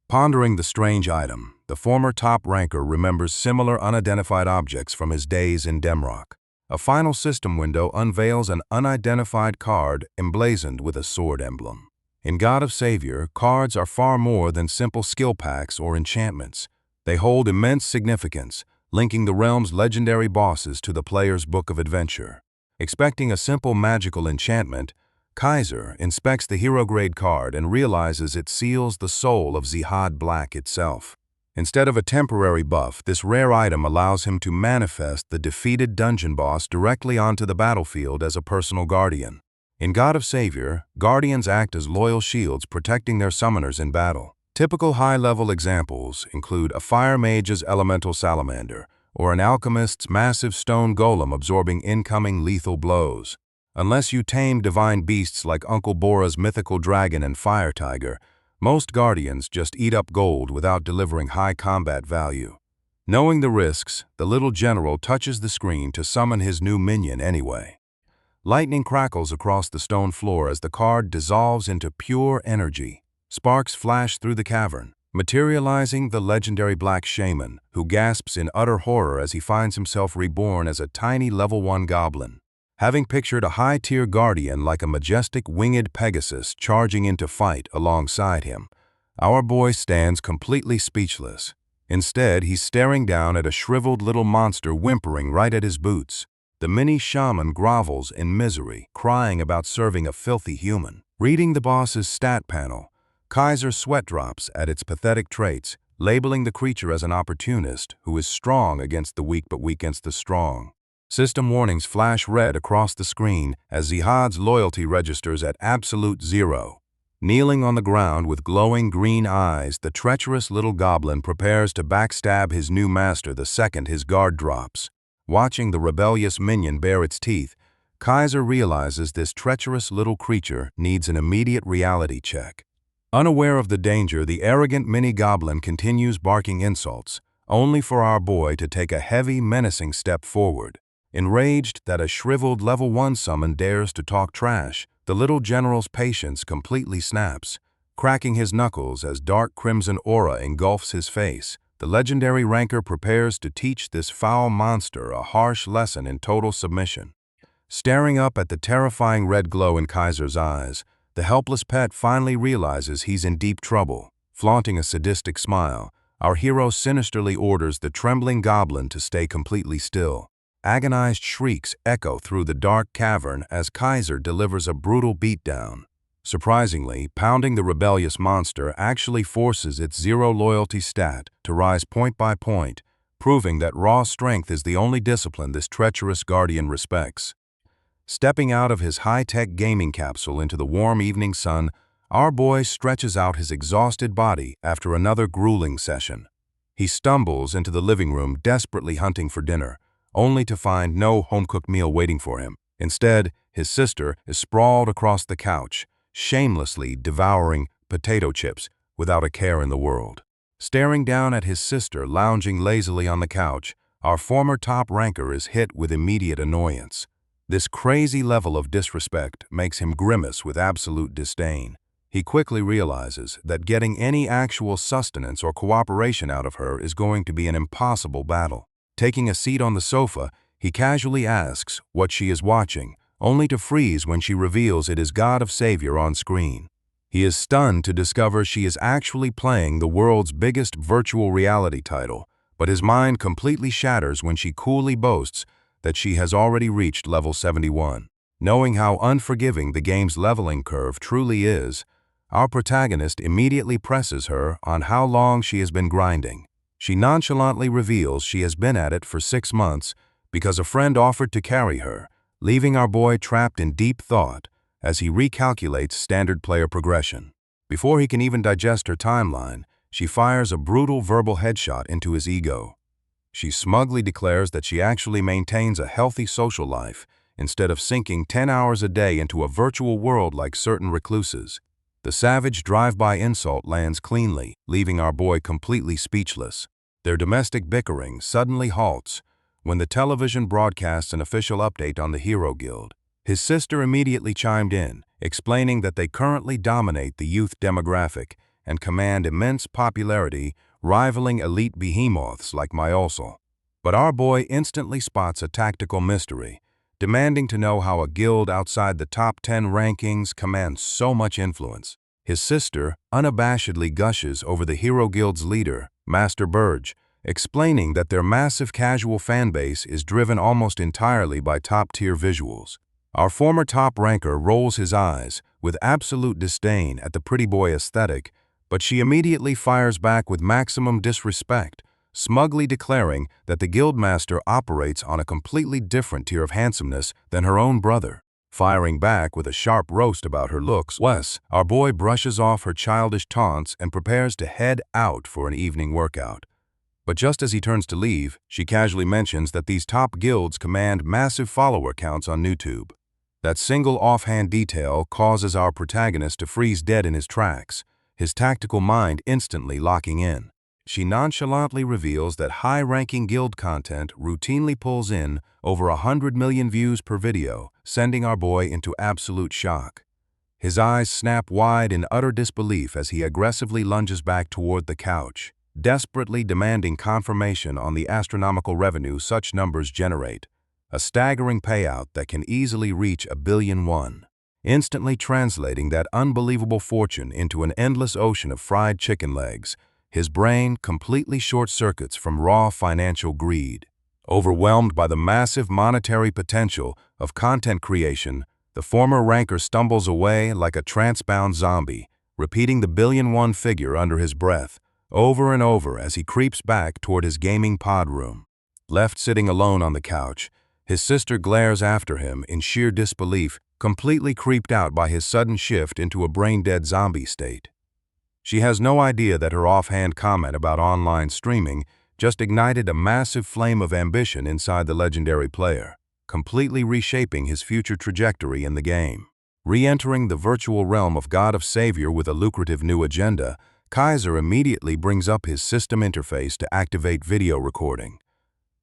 Pondering the strange item, the former top ranker remembers similar unidentified objects from his days in Demrock. A final system window unveils an unidentified card emblazoned with a sword emblem. In God of Savior, cards are far more than simple skill packs or enchantments. They hold immense significance, linking the realm's legendary bosses to the player's Book of Adventure. Expecting a simple magical enchantment, Kaiser inspects the hero-grade card and realizes it seals the soul of Zihad Black itself. Instead of a temporary buff, this rare item allows him to manifest the defeated dungeon boss directly onto the battlefield as a personal guardian. In God of Savior, guardians act as loyal shields protecting their summoners in battle. Typical high-level examples include a fire mage's elemental salamander, or an alchemist's massive stone golem absorbing incoming lethal blows. Unless you tame divine beasts like Uncle Bora's mythical dragon and fire tiger, most guardians just eat up gold without delivering high combat value. Knowing the risks, the little general touches the screen to summon his new minion anyway. Lightning crackles across the stone floor as the card dissolves into pure energy. Sparks flash through the cavern, materializing the legendary Black Shaman, who gasps in utter horror as he finds himself reborn as a tiny level 1 goblin. Having pictured a high-tier guardian like a majestic winged Pegasus charging into fight alongside him, Our boy stands completely speechless. Instead, he's staring down at a shriveled little monster whimpering right at his boots. The mini shaman grovels in misery, crying about serving a filthy human. Reading the boss's stat panel, Kaiser sweat drops at its pathetic traits, labeling the creature as an opportunist who is strong against the weak but weak against the strong. System warnings flash red across the screen as Zihad's loyalty registers at absolute 0. Kneeling on the ground with glowing green eyes, the treacherous little goblin prepares to backstab his new master the second his guard drops. Watching the rebellious minion bare its teeth, Kaiser realizes this treacherous little creature needs an immediate reality check. Unaware of the danger, the arrogant mini-goblin continues barking insults, only for our boy to take a heavy, menacing step forward. Enraged that a shriveled level 1 summon dares to talk trash, the little general's patience completely snaps. Cracking his knuckles as dark crimson aura engulfs his face, the legendary ranker prepares to teach this foul monster a harsh lesson in total submission. Staring up at the terrifying red glow in Kaiser's eyes, the helpless pet finally realizes he's in deep trouble. Flaunting a sadistic smile, our hero sinisterly orders the trembling goblin to stay completely still. Agonized shrieks echo through the dark cavern as Kaiser delivers a brutal beatdown. Surprisingly, pounding the rebellious monster actually forces its 0 loyalty stat to rise point by point, proving that raw strength is the only discipline this treacherous guardian respects. Stepping out of his high-tech gaming capsule into the warm evening sun, our boy stretches out his exhausted body after another grueling session. He stumbles into the living room desperately hunting for dinner, only to find no home-cooked meal waiting for him. Instead, his sister is sprawled across the couch, shamelessly devouring potato chips without a care in the world. Staring down at his sister lounging lazily on the couch, our former top ranker is hit with immediate annoyance. This crazy level of disrespect makes him grimace with absolute disdain. He quickly realizes that getting any actual sustenance or cooperation out of her is going to be an impossible battle. Taking a seat on the sofa, he casually asks what she is watching, only to freeze when she reveals it is God of Savior on screen. He is stunned to discover she is actually playing the world's biggest virtual reality title, but his mind completely shatters when she coolly boasts that she has already reached level 71. Knowing how unforgiving the game's leveling curve truly is, our protagonist immediately presses her on how long she has been grinding. She nonchalantly reveals she has been at it for 6 months because a friend offered to carry her, leaving our boy trapped in deep thought as he recalculates standard player progression. Before he can even digest her timeline, she fires a brutal verbal headshot into his ego. She smugly declares that she actually maintains a healthy social life instead of sinking 10 hours a day into a virtual world like certain recluses. The savage drive-by insult lands cleanly, leaving our boy completely speechless. Their domestic bickering suddenly halts when the television broadcasts an official update on the Hero Guild. His sister immediately chimed in, explaining that they currently dominate the youth demographic and command immense popularity, rivaling elite behemoths like Myolsol. But our boy instantly spots a tactical mystery, demanding to know how a guild outside the top 10 rankings commands so much influence. His sister unabashedly gushes over the Hero Guild's leader, Master Burge, explaining that their massive casual fanbase is driven almost entirely by top-tier visuals. Our former top ranker rolls his eyes with absolute disdain at the pretty boy aesthetic, but she immediately fires back with maximum disrespect, smugly declaring that the guildmaster operates on a completely different tier of handsomeness than her own brother. Firing back with a sharp roast about her looks, our boy brushes off her childish taunts and prepares to head out for an evening workout. But just as he turns to leave, she casually mentions that these top guilds command massive follower counts on YouTube. That single offhand detail causes our protagonist to freeze dead in his tracks, his tactical mind instantly locking in. She nonchalantly reveals that high-ranking guild content routinely pulls in over 100 million views per video, sending our boy into absolute shock. His eyes snap wide in utter disbelief as he aggressively lunges back toward the couch, desperately demanding confirmation on the astronomical revenue such numbers generate, a staggering payout that can easily reach $1 billion. instantly translating that unbelievable fortune into an endless ocean of fried chicken legs. His brain completely short-circuits from raw financial greed. Overwhelmed by the massive monetary potential of content creation, the former ranker stumbles away like a trance-bound zombie, repeating the billion-won figure under his breath, over and over as he creeps back toward his gaming pod room. Left sitting alone on the couch, his sister glares after him in sheer disbelief, completely creeped out by his sudden shift into a brain-dead zombie state. She has no idea that her offhand comment about online streaming just ignited a massive flame of ambition inside the legendary player, completely reshaping his future trajectory in the game. Re-entering the virtual realm of God of Savior with a lucrative new agenda, Kaiser immediately brings up his system interface to activate video recording.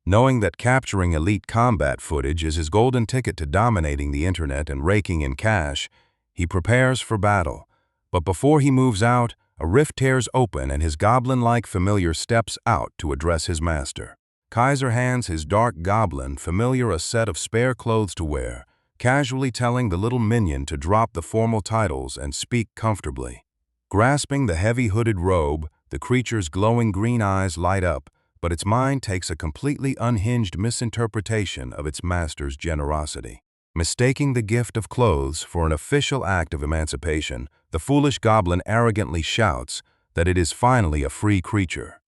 Knowing that capturing elite combat footage is his golden ticket to dominating the internet and raking in cash, he prepares for battle. But before he moves out, a rift tears open and his goblin-like familiar steps out to address his master. Kaiser hands his dark goblin familiar a set of spare clothes to wear, casually telling the little minion to drop the formal titles and speak comfortably. Grasping the heavy hooded robe, the creature's glowing green eyes light up, but its mind takes a completely unhinged misinterpretation of its master's generosity. Mistaking the gift of clothes for an official act of emancipation, the foolish goblin arrogantly shouts that it is finally a free creature.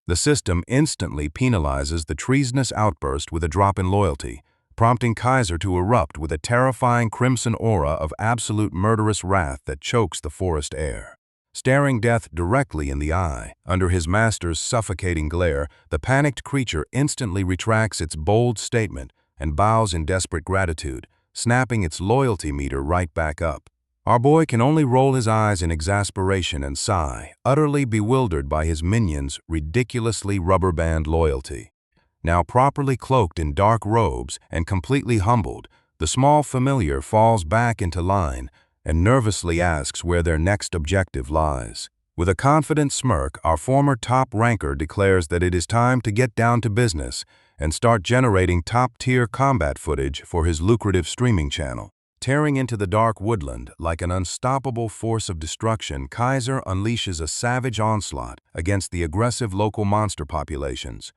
The system instantly penalizes the treasonous outburst with a drop in loyalty, prompting Kaiser to erupt with a terrifying crimson aura of absolute murderous wrath that chokes the forest air. Staring death directly in the eye, under his master's suffocating glare, the panicked creature instantly retracts its bold statement and bows in desperate gratitude, snapping its loyalty meter right back up. Our boy can only roll his eyes in exasperation and sigh, utterly bewildered by his minion's ridiculously rubber-band loyalty. Now properly cloaked in dark robes and completely humbled, the small familiar falls back into line and nervously asks where their next objective lies. With a confident smirk, our former top ranker declares that it is time to get down to business and start generating top-tier combat footage for his lucrative streaming channel. Tearing into the dark woodland like an unstoppable force of destruction, Kaiser unleashes a savage onslaught against the aggressive local monster populations.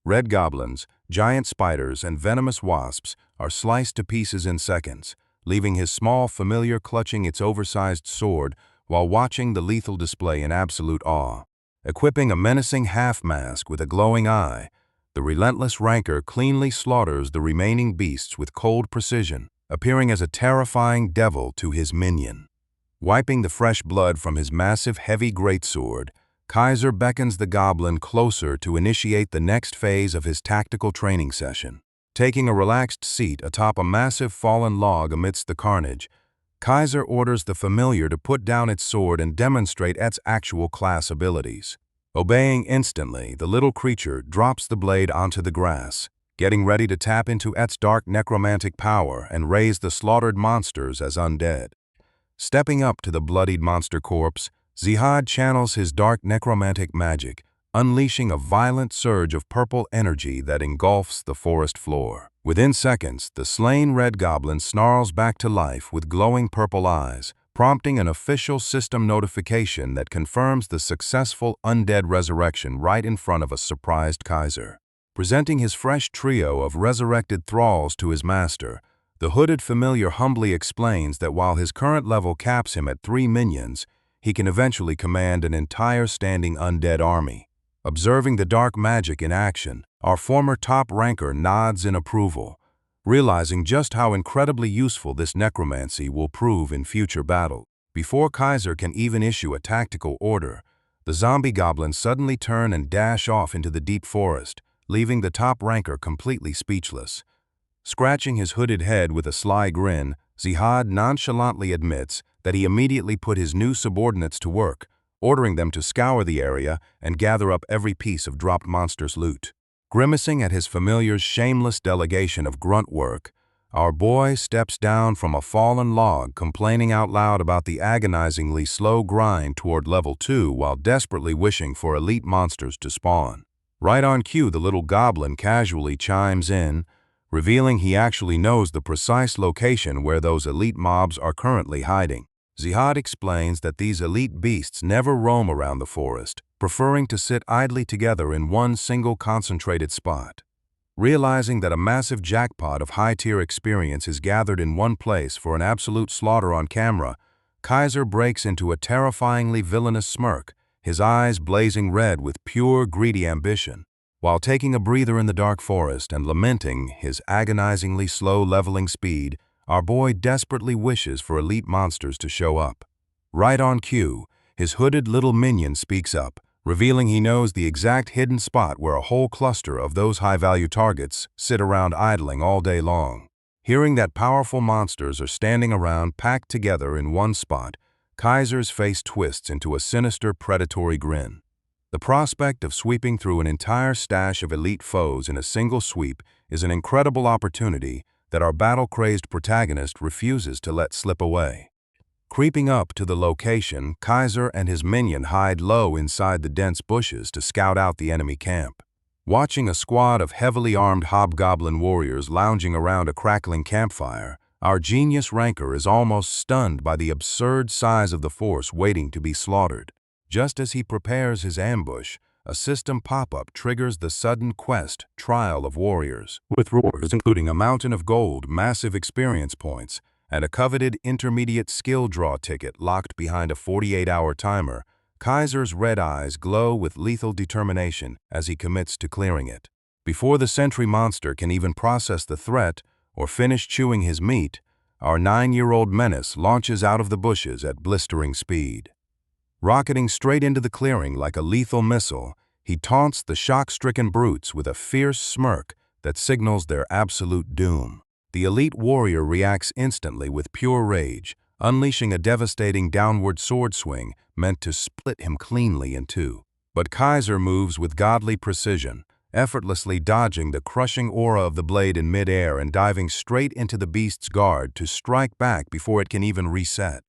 Red goblins, giant spiders, and venomous wasps are sliced to pieces in seconds, leaving his small familiar clutching its oversized sword while watching the lethal display in absolute awe. Equipping a menacing half-mask with a glowing eye, the relentless ranker cleanly slaughters the remaining beasts with cold precision, appearing as a terrifying devil to his minion. Wiping the fresh blood from his massive heavy greatsword, Kaiser beckons the goblin closer to initiate the next phase of his tactical training session. Taking a relaxed seat atop a massive fallen log amidst the carnage, Kaiser orders the familiar to put down its sword and demonstrate its actual class abilities. Obeying instantly, the little creature drops the blade onto the grass, getting ready to tap into its dark necromantic power and raise the slaughtered monsters as undead. Stepping up to the bloodied monster corpse, Zihad channels his dark necromantic magic, unleashing a violent surge of purple energy that engulfs the forest floor. Within seconds, the slain red goblin snarls back to life with glowing purple eyes, prompting an official system notification that confirms the successful undead resurrection right in front of a surprised Kaiser. Presenting his fresh trio of resurrected thralls to his master, the hooded familiar humbly explains that while his current level caps him at 3 minions, he can eventually command an entire standing undead army. Observing the dark magic in action, our former top ranker nods in approval, realizing just how incredibly useful this necromancy will prove in future battle. Before Kaiser can even issue a tactical order, the zombie goblins suddenly turn and dash off into the deep forest, leaving the top ranker completely speechless. Scratching his hooded head with a sly grin, Zihad nonchalantly admits that he immediately put his new subordinates to work, ordering them to scour the area and gather up every piece of dropped monster's loot. Grimacing at his familiar's shameless delegation of grunt work, our boy steps down from a fallen log, complaining out loud about the agonizingly slow grind toward level 2 while desperately wishing for elite monsters to spawn. Right on cue, the little goblin casually chimes in, revealing he actually knows the precise location where those elite mobs are currently hiding. Zihad explains that these elite beasts never roam around the forest, preferring to sit idly together in one single concentrated spot. Realizing that a massive jackpot of high-tier experience is gathered in one place for an absolute slaughter on camera, Kaiser breaks into a terrifyingly villainous smirk, his eyes blazing red with pure, greedy ambition. While taking a breather in the dark forest and lamenting his agonizingly slow leveling speed, our boy desperately wishes for elite monsters to show up. Right on cue, his hooded little minion speaks up, revealing he knows the exact hidden spot where a whole cluster of those high-value targets sit around idling all day long. Hearing that powerful monsters are standing around packed together in one spot, Kaiser's face twists into a sinister predatory grin. The prospect of sweeping through an entire stash of elite foes in a single sweep is an incredible opportunity that our battle-crazed protagonist refuses to let slip away. Creeping up to the location, Kaiser and his minion hide low inside the dense bushes to scout out the enemy camp. Watching a squad of heavily armed hobgoblin warriors lounging around a crackling campfire, our genius ranker is almost stunned by the absurd size of the force waiting to be slaughtered. Just as he prepares his ambush, a system pop-up triggers the sudden quest Trial of Warriors, with rewards including a mountain of gold, massive experience points, and a coveted intermediate skill draw ticket locked behind a 48-hour timer. Kaiser's red eyes glow with lethal determination as he commits to clearing it. Before the sentry monster can even process the threat or finish chewing his meat, our 9-year-old menace launches out of the bushes at blistering speed. Rocketing straight into the clearing like a lethal missile, he taunts the shock-stricken brutes with a fierce smirk that signals their absolute doom. The elite warrior reacts instantly with pure rage, unleashing a devastating downward sword swing meant to split him cleanly in two. But Kaiser moves with godly precision, effortlessly dodging the crushing aura of the blade in midair and diving straight into the beast's guard to strike back before it can even reset.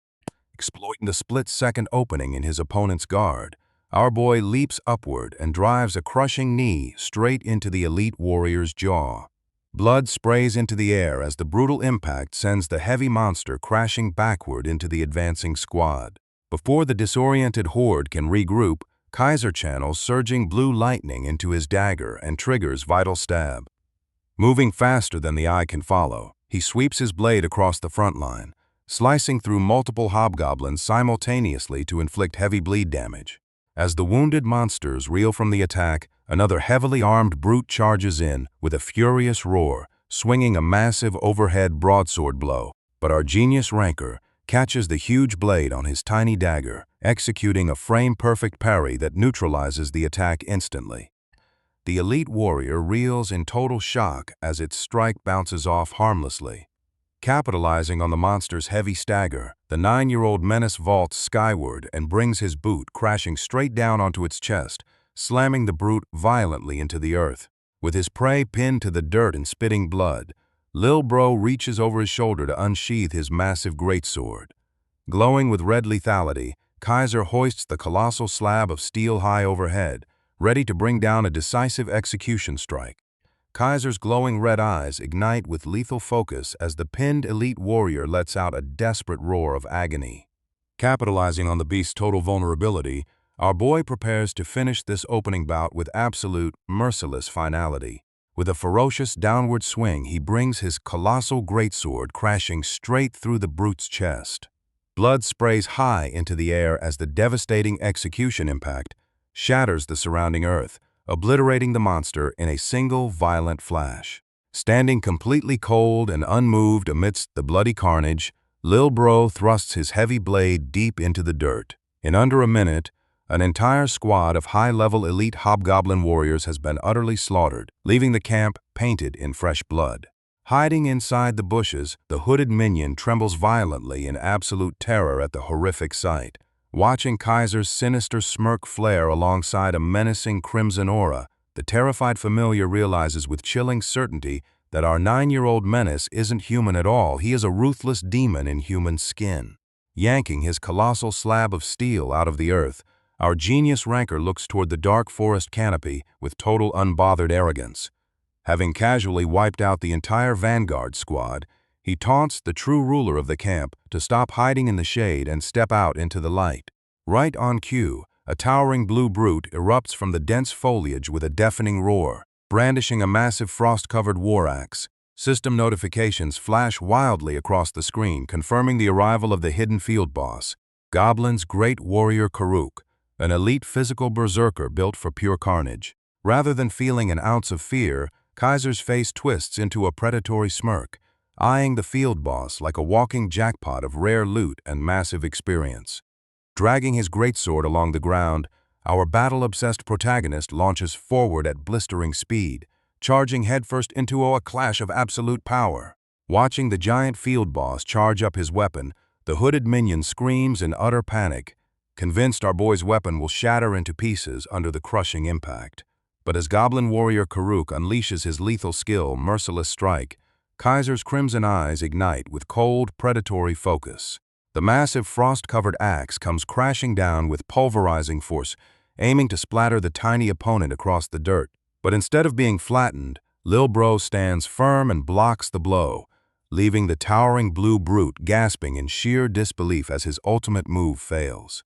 Exploiting the split-second opening in his opponent's guard, our boy leaps upward and drives a crushing knee straight into the elite warrior's jaw. Blood sprays into the air as the brutal impact sends the heavy monster crashing backward into the advancing squad. Before the disoriented horde can regroup, Kaiser channels surging blue lightning into his dagger and triggers Vital Stab. Moving faster than the eye can follow, he sweeps his blade across the front line, slicing through multiple hobgoblins simultaneously to inflict heavy bleed damage. As the wounded monsters reel from the attack, another heavily armed brute charges in with a furious roar, swinging a massive overhead broadsword blow. But our genius ranker catches the huge blade on his tiny dagger, executing a frame-perfect parry that neutralizes the attack instantly. The elite warrior reels in total shock as its strike bounces off harmlessly. Capitalizing on the monster's heavy stagger, the 9-year-old menace vaults skyward and brings his boot crashing straight down onto its chest, slamming the brute violently into the earth. With his prey pinned to the dirt and spitting blood, Lil Bro reaches over his shoulder to unsheath his massive greatsword. Glowing with red lethality, Kaiser hoists the colossal slab of steel high overhead, ready to bring down a decisive execution strike. Kaiser's glowing red eyes ignite with lethal focus as the pinned elite warrior lets out a desperate roar of agony. Capitalizing on the beast's total vulnerability, our boy prepares to finish this opening bout with absolute, merciless finality. With a ferocious downward swing, he brings his colossal greatsword crashing straight through the brute's chest. Blood sprays high into the air as the devastating execution impact shatters the surrounding earth, obliterating the monster in a single violent flash. Standing completely cold and unmoved amidst the bloody carnage, Lil Bro thrusts his heavy blade deep into the dirt. In under a minute, an entire squad of high-level elite hobgoblin warriors has been utterly slaughtered, leaving the camp painted in fresh blood. Hiding inside the bushes, the hooded minion trembles violently in absolute terror at the horrific sight. Watching Kaiser's sinister smirk flare alongside a menacing crimson aura, the terrified familiar realizes with chilling certainty that our 9-year-old menace isn't human at all. He is a ruthless demon in human skin. Yanking his colossal slab of steel out of the earth, our genius ranker looks toward the dark forest canopy with total unbothered arrogance. Having casually wiped out the entire vanguard squad, he taunts the true ruler of the camp to stop hiding in the shade and step out into the light. Right on cue, a towering blue brute erupts from the dense foliage with a deafening roar, brandishing a massive frost-covered war axe. System notifications flash wildly across the screen, confirming the arrival of the hidden field boss, Goblin's great warrior Karuk, an elite physical berserker built for pure carnage. Rather than feeling an ounce of fear, Kaiser's face twists into a predatory smirk, eyeing the field boss like a walking jackpot of rare loot and massive experience. Dragging his greatsword along the ground, our battle-obsessed protagonist launches forward at blistering speed, charging headfirst into a clash of absolute power. Watching the giant field boss charge up his weapon, the hooded minion screams in utter panic, convinced our boy's weapon will shatter into pieces under the crushing impact. But as Goblin warrior Karuk unleashes his lethal skill, Merciless Strike, Kaiser's crimson eyes ignite with cold, predatory focus. The massive frost-covered axe comes crashing down with pulverizing force, aiming to splatter the tiny opponent across the dirt. But instead of being flattened, Lil Bro stands firm and blocks the blow, leaving the towering blue brute gasping in sheer disbelief as his ultimate move fails.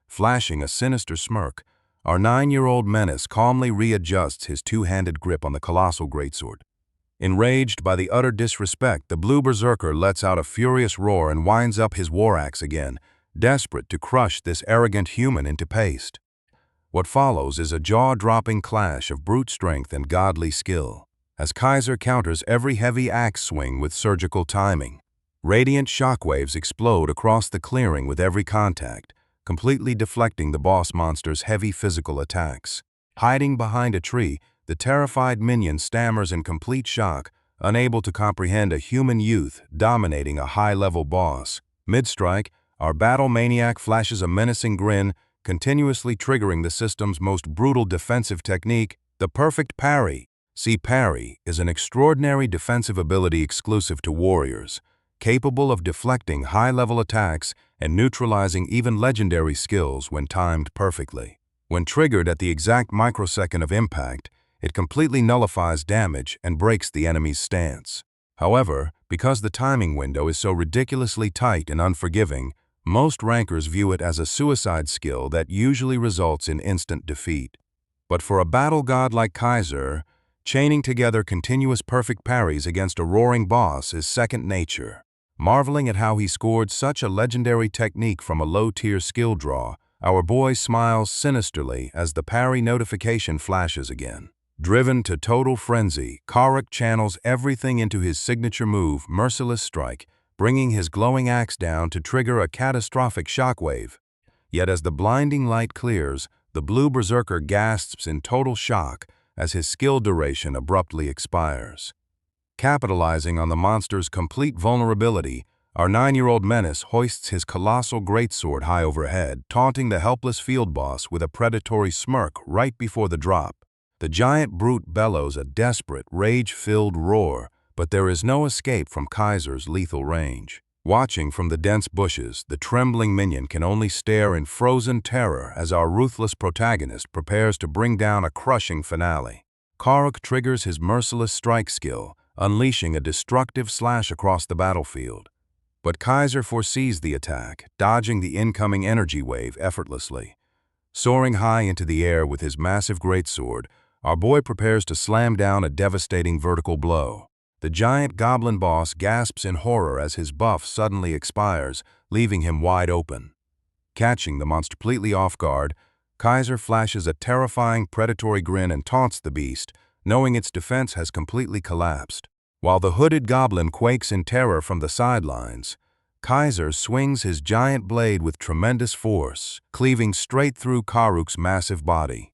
Flashing a sinister smirk, our 9-year-old menace calmly readjusts his two-handed grip on the colossal greatsword. Enraged by the utter disrespect, the blue berserker lets out a furious roar and winds up his war axe again, desperate to crush this arrogant human into paste. What follows is a jaw-dropping clash of brute strength and godly skill, as Kaiser counters every heavy axe swing with surgical timing. Radiant shockwaves explode across the clearing with every contact, completely deflecting the boss monster's heavy physical attacks. Hiding behind a tree, the terrified minion stammers in complete shock, unable to comprehend a human youth dominating a high-level boss. Mid-strike, our battle maniac flashes a menacing grin, continuously triggering the system's most brutal defensive technique, the perfect parry. See, parry is an extraordinary defensive ability exclusive to warriors, capable of deflecting high-level attacks and neutralizing even legendary skills when timed perfectly. When triggered at the exact microsecond of impact, it completely nullifies damage and breaks the enemy's stance. However, because the timing window is so ridiculously tight and unforgiving, most rankers view it as a suicide skill that usually results in instant defeat. But for a battle god like Kaiser, chaining together continuous perfect parries against a roaring boss is second nature. Marveling at how he scored such a legendary technique from a low-tier skill draw, our boy smiles sinisterly as the parry notification flashes again. Driven to total frenzy, Karuk channels everything into his signature move, Merciless Strike, bringing his glowing axe down to trigger a catastrophic shockwave. Yet as the blinding light clears, the blue berserker gasps in total shock as his skill duration abruptly expires. Capitalizing on the monster's complete vulnerability, our 9-year-old menace hoists his colossal greatsword high overhead, taunting the helpless field boss with a predatory smirk right before the drop. The giant brute bellows a desperate, rage-filled roar, but there is no escape from Kaiser's lethal range. Watching from the dense bushes, the trembling minion can only stare in frozen terror as our ruthless protagonist prepares to bring down a crushing finale. Karuk triggers his Merciless Strike skill, unleashing a destructive slash across the battlefield. But Kaiser foresees the attack, dodging the incoming energy wave effortlessly. Soaring high into the air with his massive greatsword, our boy prepares to slam down a devastating vertical blow. The giant goblin boss gasps in horror as his buff suddenly expires, leaving him wide open. Catching the monster completely off guard, Kaiser flashes a terrifying predatory grin and taunts the beast, knowing its defense has completely collapsed. While the hooded goblin quakes in terror from the sidelines, Kaiser swings his giant blade with tremendous force, cleaving straight through Karuk's massive body.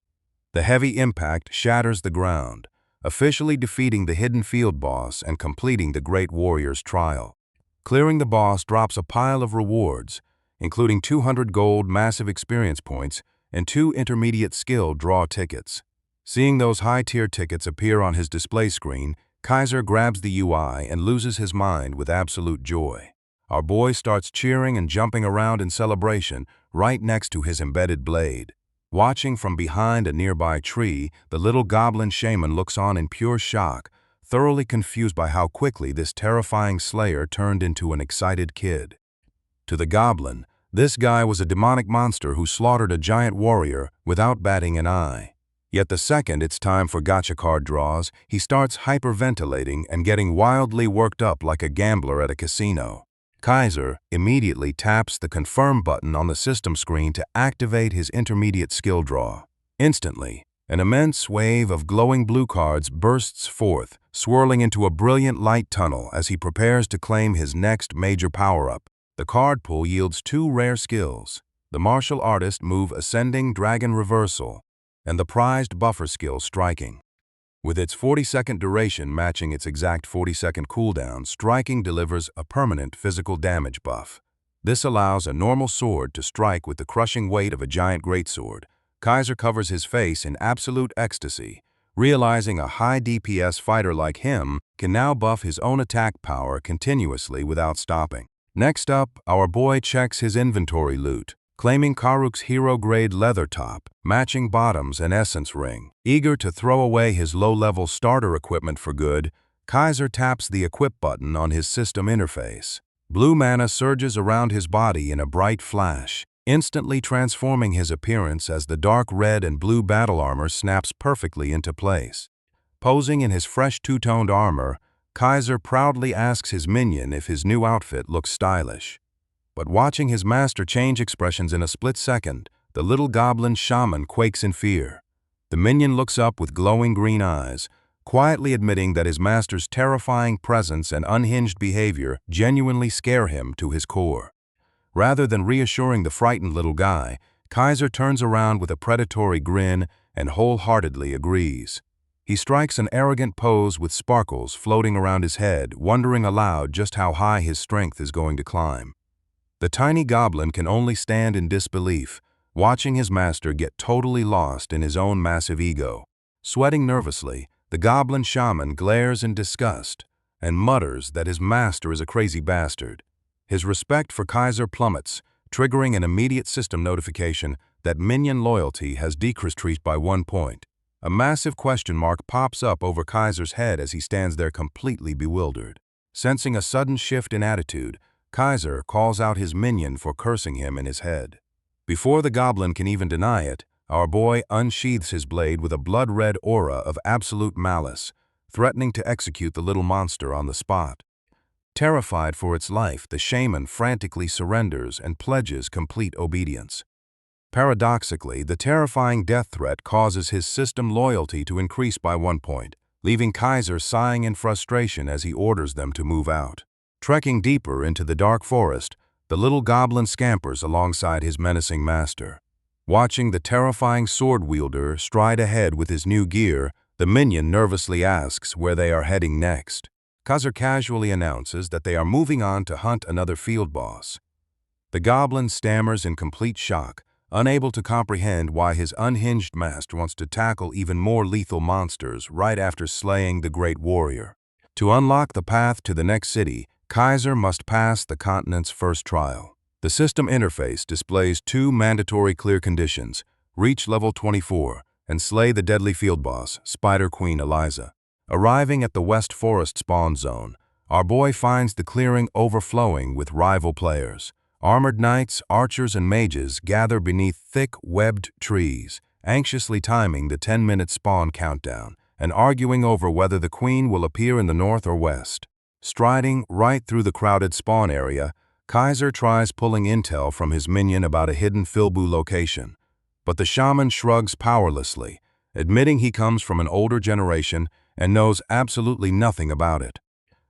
The heavy impact shatters the ground, officially defeating the hidden field boss and completing the great warrior's trial. Clearing the boss drops a pile of rewards, including 200 gold massive experience points and 2 intermediate skill draw tickets. Seeing those high-tier tickets appear on his display screen, Kaiser grabs the UI and loses his mind with absolute joy. Our boy starts cheering and jumping around in celebration right next to his embedded blade. Watching from behind a nearby tree, the little goblin shaman looks on in pure shock, thoroughly confused by how quickly this terrifying slayer turned into an excited kid. To the goblin, this guy was a demonic monster who slaughtered a giant warrior without batting an eye. Yet the second it's time for gacha card draws, he starts hyperventilating and getting wildly worked up like a gambler at a casino. Kaiser immediately taps the confirm button on the system screen to activate his intermediate skill draw. Instantly, an immense wave of glowing blue cards bursts forth, swirling into a brilliant light tunnel as he prepares to claim his next major power-up. The card pool yields two rare skills, the martial artist move Ascending Dragon Reversal and the prized buffer skill Striking. With its 40-second duration matching its exact 40-second cooldown, Striking delivers a permanent physical damage buff. This allows a normal sword to strike with the crushing weight of a giant greatsword. Kaiser covers his face in absolute ecstasy, realizing a high DPS fighter like him can now buff his own attack power continuously without stopping. Next up, our boy checks his inventory loot, claiming Karuk's hero-grade leather top, matching bottoms and essence ring. Eager to throw away his low-level starter equipment for good, Kaiser taps the equip button on his system interface. Blue mana surges around his body in a bright flash, instantly transforming his appearance as the dark red and blue battle armor snaps perfectly into place. Posing in his fresh two-toned armor, Kaiser proudly asks his minion if his new outfit looks stylish. But watching his master change expressions in a split second, the little goblin shaman quakes in fear. The minion looks up with glowing green eyes, quietly admitting that his master's terrifying presence and unhinged behavior genuinely scare him to his core. Rather than reassuring the frightened little guy, Kaiser turns around with a predatory grin and wholeheartedly agrees. He strikes an arrogant pose with sparkles floating around his head, wondering aloud just how high his strength is going to climb. The tiny goblin can only stand in disbelief, watching his master get totally lost in his own massive ego. Sweating nervously, the goblin shaman glares in disgust and mutters that his master is a crazy bastard. His respect for Kaiser plummets, triggering an immediate system notification that minion loyalty has decreased by 1 point. A massive question mark pops up over Kaiser's head as he stands there completely bewildered. Sensing a sudden shift in attitude, Kaiser calls out his minion for cursing him in his head. Before the goblin can even deny it, our boy unsheathes his blade with a blood-red aura of absolute malice, threatening to execute the little monster on the spot. Terrified for its life, the shaman frantically surrenders and pledges complete obedience. Paradoxically, the terrifying death threat causes his system loyalty to increase by 1 point, leaving Kaiser sighing in frustration as he orders them to move out. Trekking deeper into the dark forest, the little goblin scampers alongside his menacing master. Watching the terrifying sword wielder stride ahead with his new gear, the minion nervously asks where they are heading next. Kaiser casually announces that they are moving on to hunt another field boss. The goblin stammers in complete shock, unable to comprehend why his unhinged master wants to tackle even more lethal monsters right after slaying the great warrior. To unlock the path to the next city, Kaiser must pass the continent's first trial. The system interface displays 2 mandatory clear conditions: reach level 24 and slay the deadly field boss, Spider Queen Eliza. Arriving at the West Forest spawn zone, our boy finds the clearing overflowing with rival players. Armored knights, archers, and mages gather beneath thick, webbed trees, anxiously timing the 10-minute spawn countdown and arguing over whether the queen will appear in the north or west. Striding right through the crowded spawn area, Kaiser tries pulling intel from his minion about a hidden Filbu location, but the shaman shrugs powerlessly, admitting he comes from an older generation and knows absolutely nothing about it.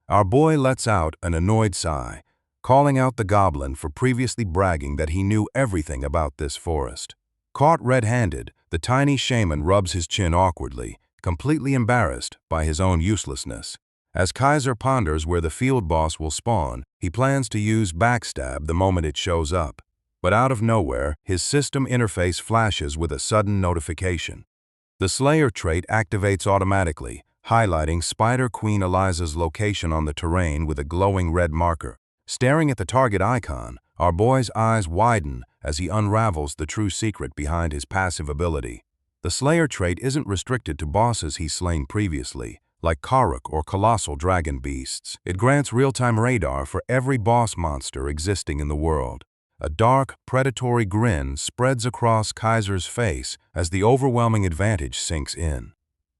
Our boy lets out an annoyed sigh, calling out the goblin for previously bragging that he knew everything about this forest. Caught red-handed, the tiny shaman rubs his chin awkwardly, completely embarrassed by his own uselessness. As Kaiser ponders where the field boss will spawn, he plans to use backstab the moment it shows up. But out of nowhere, his system interface flashes with a sudden notification. The Slayer trait activates automatically, highlighting Spider Queen Eliza's location on the terrain with a glowing red marker. Staring at the target icon, Our boy's eyes widen as he unravels the true secret behind his passive ability. The Slayer trait isn't restricted to bosses he's slain previously, like Karuk or colossal dragon beasts. It grants real-time radar for every boss monster existing in the world. A dark, predatory grin spreads across Kaiser's face as the overwhelming advantage sinks in.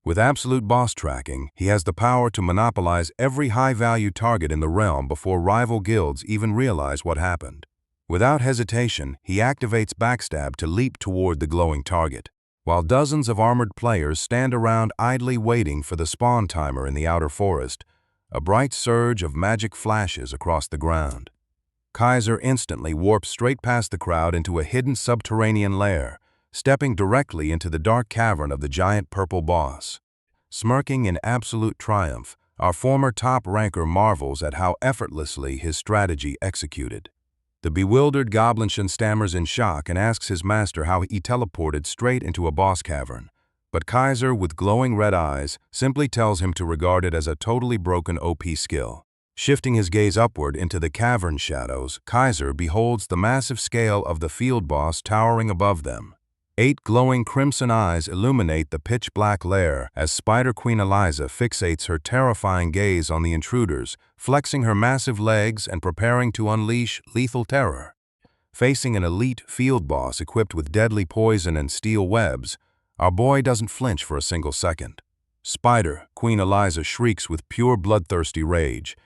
With absolute boss tracking, he has the power to monopolize every high-value target in the realm before rival guilds even realize what happened. Without hesitation, he activates Backstab to leap toward the glowing target, while dozens of armored players stand around idly waiting for the spawn timer in the outer forest. A bright surge of magic flashes across the ground. Kaiser instantly warps straight past the crowd into a hidden subterranean lair, stepping directly into the dark cavern of the giant purple boss. Smirking in absolute triumph, our former top ranker marvels at how effortlessly his strategy executed. The bewildered Goblinshin stammers in shock and asks his master how he teleported straight into a boss cavern. But Kaiser, with glowing red eyes, simply tells him to regard it as a totally broken OP skill. Shifting his gaze upward into the cavern shadows, Kaiser beholds the massive scale of the field boss towering above them. 8 glowing crimson eyes illuminate the pitch-black lair as Spider Queen Eliza fixates her terrifying gaze on the intruders, flexing her massive legs and preparing to unleash lethal terror. Facing an elite field boss equipped with deadly poison and steel webs, our boy doesn't flinch for a single second. Spider Queen Eliza shrieks with pure bloodthirsty rage,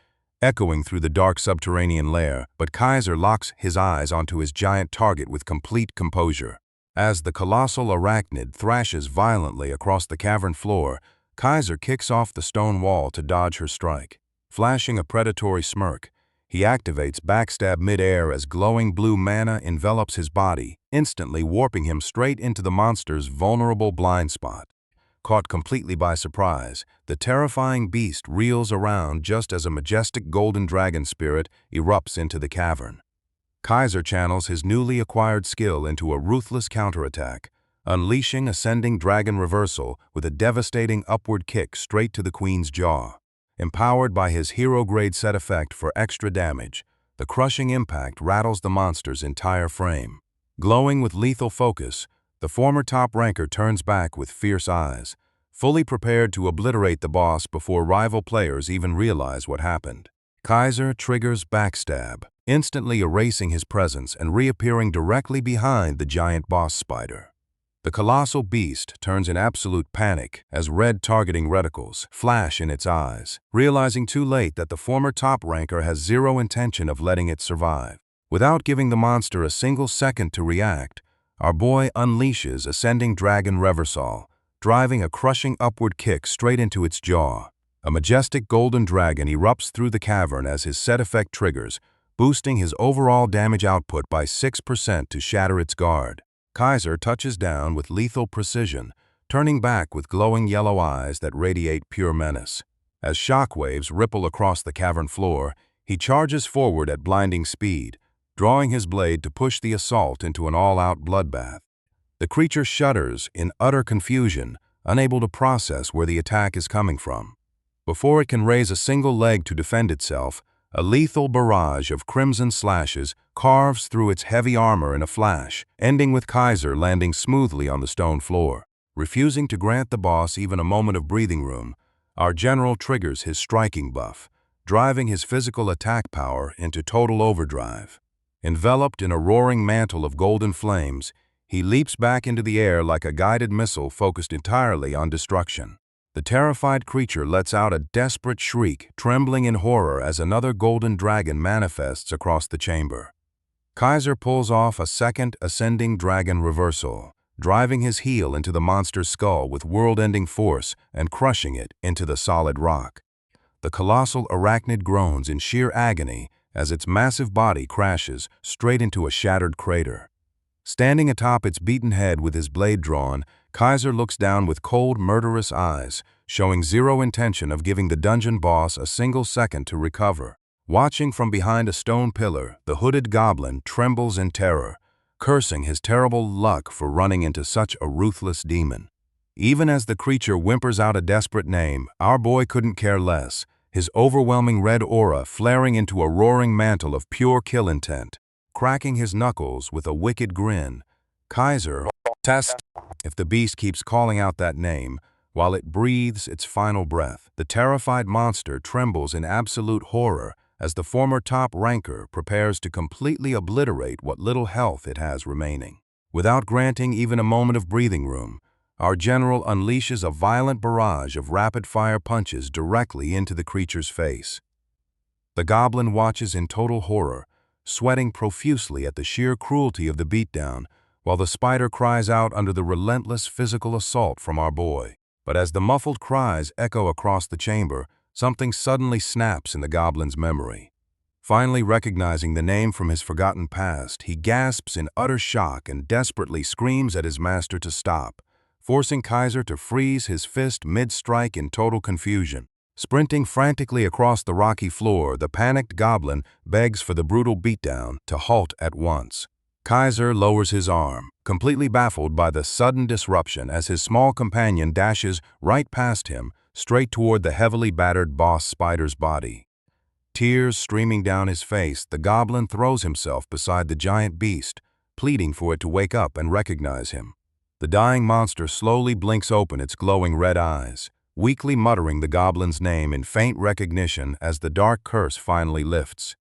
echoing through the dark subterranean lair, but Kaiser locks his eyes onto his giant target with complete composure. As the colossal arachnid thrashes violently across the cavern floor, Kaiser kicks off the stone wall to dodge her strike. Flashing a predatory smirk, he activates Backstab mid-air as glowing blue mana envelops his body, instantly warping him straight into the monster's vulnerable blind spot. Caught completely by surprise, the terrifying beast reels around just as a majestic golden dragon spirit erupts into the cavern. Kaiser channels his newly acquired skill into a ruthless counterattack, unleashing Ascending Dragon Reversal with a devastating upward kick straight to the queen's jaw. Empowered by his hero-grade set effect for extra damage, the crushing impact rattles the monster's entire frame. Glowing with lethal focus, the former top ranker turns back with fierce eyes, fully prepared to obliterate the boss before rival players even realize what happened. Kaiser triggers Backstab, instantly erasing his presence and reappearing directly behind the giant boss spider. The colossal beast turns in absolute panic as red targeting reticles flash in its eyes, realizing too late that the former top ranker has zero intention of letting it survive. Without giving the monster a single second to react, our boy unleashes Ascending Dragon Reversal, driving a crushing upward kick straight into its jaw. A majestic golden dragon erupts through the cavern as his set effect triggers, boosting his overall damage output by 6% to shatter its guard. Kaiser touches down with lethal precision, turning back with glowing yellow eyes that radiate pure menace. As shockwaves ripple across the cavern floor, he charges forward at blinding speed, drawing his blade to push the assault into an all-out bloodbath. The creature shudders in utter confusion, unable to process where the attack is coming from. Before it can raise a single leg to defend itself, a lethal barrage of crimson slashes carves through its heavy armor in a flash, ending with Kaiser landing smoothly on the stone floor. Refusing to grant the boss even a moment of breathing room, our general triggers his striking buff, driving his physical attack power into total overdrive. Enveloped in a roaring mantle of golden flames, he leaps back into the air like a guided missile focused entirely on destruction. The terrified creature lets out a desperate shriek, trembling in horror as another golden dragon manifests across the chamber. Kaiser pulls off a second Ascending Dragon Reversal, driving his heel into the monster's skull with world-ending force and crushing it into the solid rock. The colossal arachnid groans in sheer agony as its massive body crashes straight into a shattered crater. Standing atop its beaten head with his blade drawn, Kaiser looks down with cold, murderous eyes, showing zero intention of giving the dungeon boss a single second to recover. Watching from behind a stone pillar, the hooded goblin trembles in terror, cursing his terrible luck for running into such a ruthless demon. Even as the creature whimpers out a desperate name, our boy couldn't care less, his overwhelming red aura flaring into a roaring mantle of pure kill intent. cracking his knuckles with a wicked grin. Kaiser, test. If the beast keeps calling out that name, while it breathes its final breath, the terrified monster trembles in absolute horror as the former top ranker prepares to completely obliterate what little health it has remaining. Without granting even a moment of breathing room, our general unleashes a violent barrage of rapid-fire punches directly into the creature's face. The goblin watches in total horror, sweating profusely at the sheer cruelty of the beatdown, while the spider cries out under the relentless physical assault from our boy. But as the muffled cries echo across the chamber, something suddenly snaps in the goblin's memory. Finally recognizing the name from his forgotten past, he gasps in utter shock and desperately screams at his master to stop, forcing Kaiser to freeze his fist mid-strike in total confusion. Sprinting frantically across the rocky floor, the panicked goblin begs for the brutal beatdown to halt at once. Kaiser lowers his arm, completely baffled by the sudden disruption as his small companion dashes right past him, straight toward the heavily battered boss spider's body. Tears streaming down his face, the goblin throws himself beside the giant beast, pleading for it to wake up and recognize him. The dying monster slowly blinks open its glowing red eyes, weakly muttering the goblin's name in faint recognition as the dark curse finally lifts.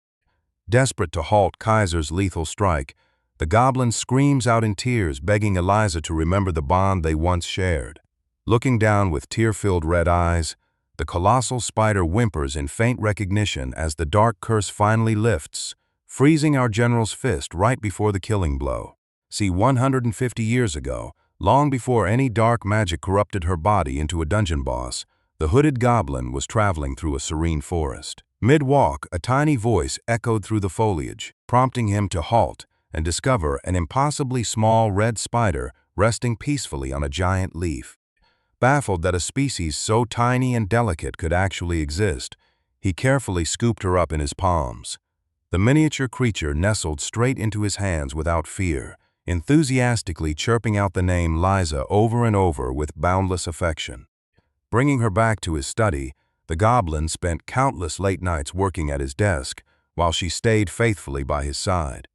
Desperate to halt Kaiser's lethal strike, the goblin screams out in tears, begging Eliza to remember the bond they once shared. Looking down with tear-filled red eyes, the colossal spider whimpers in faint recognition as the dark curse finally lifts, freezing our general's fist right before the killing blow. See, 150 years ago, long before any dark magic corrupted her body into a dungeon boss, the hooded goblin was traveling through a serene forest. Mid-walk, a tiny voice echoed through the foliage, prompting him to halt and discover an impossibly small red spider resting peacefully on a giant leaf. Baffled that a species so tiny and delicate could actually exist, he carefully scooped her up in his palms. The miniature creature nestled straight into his hands without fear, enthusiastically chirping out the name Liza over and over with boundless affection. Bringing her back to his study, the goblin spent countless late nights working at his desk, while she stayed faithfully by his side.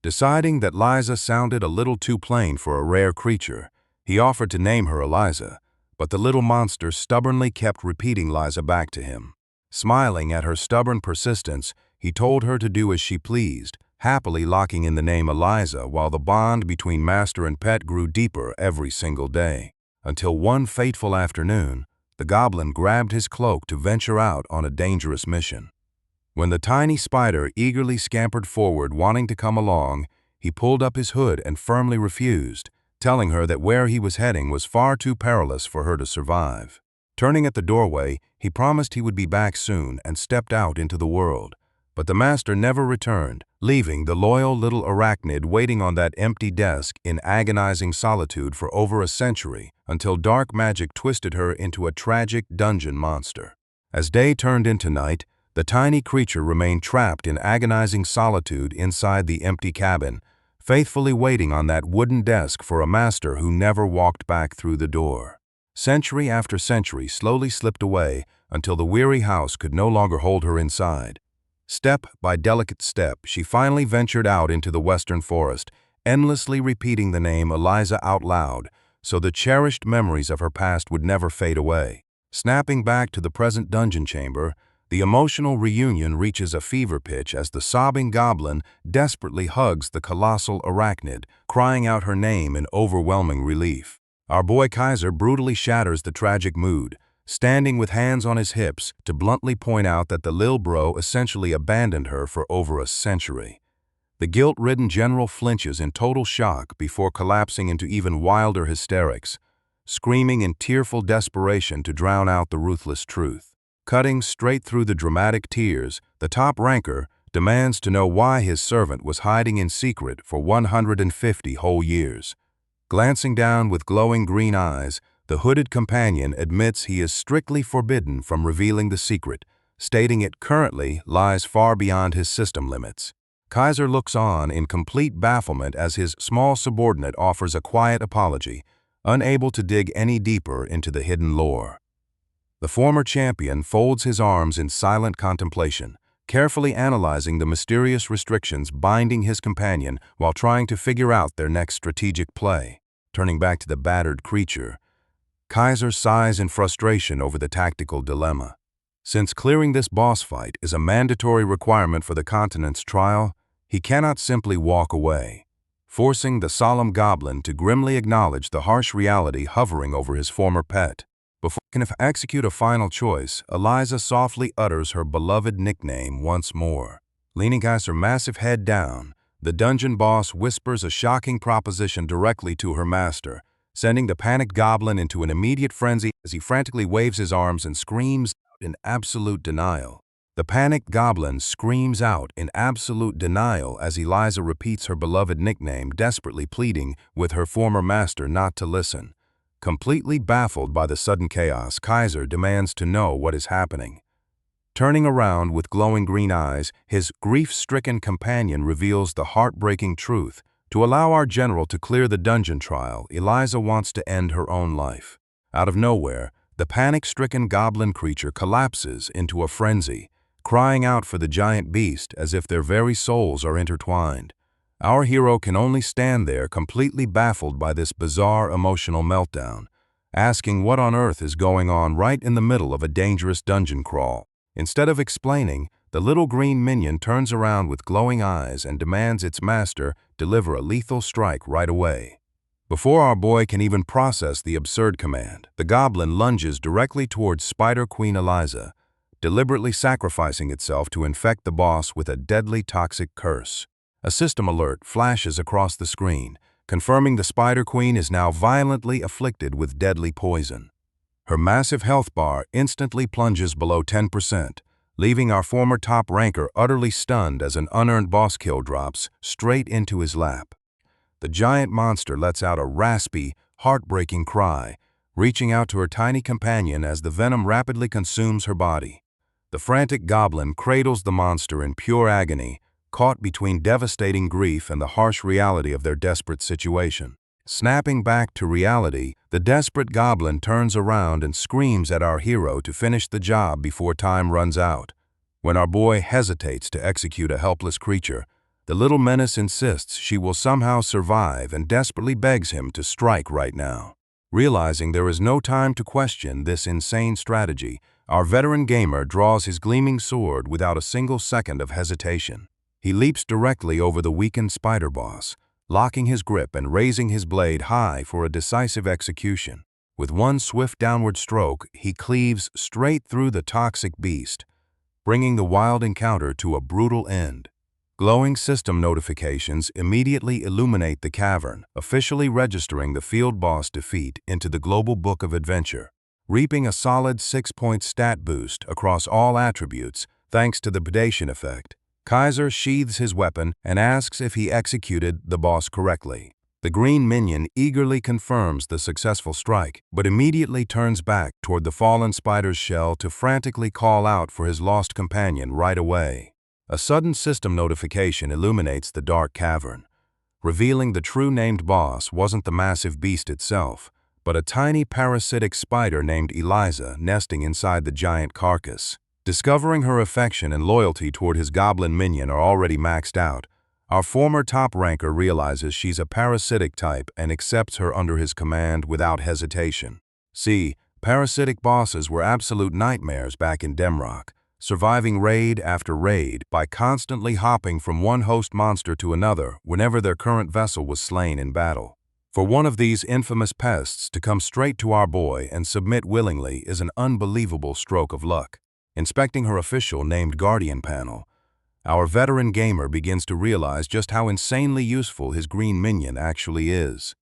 Deciding that Liza sounded a little too plain for a rare creature, he offered to name her Eliza, but the little monster stubbornly kept repeating Liza back to him. Smiling at her stubborn persistence, he told her to do as she pleased, happily locking in the name Eliza while the bond between master and pet grew deeper every single day. Until one fateful afternoon, the goblin grabbed his cloak to venture out on a dangerous mission. When the tiny spider eagerly scampered forward wanting to come along, he pulled up his hood and firmly refused, telling her that where he was heading was far too perilous for her to survive. Turning at the doorway, he promised he would be back soon and stepped out into the world. But the master never returned, leaving the loyal little arachnid waiting on that empty desk in agonizing solitude for over a century until dark magic twisted her into a tragic dungeon monster. As day turned into night, the tiny creature remained trapped in agonizing solitude inside the empty cabin, faithfully waiting on that wooden desk for a master who never walked back through the door. Century after century slowly slipped away until the weary house could no longer hold her inside. Step by delicate step, she finally ventured out into the western forest, endlessly repeating the name Eliza out loud, so the cherished memories of her past would never fade away. Snapping back to the present dungeon chamber, the emotional reunion reaches a fever pitch as the sobbing goblin desperately hugs the colossal arachnid, crying out her name in overwhelming relief. Our boy Kaiser brutally shatters the tragic mood, standing with hands on his hips to bluntly point out that the lil bro essentially abandoned her for over a century. The guilt-ridden general flinches in total shock before collapsing into even wilder hysterics, screaming in tearful desperation to drown out the ruthless truth. Cutting straight through the dramatic tears, the top ranker demands to know why his servant was hiding in secret for 150 whole years. Glancing down with glowing green eyes, the hooded companion admits he is strictly forbidden from revealing the secret, stating it currently lies far beyond his system limits. Kaiser looks on in complete bafflement as his small subordinate offers a quiet apology, unable to dig any deeper into the hidden lore. The former champion folds his arms in silent contemplation, carefully analyzing the mysterious restrictions binding his companion while trying to figure out their next strategic play. Turning back to the battered creature, Kaiser sighs in frustration over the tactical dilemma. Since clearing this boss fight is a mandatory requirement for the continent's trial, he cannot simply walk away, forcing the solemn goblin to grimly acknowledge the harsh reality hovering over his former pet. Before he can execute a final choice, Eliza softly utters her beloved nickname once more. Leaning her massive head down, the dungeon boss whispers a shocking proposition directly to her master, sending the panicked goblin into an immediate frenzy as he frantically waves his arms and screams out in absolute denial. The panicked goblin screams out in absolute denial as Eliza repeats her beloved nickname, desperately pleading with her former master not to listen. Completely baffled by the sudden chaos, Kaiser demands to know what is happening. Turning around with glowing green eyes, his grief-stricken companion reveals the heartbreaking truth. To allow our general to clear the dungeon trial, Eliza wants to end her own life. Out of nowhere, the panic-stricken goblin creature collapses into a frenzy, crying out for the giant beast as if their very souls are intertwined. Our hero can only stand there completely baffled by this bizarre emotional meltdown, asking what on earth is going on right in the middle of a dangerous dungeon crawl. Instead of explaining, the little green minion turns around with glowing eyes and demands its master deliver a lethal strike right away. Before our boy can even process the absurd command, the goblin lunges directly towards Spider Queen Eliza, deliberately sacrificing itself to infect the boss with a deadly toxic curse. A system alert flashes across the screen, confirming the Spider Queen is now violently afflicted with deadly poison. Her massive health bar instantly plunges below 10%, leaving our former top ranker utterly stunned as an unearned boss kill drops straight into his lap. The giant monster lets out a raspy, heartbreaking cry, reaching out to her tiny companion as the venom rapidly consumes her body. The frantic goblin cradles the monster in pure agony, caught between devastating grief and the harsh reality of their desperate situation. Snapping back to reality, the desperate goblin turns around and screams at our hero to finish the job before time runs out. When our boy hesitates to execute a helpless creature, the little menace insists she will somehow survive and desperately begs him to strike right now. Realizing there is no time to question this insane strategy, our veteran gamer draws his gleaming sword without a single second of hesitation. He leaps directly over the weakened spider boss, locking his grip and raising his blade high for a decisive execution. With one swift downward stroke, he cleaves straight through the toxic beast, bringing the wild encounter to a brutal end. Glowing system notifications immediately illuminate the cavern, officially registering the field boss defeat into the Global Book of Adventure, reaping a solid 6-point stat boost across all attributes thanks to the predation effect. Kaiser sheathes his weapon and asks if he executed the boss correctly. The green minion eagerly confirms the successful strike, but immediately turns back toward the fallen spider's shell to frantically call out for his lost companion right away. A sudden system notification illuminates the dark cavern, revealing the true named boss wasn't the massive beast itself, but a tiny parasitic spider named Eliza nesting inside the giant carcass. Discovering her affection and loyalty toward his goblin minion are already maxed out, our former top ranker realizes she's a parasitic type and accepts her under his command without hesitation. See, parasitic bosses were absolute nightmares back in Demrock, surviving raid after raid by constantly hopping from one host monster to another whenever their current vessel was slain in battle. For one of these infamous pests to come straight to our boy and submit willingly is an unbelievable stroke of luck. Inspecting her official named Guardian panel, our veteran gamer begins to realize just how insanely useful his green minion actually is.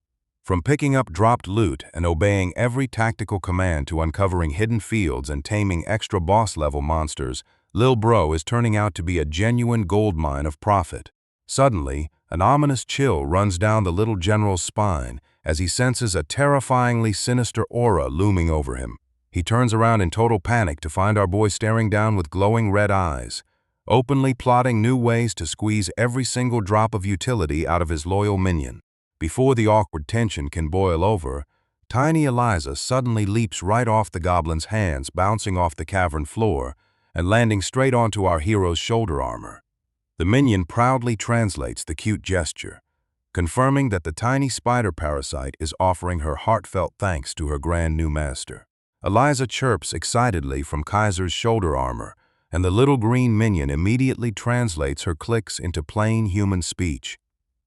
From picking up dropped loot and obeying every tactical command to uncovering hidden fields and taming extra boss-level monsters, Lil Bro is turning out to be a genuine goldmine of profit. Suddenly, an ominous chill runs down the little general's spine as he senses a terrifyingly sinister aura looming over him. He turns around in total panic to find our boy staring down with glowing red eyes, openly plotting new ways to squeeze every single drop of utility out of his loyal minion. Before the awkward tension can boil over, tiny Eliza suddenly leaps right off the goblin's hands, bouncing off the cavern floor, and landing straight onto our hero's shoulder armor. The minion proudly translates the cute gesture, confirming that the tiny spider parasite is offering her heartfelt thanks to her grand new master. Eliza chirps excitedly from Kaiser's shoulder armor, and the little green minion immediately translates her clicks into plain human speech.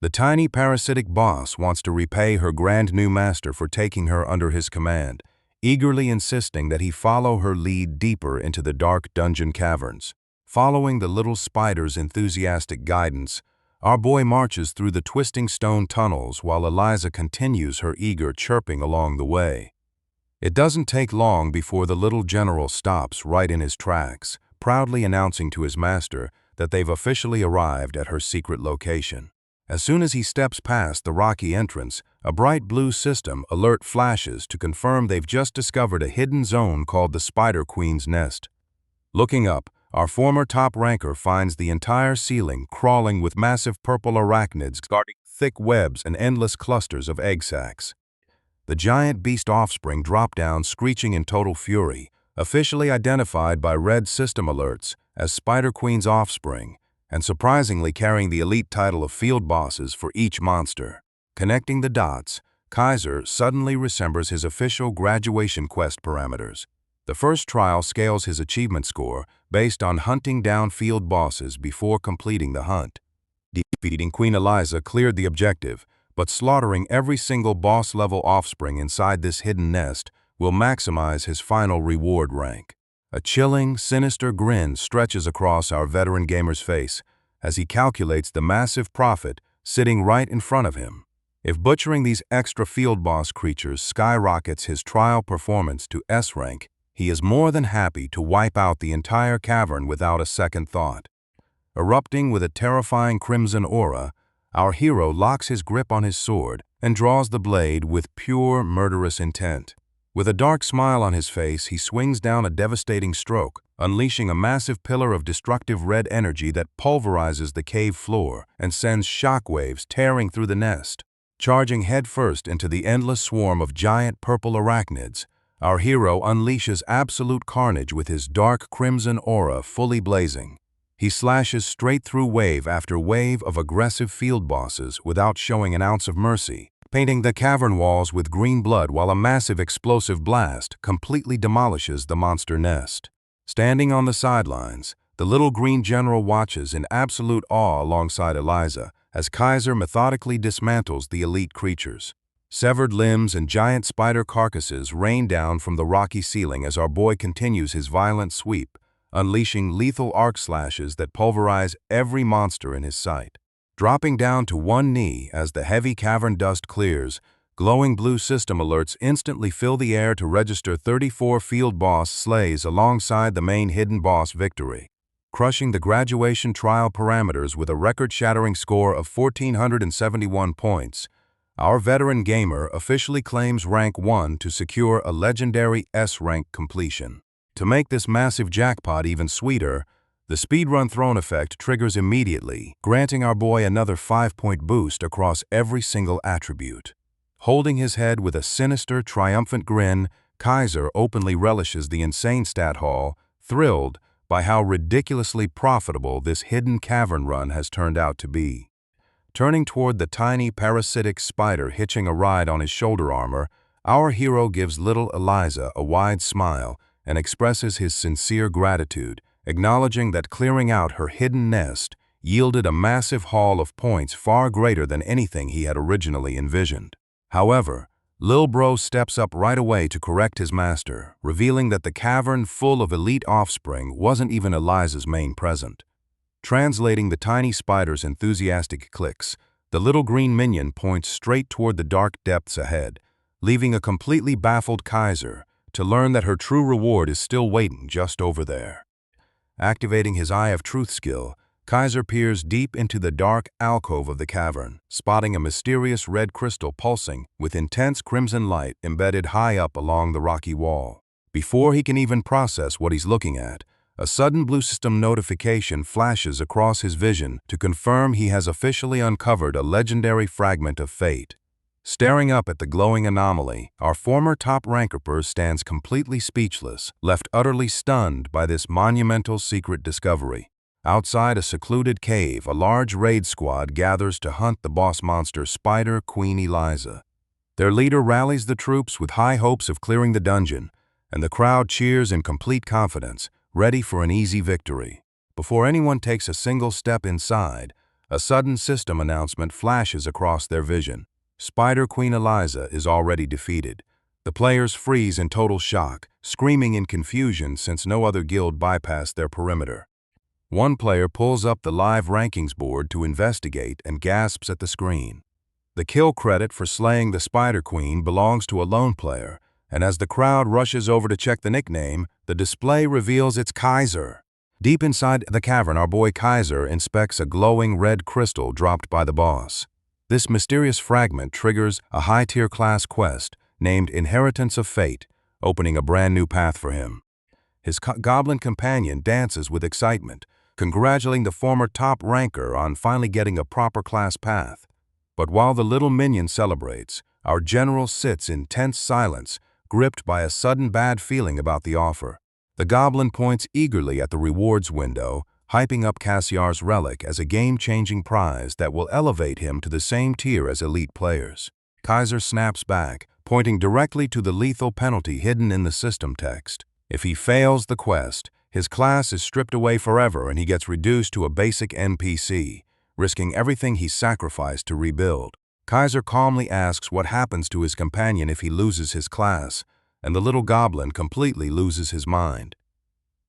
The tiny parasitic boss wants to repay her grand new master for taking her under his command, eagerly insisting that he follow her lead deeper into the dark dungeon caverns. Following the little spider's enthusiastic guidance, our boy marches through the twisting stone tunnels while Eliza continues her eager chirping along the way. It doesn't take long before the little general stops right in his tracks, proudly announcing to his master that they've officially arrived at her secret location. As soon as he steps past the rocky entrance, a bright blue system alert flashes to confirm they've just discovered a hidden zone called the Spider Queen's Nest. Looking up, our former top ranker finds the entire ceiling crawling with massive purple arachnids guarding thick webs and endless clusters of egg sacs. The giant beast offspring drop down screeching in total fury, officially identified by red system alerts as Spider Queen's offspring, and surprisingly carrying the elite title of field bosses for each monster. Connecting the dots, Kaiser suddenly remembers his official graduation quest parameters. The first trial scales his achievement score based on hunting down field bosses before completing the hunt. Defeating Queen Eliza cleared the objective, but slaughtering every single boss-level offspring inside this hidden nest will maximize his final reward rank. A chilling, sinister grin stretches across our veteran gamer's face as he calculates the massive profit sitting right in front of him. If butchering these extra field boss creatures skyrockets his trial performance to S rank, he is more than happy to wipe out the entire cavern without a second thought. Erupting with a terrifying crimson aura, our hero locks his grip on his sword and draws the blade with pure murderous intent. With a dark smile on his face, he swings down a devastating stroke, unleashing a massive pillar of destructive red energy that pulverizes the cave floor and sends shockwaves tearing through the nest. Charging headfirst into the endless swarm of giant purple arachnids, our hero unleashes absolute carnage with his dark crimson aura fully blazing. He slashes straight through wave after wave of aggressive field bosses without showing an ounce of mercy, painting the cavern walls with green blood while a massive explosive blast completely demolishes the monster nest. Standing on the sidelines, the little green general watches in absolute awe alongside Eliza as Kaiser methodically dismantles the elite creatures. Severed limbs and giant spider carcasses rain down from the rocky ceiling as our boy continues his violent sweep, unleashing lethal arc slashes that pulverize every monster in his sight. Dropping down to one knee as the heavy cavern dust clears, glowing blue system alerts instantly fill the air to register 34 field boss slays alongside the main hidden boss victory. Crushing the graduation trial parameters with a record-shattering score of 1,471 points, our veteran gamer officially claims rank 1 to secure a legendary S-rank completion. To make this massive jackpot even sweeter, the speedrun throne effect triggers immediately, granting our boy another 5-point boost across every single attribute. Holding his head with a sinister, triumphant grin, Kaiser openly relishes the insane stat haul, thrilled by how ridiculously profitable this hidden cavern run has turned out to be. Turning toward the tiny parasitic spider hitching a ride on his shoulder armor, our hero gives little Eliza a wide smile and expresses his sincere gratitude, acknowledging that clearing out her hidden nest yielded a massive haul of points far greater than anything he had originally envisioned. However, Lil Bro steps up right away to correct his master, revealing that the cavern full of elite offspring wasn't even Eliza's main present. Translating the tiny spider's enthusiastic clicks, the little green minion points straight toward the dark depths ahead, leaving a completely baffled Kaiser to learn that her true reward is still waiting just over there. Activating his Eye of Truth skill, Kaiser peers deep into the dark alcove of the cavern, spotting a mysterious red crystal pulsing with intense crimson light embedded high up along the rocky wall. Before he can even process what he's looking at, a sudden blue system notification flashes across his vision to confirm he has officially uncovered a legendary fragment of fate. Staring up at the glowing anomaly, our former top ranker stands completely speechless, left utterly stunned by this monumental secret discovery. Outside a secluded cave, a large raid squad gathers to hunt the boss monster Spider Queen Eliza. Their leader rallies the troops with high hopes of clearing the dungeon, and the crowd cheers in complete confidence, ready for an easy victory. Before anyone takes a single step inside, a sudden system announcement flashes across their vision. Spider Queen Eliza is already defeated. The players freeze in total shock, screaming in confusion since no other guild bypassed their perimeter. One player pulls up the live rankings board to investigate and gasps at the screen. The kill credit for slaying the Spider Queen belongs to a lone player, and as the crowd rushes over to check the nickname, the display reveals it's Kaiser. Deep inside the cavern, our boy Kaiser inspects a glowing red crystal dropped by the boss. This mysterious fragment triggers a high-tier class quest named Inheritance of Fate, opening a brand new path for him. His goblin companion dances with excitement, congratulating the former top ranker on finally getting a proper class path. But while the little minion celebrates, our general sits in tense silence, gripped by a sudden bad feeling about the offer. The goblin points eagerly at the rewards window, hyping up Cassiar's relic as a game-changing prize that will elevate him to the same tier as elite players. Kaiser snaps back, pointing directly to the lethal penalty hidden in the system text. If he fails the quest, his class is stripped away forever and he gets reduced to a basic NPC, risking everything he sacrificed to rebuild. Kaiser calmly asks what happens to his companion if he loses his class, and the little goblin completely loses his mind.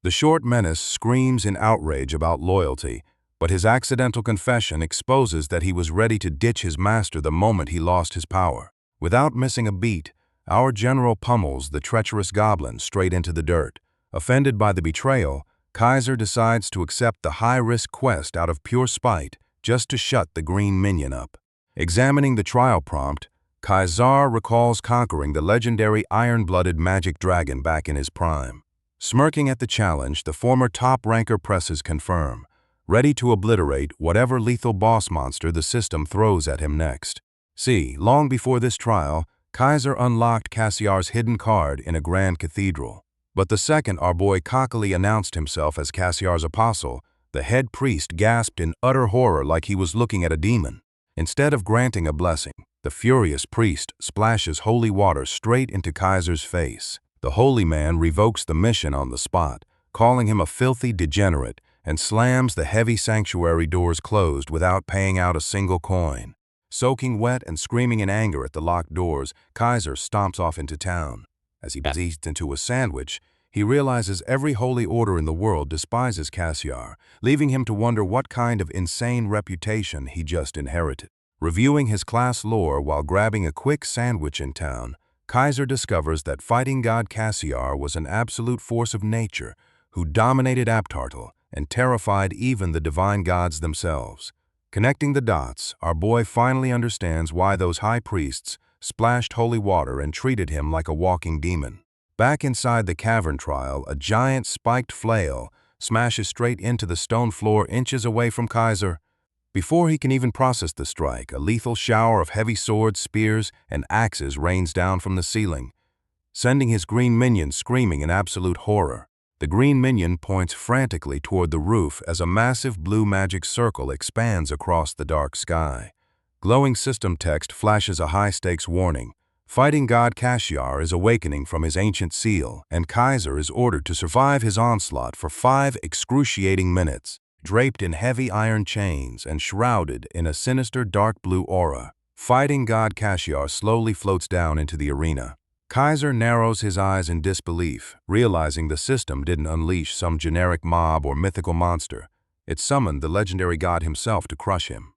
The short menace screams in outrage about loyalty, but his accidental confession exposes that he was ready to ditch his master the moment he lost his power. Without missing a beat, our general pummels the treacherous goblin straight into the dirt. Offended by the betrayal, Kaiser decides to accept the high-risk quest out of pure spite, just to shut the green minion up. Examining the trial prompt, Kaiser recalls conquering the legendary iron-blooded magic dragon back in his prime. Smirking at the challenge, the former top ranker presses confirm, ready to obliterate whatever lethal boss monster the system throws at him next. See, long before this trial, Kaiser unlocked Cassiar's hidden card in a grand cathedral. But the second our boy cockily announced himself as Cassiar's apostle, the head priest gasped in utter horror like he was looking at a demon. Instead of granting a blessing, the furious priest splashes holy water straight into Kaiser's face. The holy man revokes the mission on the spot, calling him a filthy degenerate, and slams the heavy sanctuary doors closed without paying out a single coin. Soaking wet and screaming in anger at the locked doors, Kaiser stomps off into town. As he eats into a sandwich, he realizes every holy order in the world despises Cassiar, leaving him to wonder what kind of insane reputation he just inherited. Reviewing his class lore while grabbing a quick sandwich in town, Kaiser discovers that fighting god Cassiar was an absolute force of nature who dominated Abtartel and terrified even the divine gods themselves. Connecting the dots, our boy finally understands why those high priests splashed holy water and treated him like a walking demon. Back inside the cavern trial, a giant spiked flail smashes straight into the stone floor inches away from Kaiser. Before he can even process the strike, a lethal shower of heavy swords, spears, and axes rains down from the ceiling, sending his green minion screaming in absolute horror. The green minion points frantically toward the roof as a massive blue magic circle expands across the dark sky. Glowing system text flashes a high-stakes warning. Fighting god Cassiar is awakening from his ancient seal, and Kaiser is ordered to survive his onslaught for 5 excruciating minutes. Draped in heavy iron chains and shrouded in a sinister dark blue aura, fighting god Cassiar slowly floats down into the arena. Kaiser narrows his eyes in disbelief, realizing the system didn't unleash some generic mob or mythical monster. It summoned the legendary god himself to crush him.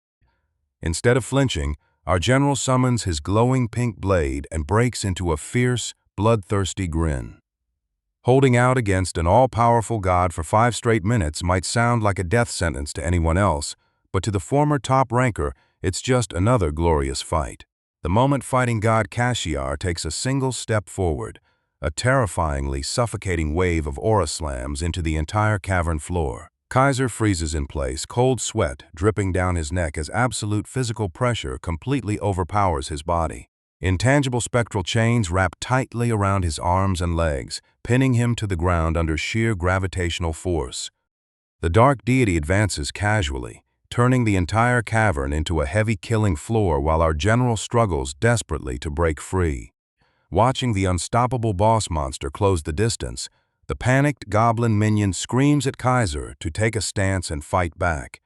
Instead of flinching, our general summons his glowing pink blade and breaks into a fierce, bloodthirsty grin. Holding out against an all-powerful god for 5 straight minutes might sound like a death sentence to anyone else, but to the former top ranker, it's just another glorious fight. The moment fighting god Cassiar takes a single step forward, a terrifyingly suffocating wave of aura slams into the entire cavern floor. Kaiser freezes in place, cold sweat dripping down his neck as absolute physical pressure completely overpowers his body. Intangible spectral chains wrap tightly around his arms and legs, pinning him to the ground under sheer gravitational force. The dark deity advances casually, turning the entire cavern into a heavy killing floor while our general struggles desperately to break free. Watching the unstoppable boss monster close the distance, the panicked goblin minion screams at Kaiser to take a stance and fight back.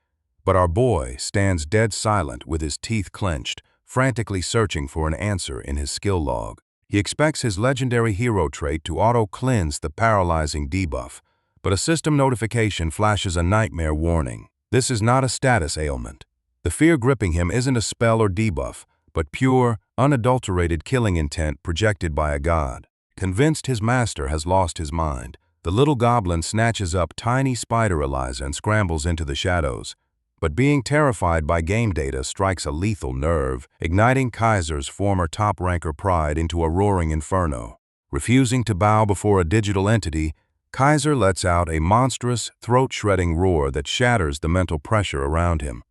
But our boy stands dead silent with his teeth clenched, frantically searching for an answer in his skill log. He expects his legendary hero trait to auto-cleanse the paralyzing debuff, but a system notification flashes a nightmare warning. This is not a status ailment. The fear gripping him isn't a spell or debuff, but pure, unadulterated killing intent projected by a god. Convinced his master has lost his mind, the little goblin snatches up tiny spider Eliza and scrambles into the shadows. But being terrified by game data strikes a lethal nerve, igniting Kaiser's former top-ranker pride into a roaring inferno. Refusing to bow before a digital entity, Kaiser lets out a monstrous, throat-shredding roar that shatters the mental pressure around him.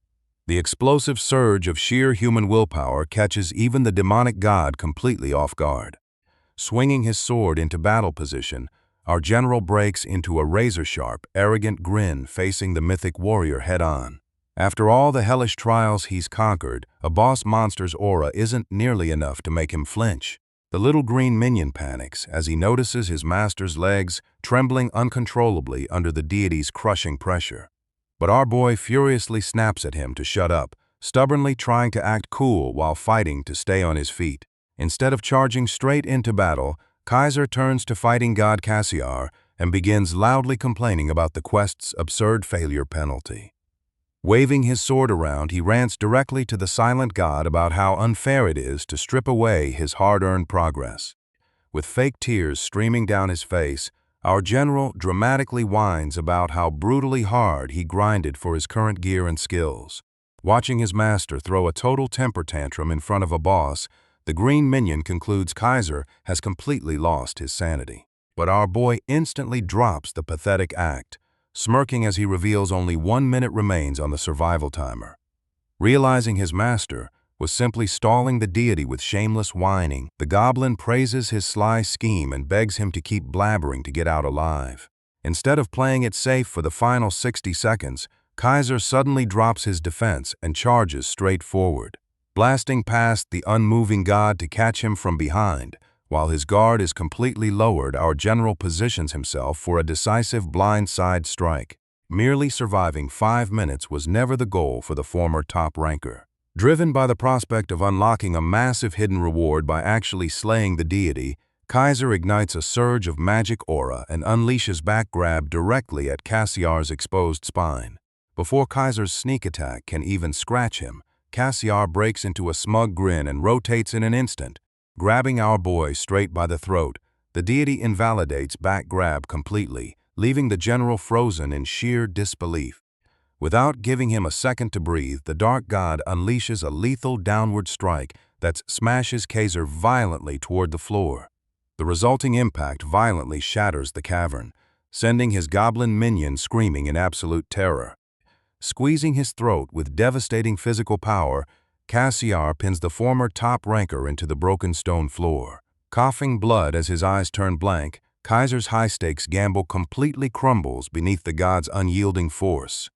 The explosive surge of sheer human willpower catches even the demonic god completely off guard. Swinging his sword into battle position, our general breaks into a razor-sharp, arrogant grin facing the mythic warrior head-on. After all the hellish trials he's conquered, a boss monster's aura isn't nearly enough to make him flinch. The little green minion panics as he notices his master's legs trembling uncontrollably under the deity's crushing pressure. But our boy furiously snaps at him to shut up, stubbornly trying to act cool while fighting to stay on his feet. Instead of charging straight into battle, Kaiser turns to fighting god Cassiar and begins loudly complaining about the quest's absurd failure penalty. Waving his sword around, he rants directly to the silent god about how unfair it is to strip away his hard-earned progress. With fake tears streaming down his face, our general dramatically whines about how brutally hard he grinded for his current gear and skills. Watching his master throw a total temper tantrum in front of a boss, the green minion concludes Kaiser has completely lost his sanity. But our boy instantly drops the pathetic act, smirking as he reveals only 1 minute remains on the survival timer. Realizing his master was simply stalling the deity with shameless whining, the goblin praises his sly scheme and begs him to keep blabbering to get out alive. Instead of playing it safe for the final 60 seconds, Kaiser suddenly drops his defense and charges straight forward, blasting past the unmoving god to catch him from behind. While his guard is completely lowered, our general positions himself for a decisive blindside strike. Merely surviving 5 minutes was never the goal for the former top ranker. Driven by the prospect of unlocking a massive hidden reward by actually slaying the deity, Kaiser ignites a surge of magic aura and unleashes back grab directly at Cassiar's exposed spine. Before Kaiser's sneak attack can even scratch him, Cassiar breaks into a smug grin and rotates in an instant. Grabbing our boy straight by the throat, the deity invalidates back grab completely, leaving the general frozen in sheer disbelief. Without giving him a second to breathe, the dark god unleashes a lethal downward strike that smashes Kaiser violently toward the floor. The resulting impact violently shatters the cavern, sending his goblin minion screaming in absolute terror. Squeezing his throat with devastating physical power, Cassiar pins the former top ranker into the broken stone floor. Coughing blood as his eyes turn blank, Kaiser's high-stakes gamble completely crumbles beneath the god's unyielding force.